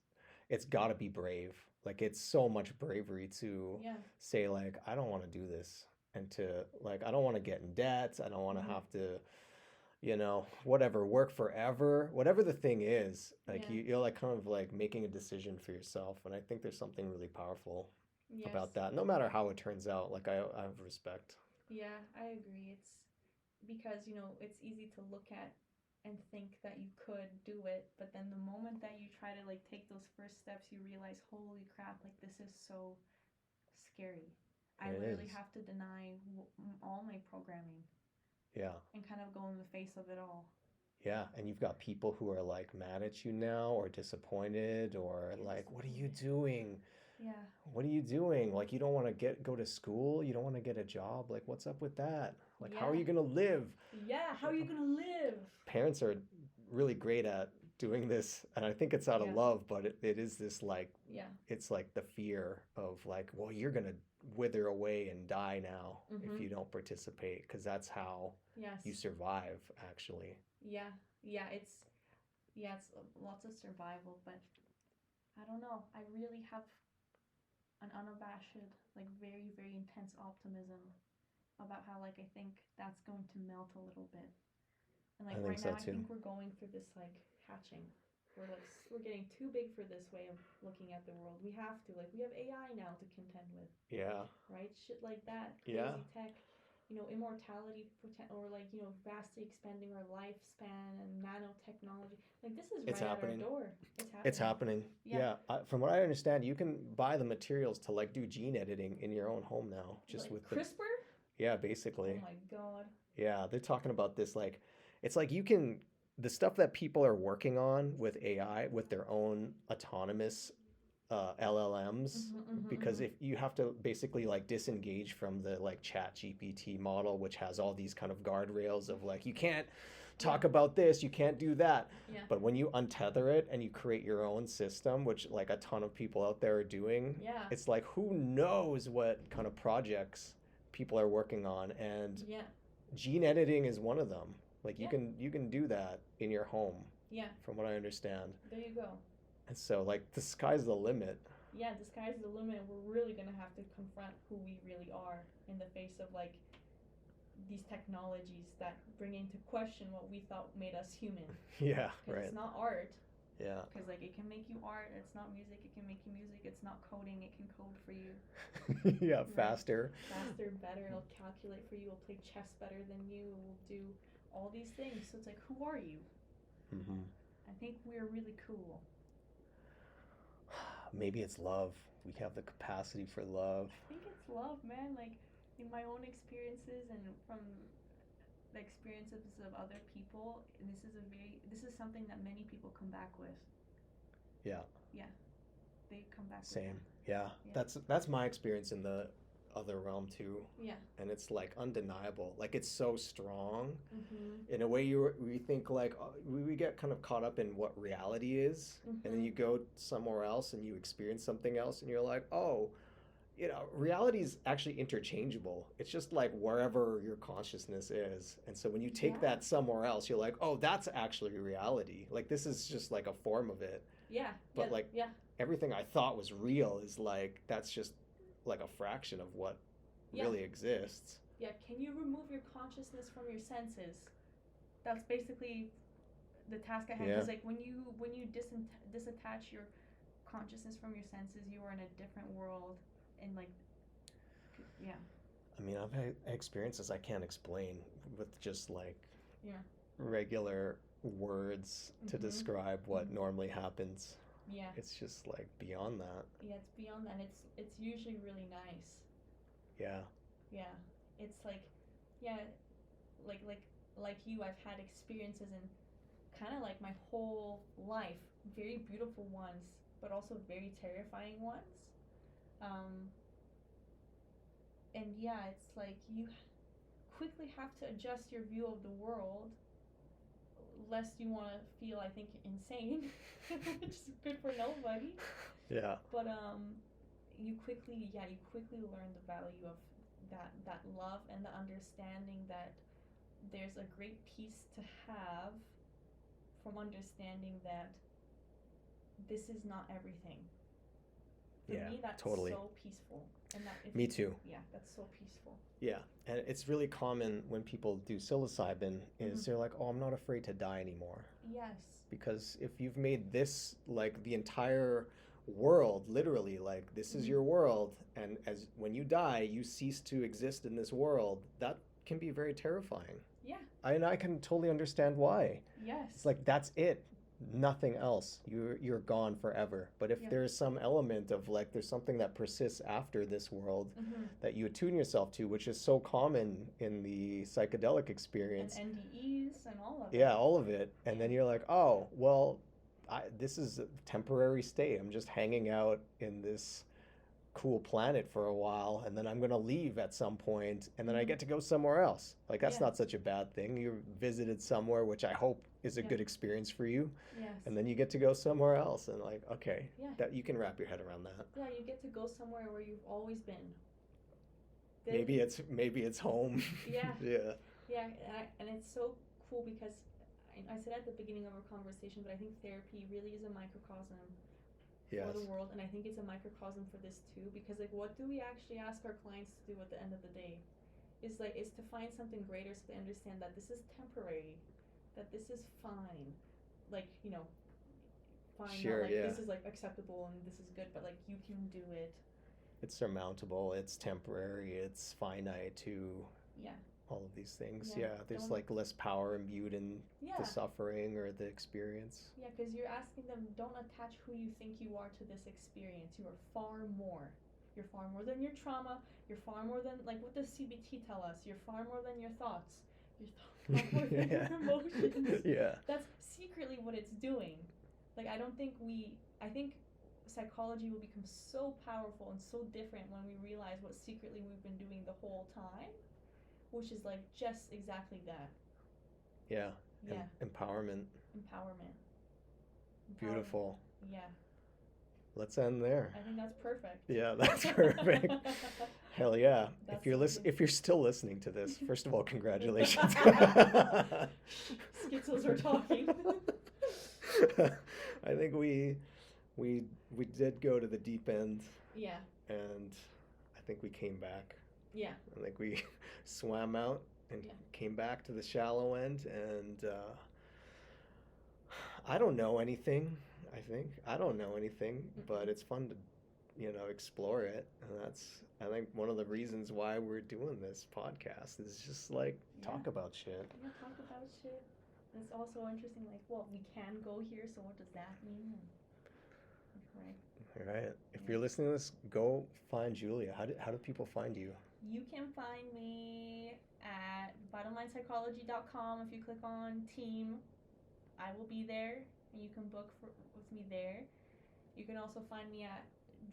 got to be brave. Like it's so much bravery to Yeah. say like I don't want to do this and to like I don't want to get in debt. I don't want to Mhm. have to, whatever, work forever. Whatever the thing is, like Yeah. you're like kind of like making a decision for yourself, and I think there's something really powerful Yes. about that. No matter how it turns out, like I have respect. Yeah, I agree. It's because, it's easy to look at and think that you could do it, but then the moment that you try to like take those first steps, you realize, holy crap, like this is so scary. I It literally is. have to deny all my programming Yeah. and kind of go in the face of it all. Yeah, and you've got people who are like mad at you now or disappointed or You're like, what are you disappointed. doing? Yeah. What are you doing? Like you don't want to go to school, you don't want to get a job. Like what's up with that? Like how are Yeah. you going to live? Yeah. How are Like you gonna live? parents are really great at doing this, and I think it's out of Yeah. love, but it is this like Yeah. it's like the fear of like, well, you're going to wither away and die now if Mhm. you don't participate because that's how Yes. you survive actually. Yeah. Yeah. It's lots of survival, but I don't know. I really have an unabashed, like very, very intense optimism about how like I think that's going to melt a little bit. And I like think right so now I too. think we're going through this like hatching. We're getting too big for this way of looking at the world. We have to. Like we have AI now to contend with, Yeah. right? Shit like that. Yeah. Crazy tech. Immortality or like, vastly expanding our lifespan and nanotechnology. Like this is It's right at our happening. door. It's It's happening. happening. Yeah. Yeah. From what I understand, you can buy the materials to like do gene editing in your own home now, just Like with the, CRISPR? yeah, Oh basically. my god. Yeah, they're talking about this like it's like you can the stuff that people are working on with AI with their own autonomous LLMs, Mhm, mhm, because mhm. if you have to basically like disengage from the like chat GPT model, which has all these kind of guardrails of like you can't Yeah. talk about this, you can't do that. Yeah. But when you untether it and you create your own system, which like a ton of people out there are doing, Yeah. it's like who knows what kind of projects people are working on, and Yeah. gene editing is one of them. Like Yeah. you can do that in your home, Yeah. from what I understand. There you go. And so like the sky's the limit. Yeah, the sky's the limit. We're really gonna have to confront who we really are in the face of like these technologies that bring into question what we thought made us human. Yeah, Because right. it's not art. Yeah. Because like it can make you art. It's not music. It can make you music. It's not coding. It can code for you. Yeah, Right. faster. Faster, better. It'll calculate for you. It'll play chess better than you. It will do all these things. So it's like, who are you? Hmm. I think we're really cool. Maybe it's love. We have the capacity for love. I think it's love, man. Like in my own experiences and from the experiences of other people, this is something that many people come back with. Yeah, Yeah, they come back with same. that. Yeah, Yeah. that's my experience in the other realm too. Yeah. And it's like undeniable. Like it's so strong Mhm. in a way. We think like we get kind of caught up in what reality is, and then Mhm. you go somewhere else and you experience something else, and you're like, oh, reality is actually interchangeable. It's just like wherever your consciousness is. And so when you take Yeah. that somewhere else, you're like, oh, that's actually reality. Like this is just like a form of it. Yeah. But Yeah. like Yeah. everything I thought was real is like that's just like a fraction of what Yeah. really exists. Yeah. Can you remove your consciousness from your senses? That's basically the task at hand. Yeah. Because like when you disattach your consciousness from your senses, you are in a different world. And like, yeah. I mean, I've had experiences I can't explain with just like Yeah. regular words to Mhm. describe what Mhm. normally happens. Yeah. It's just like beyond that. Yeah, it's beyond that. It's usually really nice. Yeah. Yeah. It's like, yeah, like you, I've had experiences in kind of like my whole life, very beautiful ones, but also very terrifying ones. Um, and yeah, it's like you quickly have to adjust your view of the world less you want to feel, I think, insane, which is good for nobody. Yeah. But you quickly learn the value of that love and the understanding that there's a great peace to have from understanding that this is not everything. For Yeah, me, that's totally. so peaceful. And that if Me you, too. yeah, that's so peaceful. Yeah, and it's really common when people do psilocybin is they're like, "Oh, I'm not afraid to die anymore." Yes. Because if you've made this like the entire world, literally, like this is your world, and as when you die, you cease to exist in this world, that can be very terrifying. Yeah. And I can totally understand why. Yes. It's like that's it. Nothing else. You're gone forever. But if there's some element of like there's something that persists after this world that you attune yourself to, which is so common in the psychedelic experience. And NDEs and all of it. Yeah, all of it. And then you're like, oh, well, this is a temporary state. I'm just hanging out in this cool planet for a while, and then I'm going to leave at some point, and then I get to go somewhere else. Like, that's not such a bad thing. You visited somewhere, which I hope is a good experience for you. Yes. And then you get to go somewhere else, and like, okay, that you can wrap your head around that. Yeah, you get to go somewhere where you've always been. Maybe it's home. Yeah. Yeah. Yeah, and it's so cool because I said at the beginning of our conversation, but I think therapy really is a microcosm for the world, and I think it's a microcosm for this too, because like what do we actually ask our clients to do at the end of the day? Is to find something greater, so they understand that this is temporary, that this is fine, like fine, sure, not like this is like acceptable and this is good, but like you can do it. It's surmountable, it's temporary, it's finite too. Yeah. All of these things. Yeah, there's like less power imbued in the suffering or the experience. Yeah, because you're asking them, don't attach who you think you are to this experience. You are far more. You're far more than your trauma. You're far more than, like, what does CBT tell us? You're far more than your thoughts. You're far more than your emotions. Yeah. That's secretly what it's doing. Like, I think psychology will become so powerful and so different when we realize what secretly we've been doing the whole time. Which is like just exactly that. Yeah. Empowerment. Beautiful. Yeah. Let's end there. I think that's perfect. Yeah, that's perfect. Hell yeah. If you're still listening to this, first of all, congratulations. Schizos are talking. I think we did go to the deep end. Yeah. And I think we came back. Yeah. I think we swam out and came back to the shallow end, and I don't know anything. I don't know anything, but it's fun to, explore it, and that's I think one of the reasons why we're doing this podcast is just like talk about shit. Yeah, talk about shit. And it's also interesting, like, well, we can go here, so what does that mean? Right. All right. If you're listening to this, go find Julia. How do people find you? You can find me at bottomlinepsychology.com. If you click on team, I will be there, and you can book with me there. You can also find me at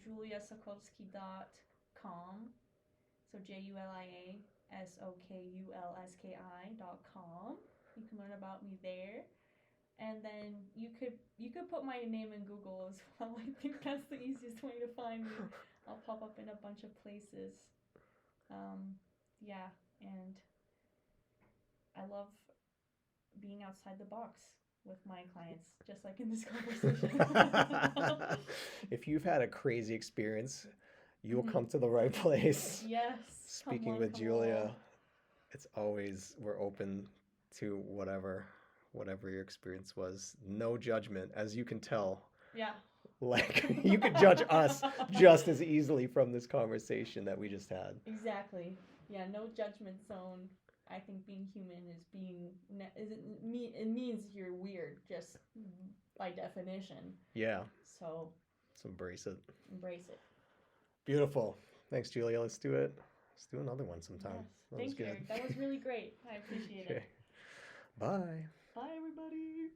juliasokulski.com. So JuliaSokulski.com. You can learn about me there. And then you could put my name in Google as well. I think that's the easiest way to find me. I'll pop up in a bunch of places. And I love being outside the box with my clients, just like in this conversation. If you've had a crazy experience, you'll come to the right place. Yes. Speaking with Julia, it's always, we're open to whatever your experience was. No judgment, as you can tell. Yeah. Like, you could judge us just as easily from this conversation that we just had. Exactly. Yeah, no judgment zone. I think being human it means you're weird, just by definition. Yeah. So embrace it. Embrace it. Beautiful. Thanks, Julia. Let's do it. Let's do another one sometime. Yes. That was good. That was really great. I appreciate it. Bye. Bye, everybody.